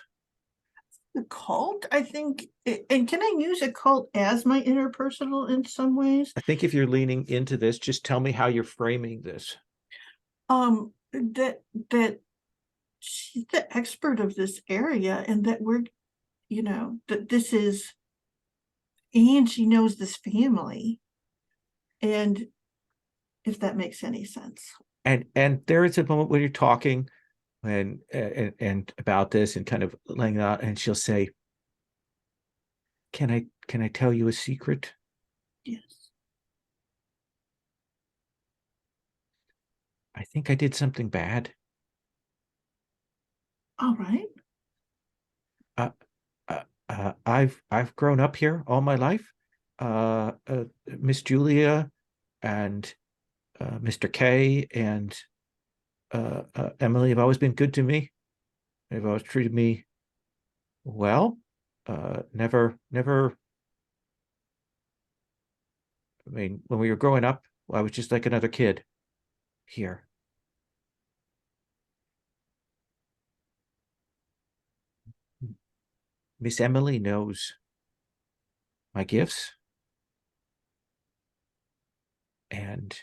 Occult, I think, and can I use occult as my interpersonal in some ways? I think if you're leaning into this, just tell me how you're framing this. That she's the expert of this area and that that this is, and she knows this family, and if that makes any sense. And there is a moment when you're talking and about this and kind of laying it out, and she'll say, can I tell you a secret? Yes. I think I did something bad. All right. I've grown up here all my life. Miss Julia and Mr. K and Emily have always been good to me. They've always treated me well. Never. I mean, when we were growing up, I was just like another kid here. Miss Emily knows my gifts. And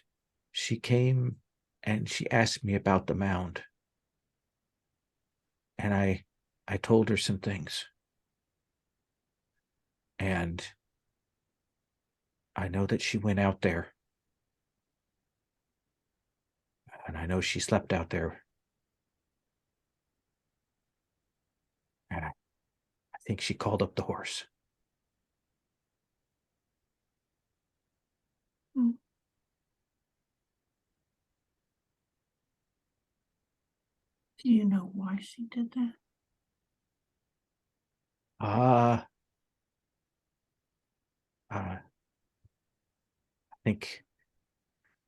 she came and she asked me about the mound. And I told her some things. And I know that she went out there. And I know she slept out there. And I think she called up the horse. Hmm. Do you know why she did that? I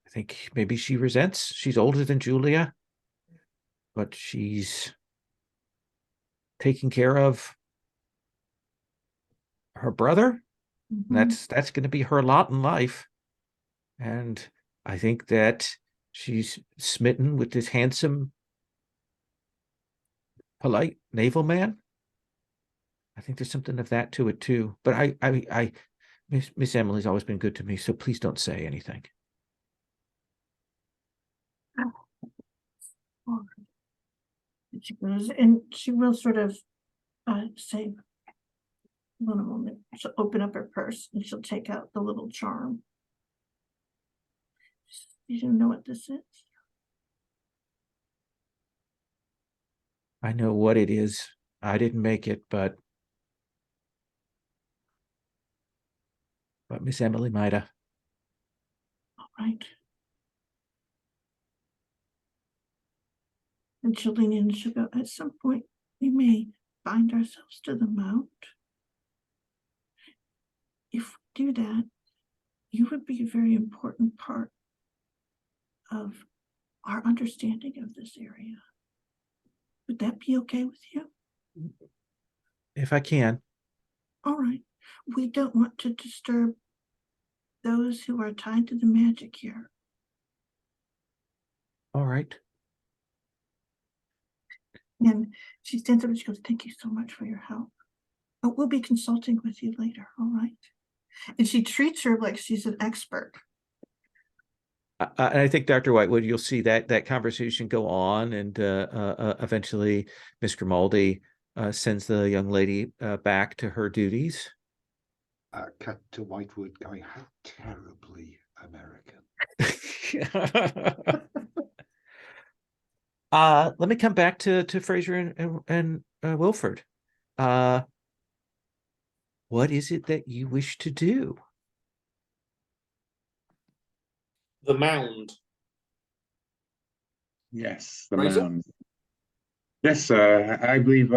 think maybe she resents. She's older than Julia, but she's taking care of her brother. Mhm. That's going to be her lot in life. And I think that she's smitten with this handsome, polite naval man. I think there's something of that to it too. But Miss Emily's always been good to me, so please don't say anything. Oh. And she goes, and she will sort of say, "One moment." She'll open up her purse and she'll take out the little charm. You don't know what this is? I know what it is. I didn't make it, but Miss Emily might have. All right. And she'll lean in and she'll go, "At some point, we may bind ourselves to the mount. If we do that, you would be a very important part of our understanding of this area. Would that be okay with you?" If I can. All right. We don't want to disturb those who are tied to the magic here. All right. And she stands up and she goes, "Thank you so much for your help. But we'll be consulting with you later, all right?" And she treats her like she's an expert. And I think, Dr. Whitewood, you'll see that conversation go on, and eventually Miss Grimaldi sends the young lady back to her duties. Cut to Whitewood going, "How terribly American." Let me come back to Fraser and Wilford. What is it that you wish to do? The mound. Yes, the Fraser? mound. Yes, I believe.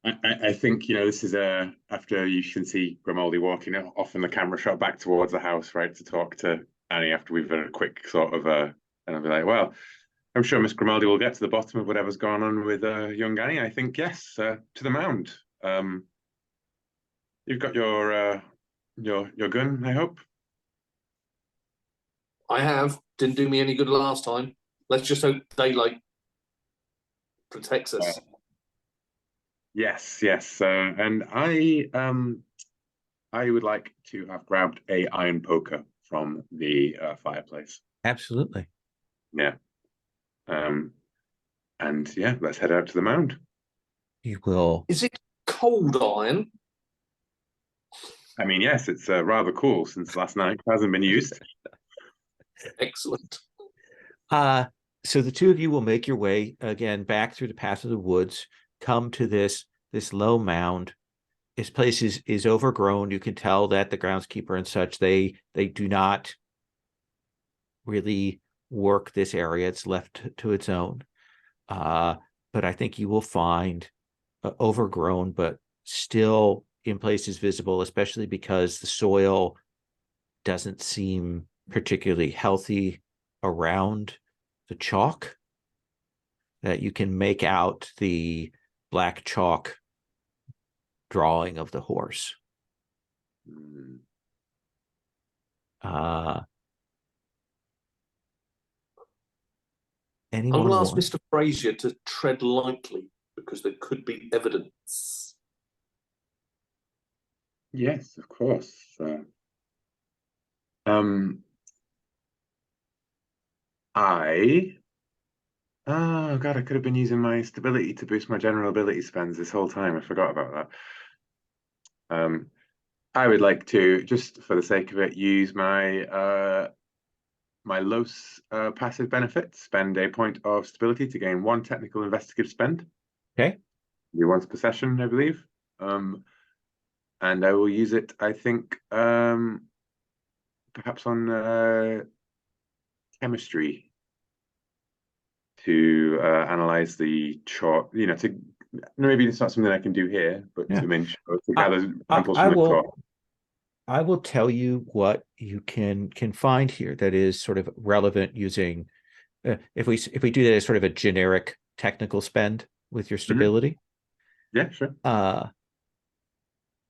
I think this is after you can see Grimaldi walking off in the camera shot back towards the house, right, to talk to Annie after we've done a quick sort of and I'll be like, well, I'm sure Miss Grimaldi will get to the bottom of whatever's going on with young Annie. I think yes, to the mound. You've got your gun, I hope. I have. Didn't do me any good last time. Let's just hope daylight protects us. Yes. And I would like to have grabbed a iron poker from the fireplace. Absolutely. Yeah. And yeah, let's head out to the mound. You will. Is it cold iron? I mean, yes, it's rather cool since last night. It hasn't been used. Excellent. So the two of you will make your way again back through the path of the woods, come to this low mound. This place is overgrown. You can tell that the groundskeeper and such, they do not really work this area. It's left to its own. But I think you will find overgrown, but still in places visible, especially because the soil doesn't seem particularly healthy around the chalk, that you can make out the black chalk drawing of the horse. I'm Anyone going to ask want? Mr. Fraser to tread lightly because there could be evidence. Yes, of course. Um, oh God, I could have been using my stability to boost my general ability spends this whole time. I forgot about that. I would like to, just for the sake of it, use my Los passive benefit, spend a point of stability to gain 1 technical investigative spend. Okay. Once per session, I believe. And I will use it, I think, perhaps on chemistry to analyze the chart, to maybe it's not something I can do here, but Yeah. to gather samples I from the chart. I will tell you what you can find here that is sort of relevant using if we do that as sort of a generic technical spend with your stability. Yeah, sure.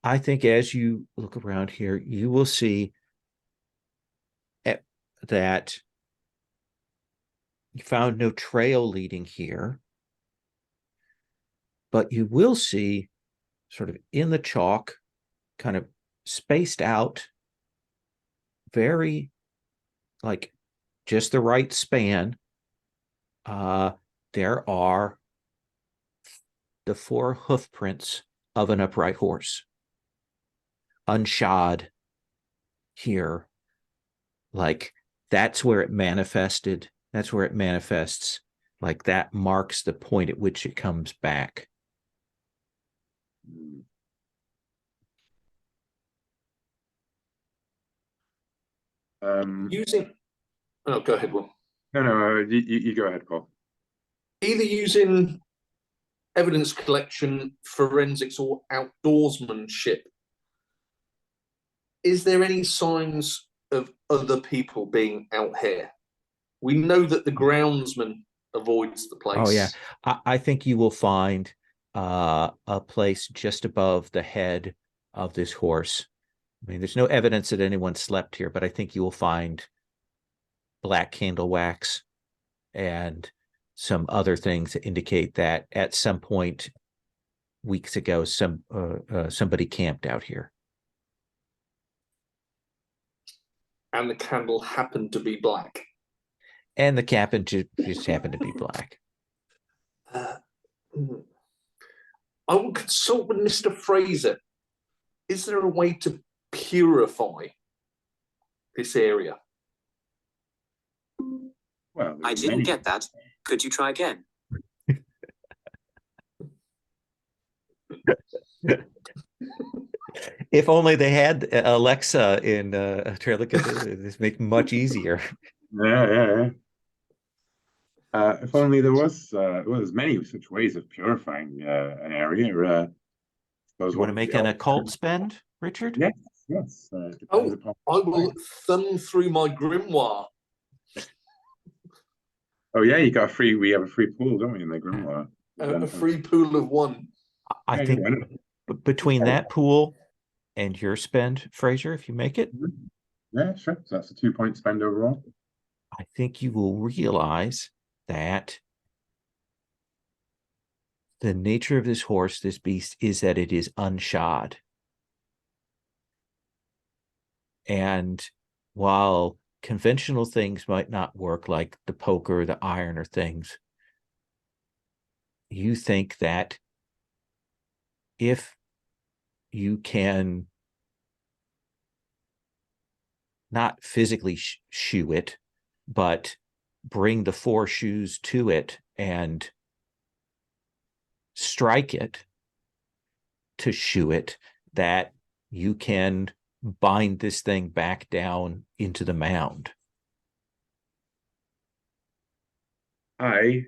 I think as you look around here, you will see that you found no trail leading here, but you will see sort of in the chalk, kind of spaced out, very like just the right span. There are the 4 hoof prints of an upright horse, unshod here. Like that's where it manifested. That's where it manifests. Like that marks the point at which it comes back. Using, oh, go ahead, Will. No, you go ahead, Paul. Either using evidence collection, forensics, or outdoorsmanship, is there any signs of other people being out here? We know that the groundsman avoids the place. Oh yeah, I think you will find a place just above the head of this horse. I mean, there's no evidence that anyone slept here, but I think you will find black candle wax and some other things that indicate that at some point weeks ago, somebody camped out here. And the candle happened to be black. And the cabin just happened to be black. I will consult with Mr. Fraser. Is there a way to purify this area? Well, I didn't get that. Could you try again? If only they had Alexa in Trailer Cthulhu, this make much easier. Yeah. If only there was there's many such ways of purifying an area. You want to make an occult spend, Richard? Yes. I will thumb through my grimoire. Oh yeah, we have a free pool, don't we, in the grimoire? A free pool of 1. I think between that pool and your spend, Fraser, if you make it. Yeah, sure. So that's a 2-point spend overall. I think you will realize that the nature of this horse, this beast, is that it is unshod. And while conventional things might not work, like the poker, the iron, or things, you think that if you can not physically shoe it, but bring the 4 shoes to it and strike it to shoe it, that you can bind this thing back down into the mound. I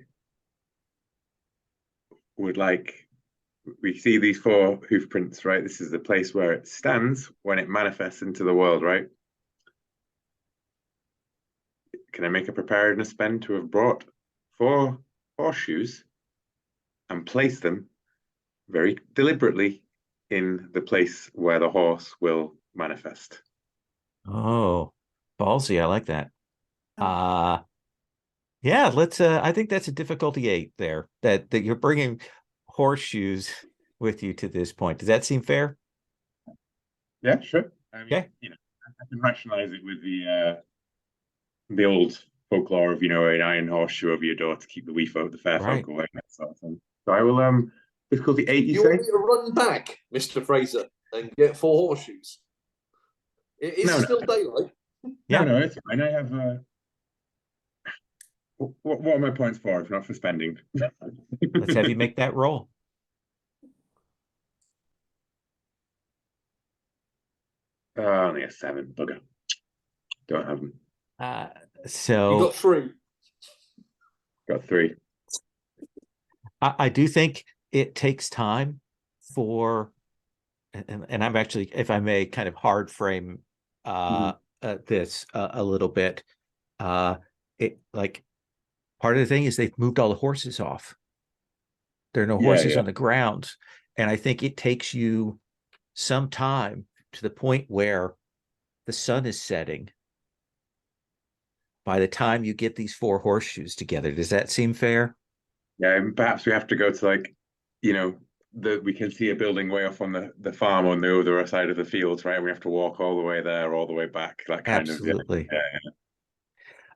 would like, we see these 4 hoof prints, right? This is the place where it stands when it manifests into the world, right? Can I make a preparedness spend to have brought 4 horseshoes and place them very deliberately in the place where the horse will manifest? Oh, ballsy. I like that. Yeah, let's I think that's a difficulty 8 there, that you're bringing horseshoes with you to this point. Does that seem fair? Yeah, sure. I mean, Okay. I can rationalize it with the old folklore of, an iron horseshoe over your door to keep the fair Right. folk away, that sort of thing. So I will, difficulty 8, you You say? want me to run back, Mr. Fraser, and get 4 horseshoes? Is No, it no. still daylight? Yeah. No, it's fine. I have, what are my points for if not for spending? Let's have you make that roll. Only a 7, bugger. Don't have them. You So got 3. Got 3. I do think it takes time for, and I'm actually, if I may, kind of hard frame this a little bit. It like part of the thing is they've moved all the horses off. There are no horses on the ground, and I think it takes you some time to the point where the sun is setting by the time you get these 4 horseshoes together. Does that seem fair? Yeah, and perhaps we have to go to we can see a building way off on the farm on the other side of the fields, right? We have to walk all the way there, all the way back. That kind Absolutely.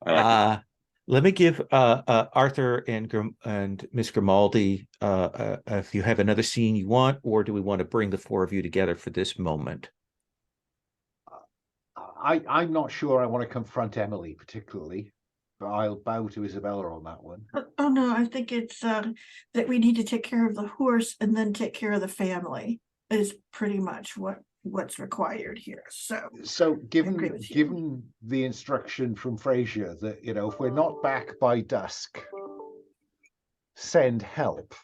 of I like Let me give Arthur and Miss Grimaldi if you have another scene you want, or do we want to bring the 4 of you together for this moment? I'm not sure I want to confront Emily particularly, but I'll bow to Isabella on that one. Oh no, I think it's that we need to take care of the horse and then take care of the family is pretty much what's required here. So agree given with you. given the instruction from Fraser that if we're not back by dusk, send help.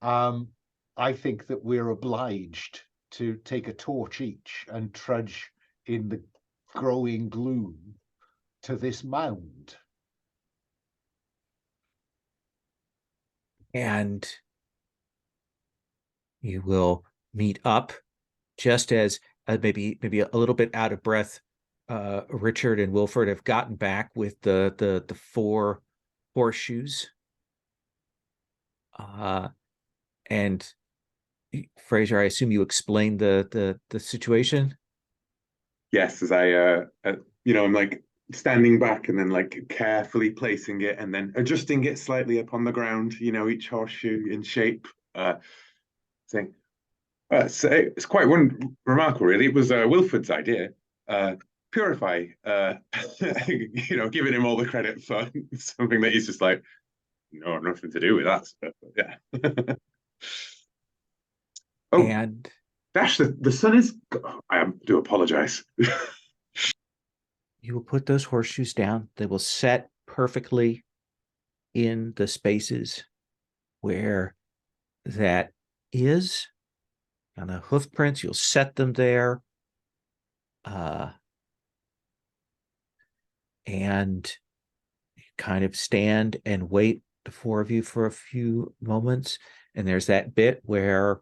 I think that we're obliged to take a torch each and trudge in the growing gloom to this mound. And you will meet up just as maybe a little bit out of breath. Richard and Wilford have gotten back with the 4 horseshoes. And Fraser, I assume you explained the situation. Yes, as I'm like standing back and then like carefully placing it and then adjusting it slightly up on the ground, each horseshoe in shape, saying, so it's quite remarkable, really. It was Wilford's idea. Purify, giving him all the credit for something that he's just like, no, nothing to do with that stuff. Yeah. Oh, And Dash, the sun is. I do apologize. you will put those horseshoes down. They will set perfectly in the spaces where that is. On the hoof prints, you'll set them there. And kind of stand and wait, the 4 of you, for a few moments. And there's that bit where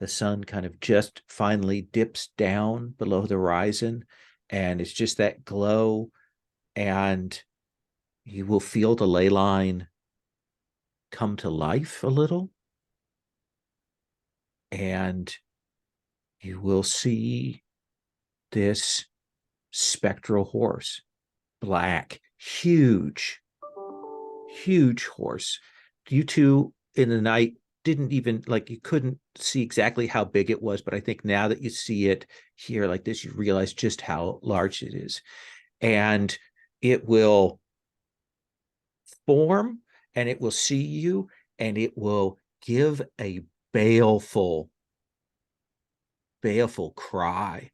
the sun kind of just finally dips down below the horizon, and it's just that glow, and you will feel the ley line come to life a little, and you will see this spectral horse, black, huge horse. You two in the night didn't even, like, you couldn't see exactly how big it was, but I think now that you see it here like this, you realize just how large it is. And it will form, and it will see you, and it will give a baleful cry,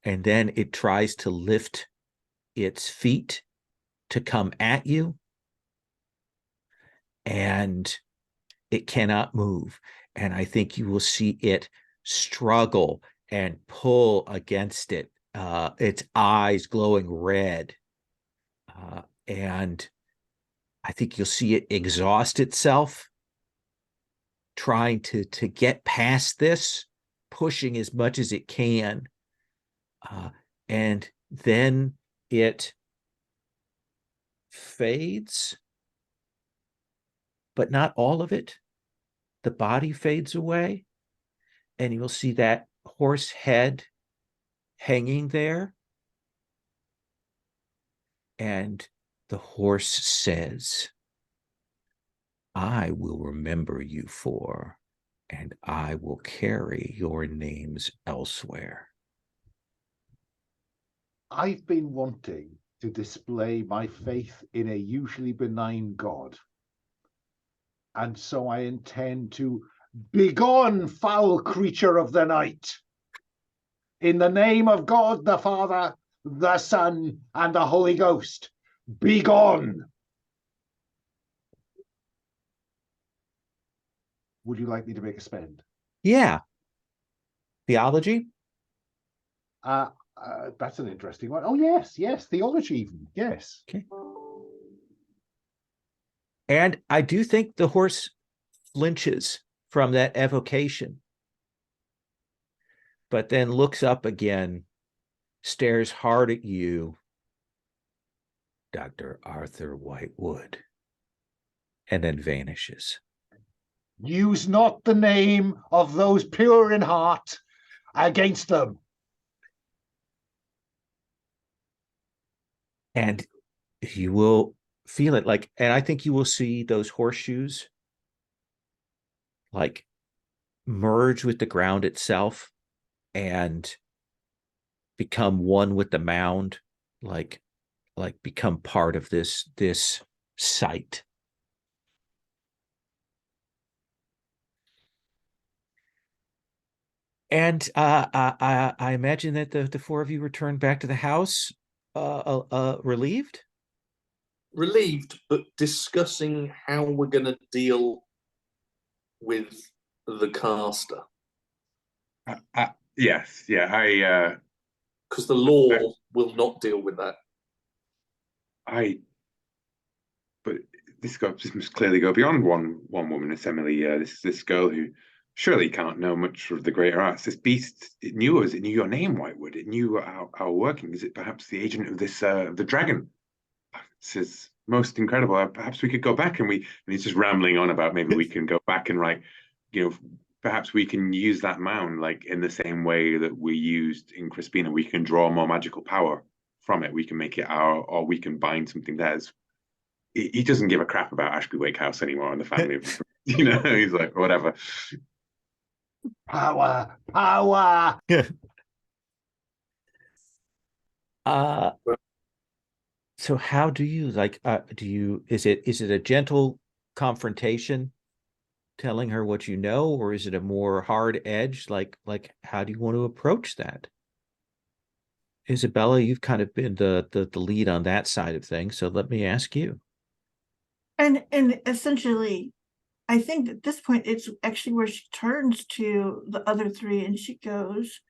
and then it tries to lift its feet to come at you, and it cannot move. And I think you will see it struggle and pull against it, its eyes glowing red. And I think you'll see it exhaust itself, trying to get past this, pushing as much as it can. And then it fades, but not all of it. The body fades away, and you'll see that horse head hanging there. And the horse says, I will remember you for, and I will carry your names elsewhere. I've been wanting to display my faith in a usually benign God. And so I intend to begone, foul creature of the night. In the name of God, the Father, the Son, and the Holy Ghost, begone. Would you like me to make a spend? Yeah. Theology? That's an interesting one. Oh, yes, theology even, yes. Okay. And I do think the horse flinches from that evocation, but then looks up again, stares hard at you, Dr. Arthur Whitewood, and then vanishes. Use not the name of those pure in heart against them. And you will feel it like, and I think you will see those horseshoes like merge with the ground itself and become one with the mound, like become part of this site. And I imagine that the four of you return back to the house relieved. Relieved, but discussing how we're going to deal with the caster. Yes, yeah, because the law will not deal with that. But this must clearly go beyond one woman. It's Emily, this girl who surely can't know much of the greater arts. This beast, it knew us. It knew your name, Whitewood. It knew our working. Is it perhaps the agent of this the dragon? This is most incredible. Perhaps we could go back and he's just rambling on about maybe we can go back and perhaps we can use that mound like in the same way that we used in Crispina. We can draw more magical power from it. We can make it or we can bind something there. He doesn't give a crap about Ashby Wake House anymore and the family. He's like, whatever. Power. So how do you is it a gentle confrontation telling her what you know, or is it a more hard edge? Like how do you want to approach that? Isabella, you've kind of been the lead on that side of things, so let me ask you. And essentially, I think at this point, it's actually where she turns to the other three and she goes,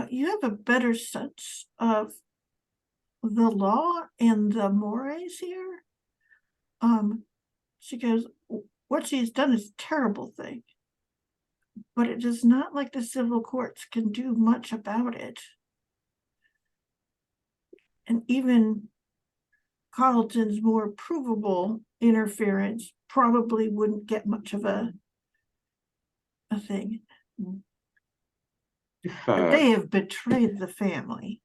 you have a better sense of the law and the mores here. She goes, what she's done is a terrible thing, but it is not like the civil courts can do much about it. And even Carlton's more provable interference probably wouldn't get much of a thing. But they have betrayed the family.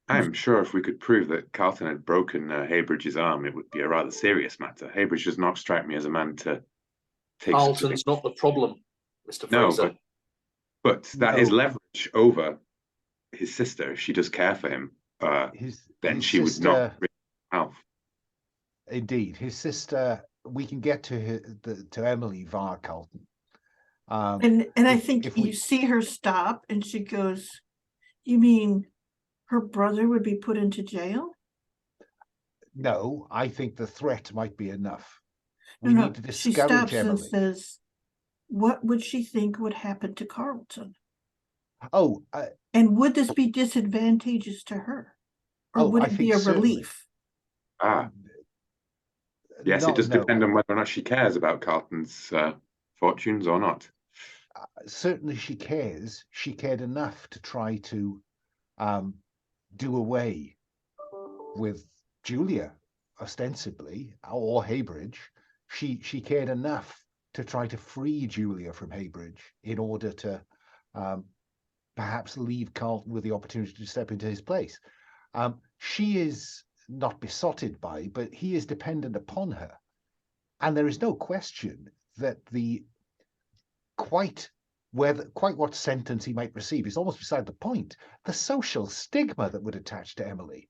I'm sure if we could prove that Carlton had broken Haybridge's arm, it would be a rather serious matter. Haybridge does not strike me as a man to take. Carlton's not the problem, Mr. Fraser. No, but that is leverage over his sister. If she does care for him, then she would not help. Indeed, his sister. We can get to Emily via Carlton. And I think you see her stop, and she goes, "You mean her brother would be put into jail?" No, I think the threat might be enough. We need to discourage She stops Emily. And says, "What would she think would happen to Carlton? And would this be disadvantageous to her, or would it be a relief?" Yes, it does depend on whether or not she cares about Carlton's fortunes or not. Certainly she cares. She cared enough to try to do away with Julia, ostensibly, or Haybridge. She cared enough to try to free Julia from Haybridge in order to perhaps leave Carlton with the opportunity to step into his place. She is not besotted by, but he is dependent upon her. And there is no question that quite what sentence he might receive is almost beside the point. The social stigma that would attach to Emily.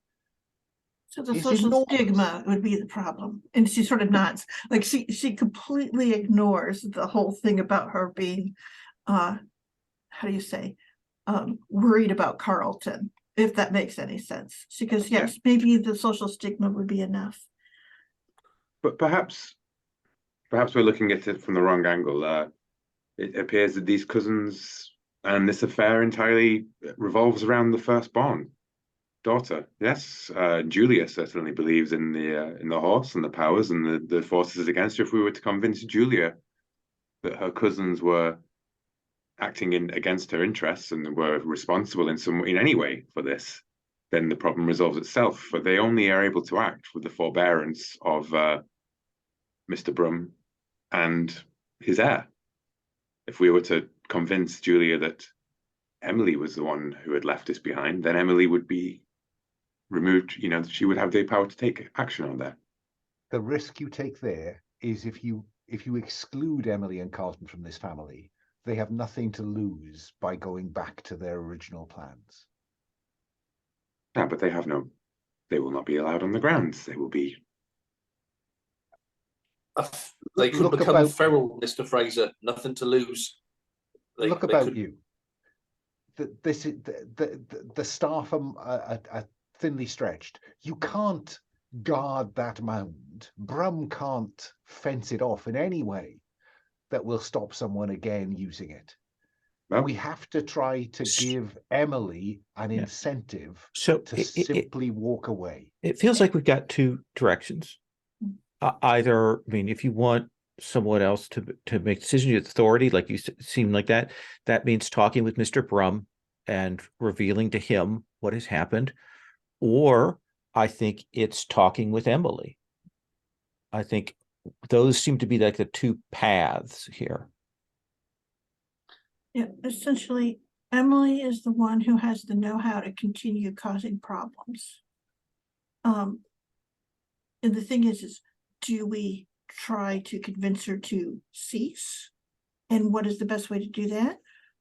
So the is social enormous. stigma would be the problem. And she sort of nods. Like she completely ignores the whole thing about her being how do you say, worried about Carlton, if that makes any sense. Because yes, maybe the social stigma would be enough. But perhaps we're looking at it from the wrong angle. It appears that these cousins and this affair entirely revolves around the firstborn daughter. Yes, Julia certainly believes in the horse and the powers and the forces against her. If we were to convince Julia that her cousins were acting against her interests and were responsible in any way for this, then the problem resolves itself. But they only are able to act with the forbearance of Mr. Brum and his heir. If we were to convince Julia that Emily was the one who had left us behind, then Emily would be removed. You know, she would have the power to take action on that. The risk you take there is if you exclude Emily and Carlton from this family, they have nothing to lose by going back to their original plans. No, but they will not be allowed on the grounds. They will be. They could become feral, Mr. Fraser. Nothing to lose. You. The staff are thinly stretched. You can't guard that mound. Brum can't fence it off in any way that will stop someone again using it. Well, we have to try to give Emily an incentive to simply walk away. It feels like we've got two directions. Either, I mean, if you want someone else to make decisions with authority, like you seem like that means talking with Mr. Brum and revealing to him what has happened. Or I think it's talking with Emily. I think those seem to be like the two paths here. Yeah, essentially, Emily is the one who has the know-how to continue causing problems. And the thing is do we try to convince her to cease? And what is the best way to do that?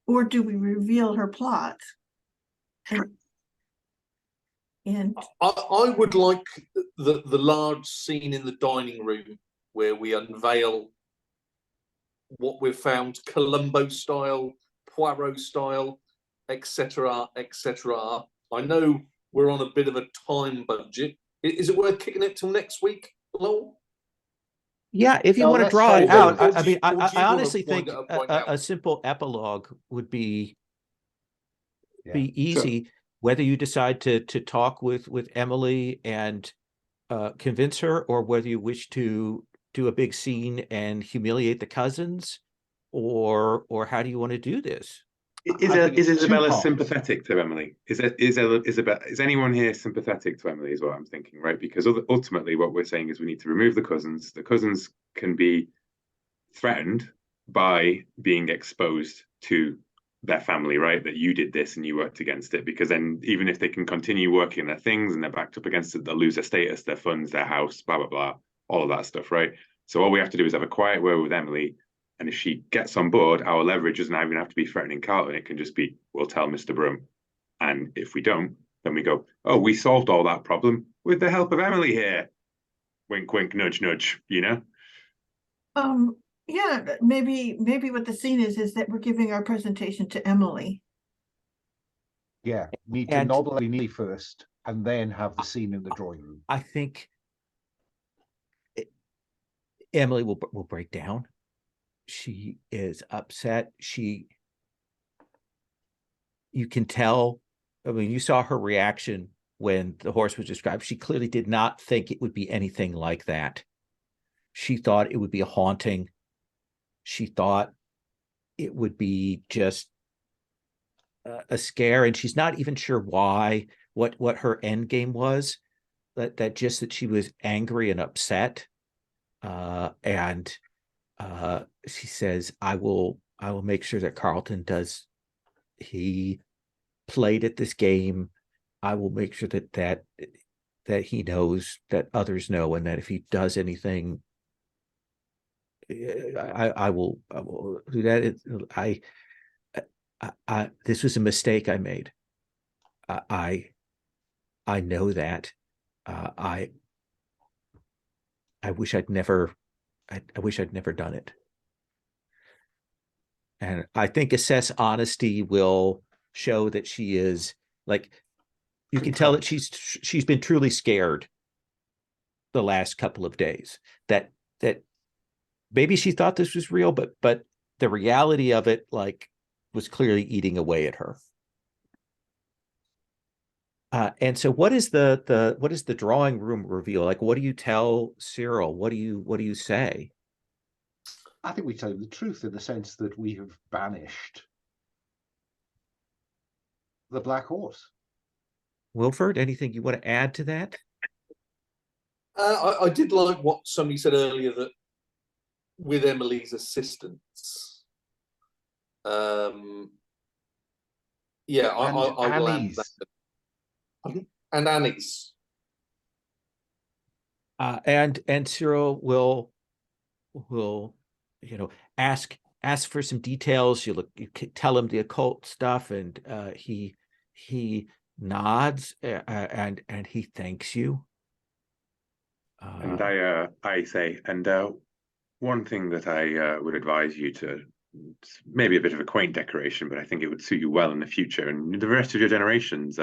Or do we reveal her plot? And I would like the large scene in the dining room where we unveil what we've found, Columbo style, Poirot style, etc., etc. I know we're on a bit of a time budget. Is it worth kicking it till next week, Lowell? Yeah, if you want to draw it out. I honestly think a simple epilogue would be easy. Whether you decide to talk with Emily and convince her, or whether you wish to do a big scene and humiliate the cousins, or how do you want to do this? Is Isabella sympathetic to Emily? Is anyone here sympathetic to Emily is what I'm thinking, right? Because ultimately what we're saying is we need to remove the cousins. The cousins can be threatened by being exposed to their family, right? That you did this and you worked against it, because then even if they can continue working their things and they're backed up against it, they'll lose their status, their funds, their house, blah, blah, blah, all of that stuff, right? So all we have to do is have a quiet word with Emily. And if she gets on board, our leverage doesn't even have to be threatening Carlton. It can just be, we'll tell Mr. Brum. And if we don't, then we go, oh, we solved all that problem with the help of Emily here. Wink, wink, nudge, nudge, you know? Yeah, maybe what the scene is that we're giving our presentation to Emily. Yeah, we need to nobble Emily first and then have the scene in the drawing room. I think Emily will break down. She is upset. You can tell, I mean, you saw her reaction when the horse was described. She clearly did not think it would be anything like that. She thought it would be a haunting. She thought it would be just a scare, and she's not even sure why, what her end game was, that she was angry and upset. And she says, I will make sure that Carlton does he played at this game. I will make sure that he knows, that others know, and that if he does anything, I will do that. This was a mistake I made. I know that. I wish I'd never. I wish I'd never done it. And I think assess honesty will show that she is, like, you can tell that she's been truly scared the last couple of days. That maybe she thought this was real, but the reality of it, like, was clearly eating away at her. And so what is the drawing room reveal? Like, what do you tell Cyril? What do you say? I think we tell him the truth in the sense that we have banished the Black Horse. Wilford, anything you want to add to that? I did like what somebody said earlier, that with Emily's assistance, yeah, I will add that. And Annie's. And Cyril will ask for some details. You tell him the occult stuff, and he nods, and he thanks you. And I say, and one thing that I would advise you to, maybe a bit of a quaint decoration, but I think it would suit you well in the future and the rest of your generations.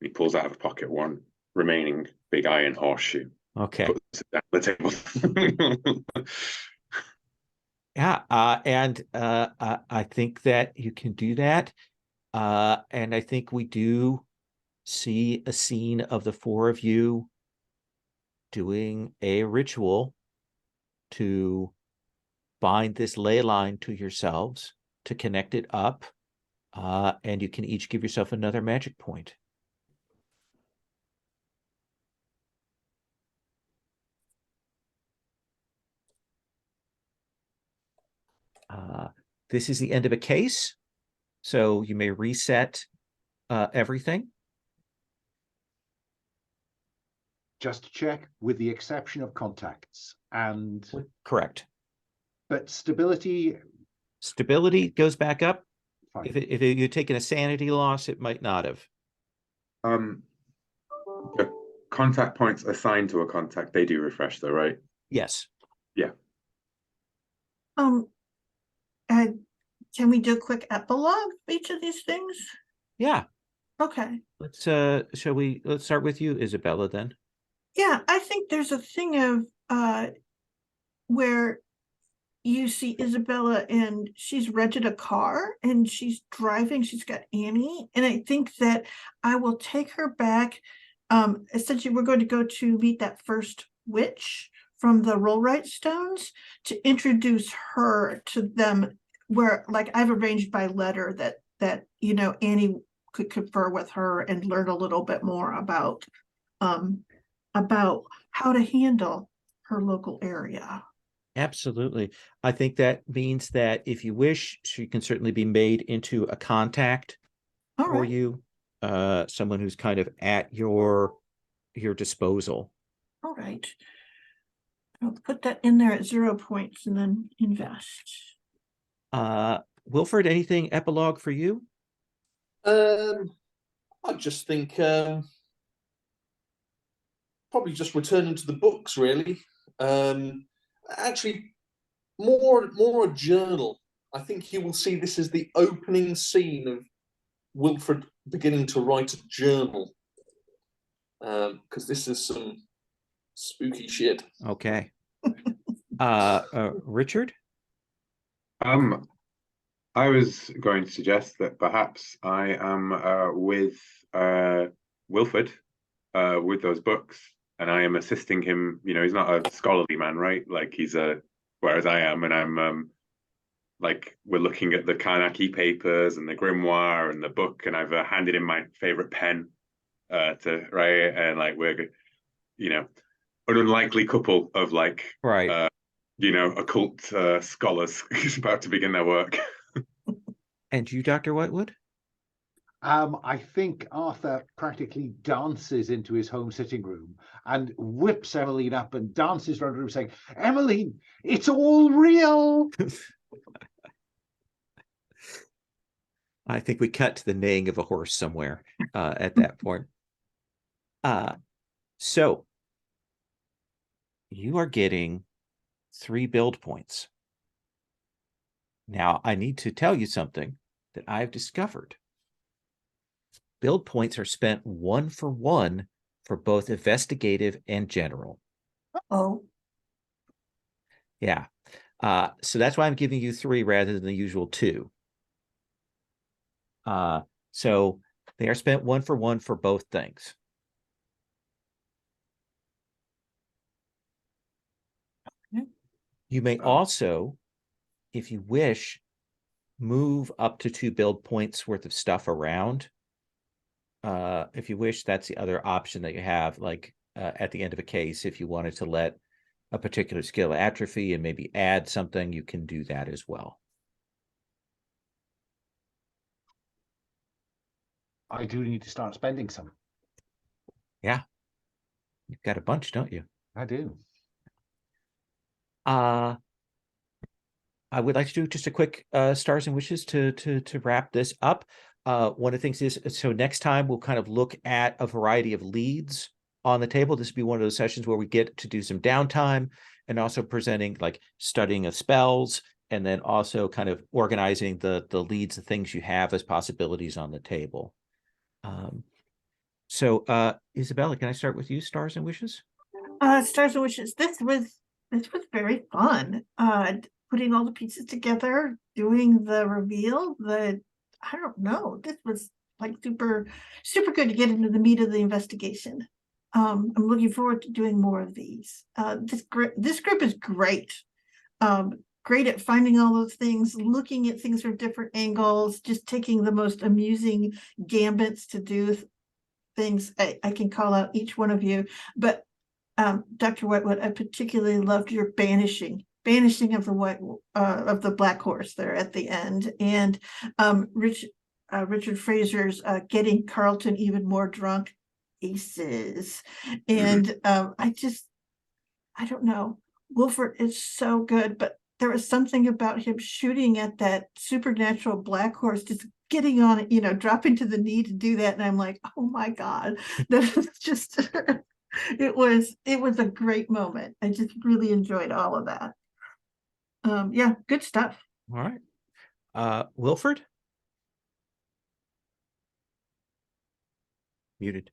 He pulls out of his pocket one remaining big iron horseshoe. Okay. Puts it down on the table. Yeah, and I think that you can do that. And I think we do see a scene of the four of you doing a ritual to bind this ley line to yourselves, to connect it up, and you can each give yourself another magic point. This is the end of a case, so you may reset everything. Just to check, with the exception of contacts and correct. But stability goes back up. Fine. If you'd taken a sanity loss, it might not have. The contact points assigned to a contact, they do refresh though, right? Yes. Yeah. Can we do a quick epilogue of each of these things? Yeah. Okay. Let's start with you, Isabella, then. Yeah, I think there's a thing of where you see Isabella and she's rented a car and she's driving, she's got Annie, and I think that I will take her back. Essentially, we're going to go to meet that first witch from the Rollright Stones to introduce her to them, where, like, I've arranged by letter that Annie could confer with her and learn a little bit more about how to handle her local area. Absolutely. I think that means that if you wish, she can certainly be made into a contact for you, someone who's kind of at your disposal. All right. I'll put that in there at 0 points and then invest. Wilford, anything epilogue for you? I just think probably just returning to the books, really. Actually, more a journal. I think you will see this as the opening scene of Wilfred beginning to write a journal, because this is some spooky shit. Okay. Richard? I was going to suggest that perhaps I am with Wilfred with those books, and I am assisting him. He's not a scholarly man, right? Like whereas I am, and I'm like, we're looking at the Karnaki papers and the grimoire and the book, and I've handed him my favorite pen to write, and like we're, an unlikely couple of like, right, occult scholars about to begin their work. And you, Dr. Whitewood? I think Arthur practically dances into his home sitting room and whips Emmeline up and dances around the room saying, "Emmeline, it's all real." I think we cut to the neighing of a horse somewhere at that point. So you are getting 3 build points. Now, I need to tell you something that I've discovered. Build points are spent 1 for 1 for both investigative and general. Oh, Yeah. So that's why I'm giving you 3 rather than the usual 2. So they are spent 1 for 1 for both things. Okay. You may also, if you wish, move up to 2 build points worth of stuff around. If you wish, that's the other option that you have, like at the end of a case, if you wanted to let a particular skill atrophy and maybe add something, you can do that as well. I do need to start spending some. Yeah. You've got a bunch, don't you? I do. I would like to do just a quick stars and wishes to wrap this up. One of the things is, so next time we'll kind of look at a variety of leads on the table. This will be one of those sessions where we get to do some downtime and also presenting, like studying of spells, and then also kind of organizing the leads, the things you have as possibilities on the table. So Isabella, can I start with you, stars and wishes? Stars and Wishes. This was very fun. Putting all the pieces together, doing the reveal. I don't know. This was like super good to get into the meat of the investigation. I'm looking forward to doing more of these. This group is great. Great at finding all those things, looking at things from different angles, just taking the most amusing gambits to do things. I can call out each one of you, but Dr. Whitewood, I particularly loved your banishing of the black horse there at the end, and Richard Fraser's getting Carlton even more drunk. Aces. And I don't know. Wilford is so good, but there was something about him shooting at that supernatural black horse, just getting on it, dropping to the knee to do that. And I'm like, oh my God, that was just, it was a great moment. I just really enjoyed all of that. Yeah, good stuff. All right. Wilford? Muted.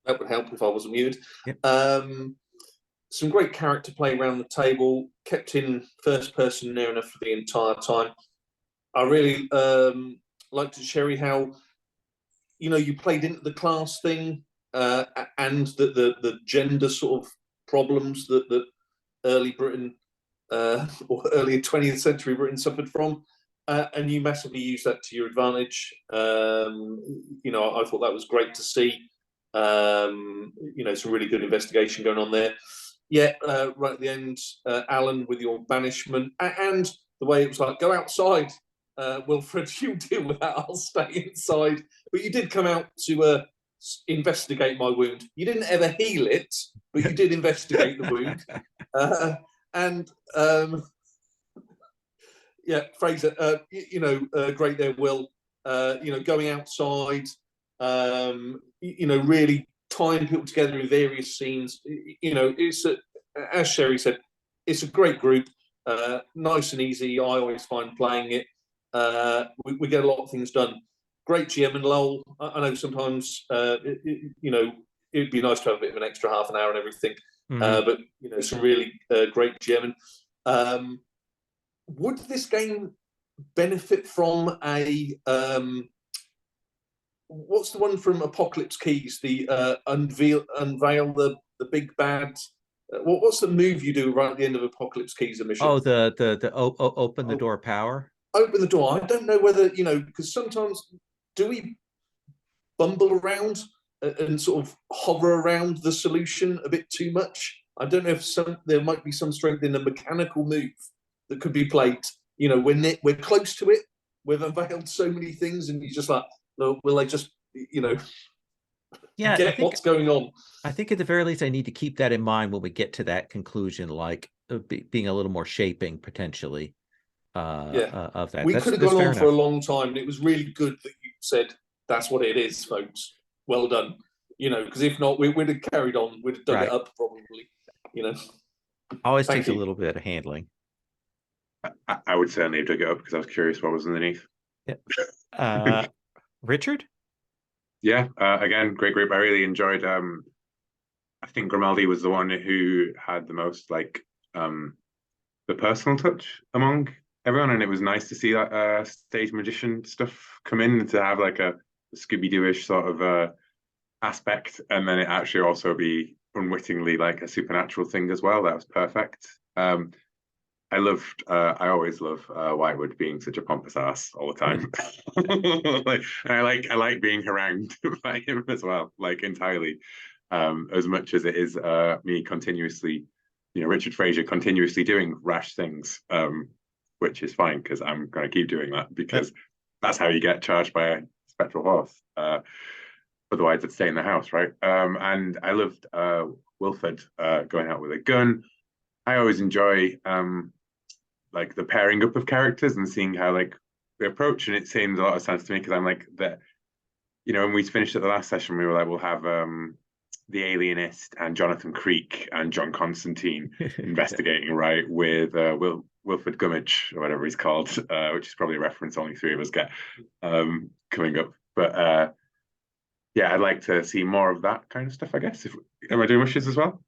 That would help if I wasn't muted. Yep. Some great character play around the table, kept in first person near enough for the entire time. I really liked it, Sherry, how you played into the class thing and the gender sort of problems that early Britain or early 20th century Britain suffered from, and you massively used that to your advantage. I thought that was great to see. Some really good investigation going on there. Yeah, right at the end, Alan, with your banishment and the way it was like, go outside, Wilfred, you deal with that, I'll stay inside. But you did come out to investigate my wound. You didn't ever heal it, but you did investigate the wound. Yeah, Fraser, great there, Will. Going outside, really tying people together in various scenes. It's as Sherry said, it's a great group, nice and easy. I always find playing it. We get a lot of things done. Great GM and Lowell. I know sometimes it'd be nice to have a bit of an extra half an hour and everything. But some really great GM. Would this game benefit from a what's the one from Apocalypse Keys? The unveil the big bad. What's the move you do right at the end of Apocalypse Keys mission? Oh, the open the door power. Open the door. I don't know whether because sometimes do we bumble around and sort of hover around the solution a bit too much. I don't know if there might be some strength in a mechanical move that could be played. You know, we're close to it. We've unveiled so many things, and you're just like, no, will they just, you know, get what's going on? I think at the very least, I need to keep that in mind when we get to that conclusion, like being a little more shaping potentially of that. We could have gone on for a long time, and it was really good that you said that's what it is, folks. Well done. You know, because if not, we'd have carried on. We'd have dug it up probably. You know, always takes a little bit of handling. I would certainly have dug it up because I was curious what was underneath. Yeah. Richard? Yeah, again, great group. I really enjoyed. I think Grimaldi was the one who had the most like the personal touch among everyone, and it was nice to see that stage magician stuff come in to have like a Scooby-Doo-ish sort of aspect, and then it actually also be unwittingly like a supernatural thing as well. That was perfect. I always love Whitewood being such a pompous ass all the time. I like being harangued by him as well, like entirely, as much as it is me continuously, you know, Richard Fraser continuously doing rash things, which is fine because I'm going to keep doing that because that's how you get charged by a spectral horse. Otherwise, it'd stay in the house, right? And I loved Wilford going out with a gun. I always enjoy like the pairing up of characters and seeing how like we approach, and it seems a lot of sense to me because I'm like that, you know, when we finished at the last session, we were like, we'll have the Alienist and Jonathan Creek and John Constantine investigating, right, with Wilford Gummidge or whatever he's called, which is probably a reference only three of us get coming up. But yeah, I'd like to see more of that kind of stuff, I guess. Am I doing wishes as well?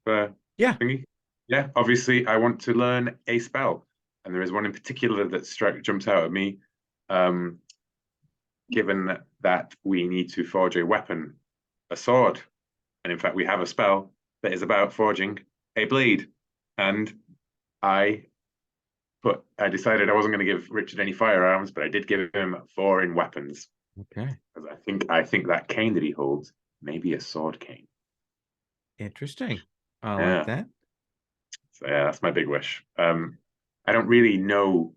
Yeah. Thingy? Yeah, obviously I want to learn a spell. And there is one in particular that jumps out at me, given that we need to forge a weapon, a sword. And in fact, we have a spell that is about forging a blade. And I decided I wasn't going to give Richard any firearms, but I did give him 4 in weapons. Okay. Because I think that cane that he holds may be a sword cane. Interesting. I like that. So yeah, that's my big wish. I don't really know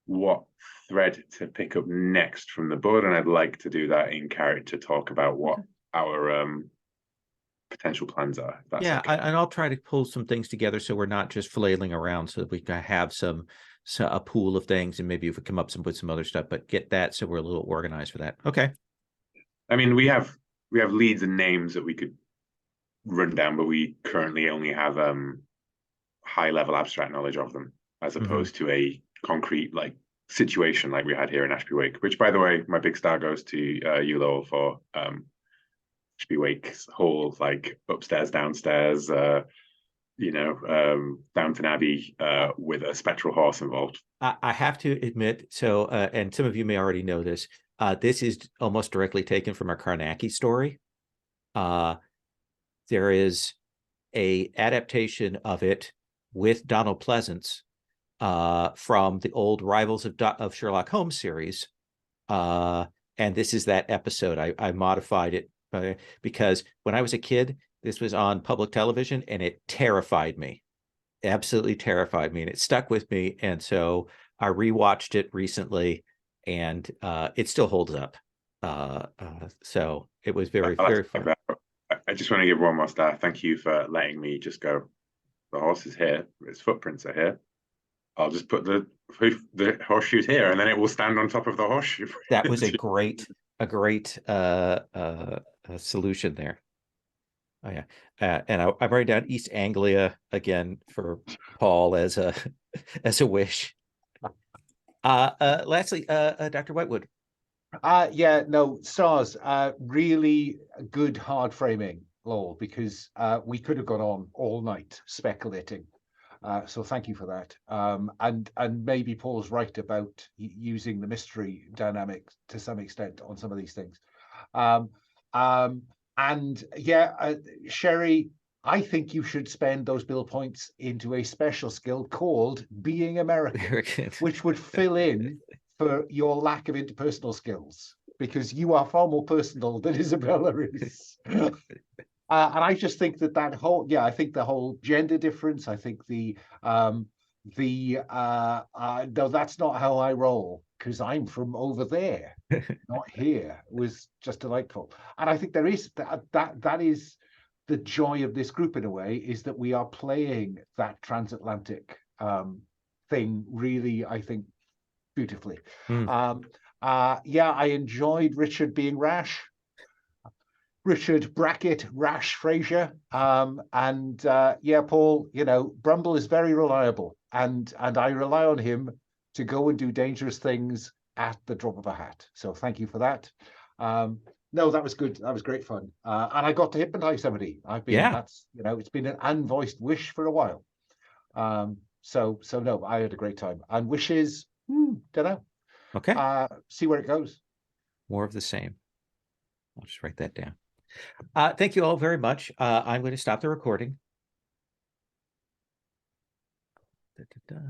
what thread to pick up next from the board, and I'd like to do that in character, talk about what our potential plans are. Yeah, okay. And I'll try to pull some things together so we're not just flailing around, so that we can have a pool of things, and maybe if we come up with some other stuff, but get that so we're a little organized for that. Okay. I mean, we have leads and names that we could run down, but we currently only have high level abstract knowledge of them, as opposed to a concrete like situation like we had here in Ashby Wake, which, by the way, my big star goes to you, Lowell, for Ashby Wake's whole like upstairs, downstairs, you know, Downton Abbey with a spectral horse involved. I have to admit, so and some of you may already know this, this is almost directly taken from our Carnacki story. There is a adaptation of it with Donald Pleasance from the old Rivals of Sherlock Holmes series. And this is that episode. I modified it because when I was a kid, this was on public television and it terrified me, absolutely terrified me. And it stuck with me. And so I rewatched it recently and it still holds up. So it was very fun. I just want to give one more star. Thank you for letting me just go. The horse is here. Its footprints are here. I'll just put the horseshoes here, and then it will stand on top of the horseshoe. That was a great solution there. Oh yeah, and I write down East Anglia again for Paul as a wish. Lastly, Dr. Whitewood. Yeah, no, stars. Really good hard framing, Lowell, because we could have gone on all night speculating. So thank you for that. And maybe Paul's right about using the mystery dynamic to some extent on some of these things. And yeah, Sherry, I think you should spend those bill points into a special skill called Being American, which would fill in for your lack of interpersonal skills, because you are far more personal than Isabella is. And I just think that whole, I think the whole gender difference, I think the no, that's not how I roll, because I'm from over there, not here, was just delightful. And I think there is that is the joy of this group in a way, is that we are playing that transatlantic thing really, I think, beautifully. Yeah, I enjoyed Richard being rash. Richard bracket rash Fraser. Yeah, Paul, Brumble is very reliable, and I rely on him to go and do dangerous things at the drop of a hat. So thank you for that. No, that was good. That was great fun. And I got to hypnotize somebody. That's, it's been an unvoiced wish for a while. So no, I had a great time. And wishes, don't know. Okay. See where it goes. More of the same. I'll just write that down. Thank you all very much. I'm going to stop the recording. Da, da, da.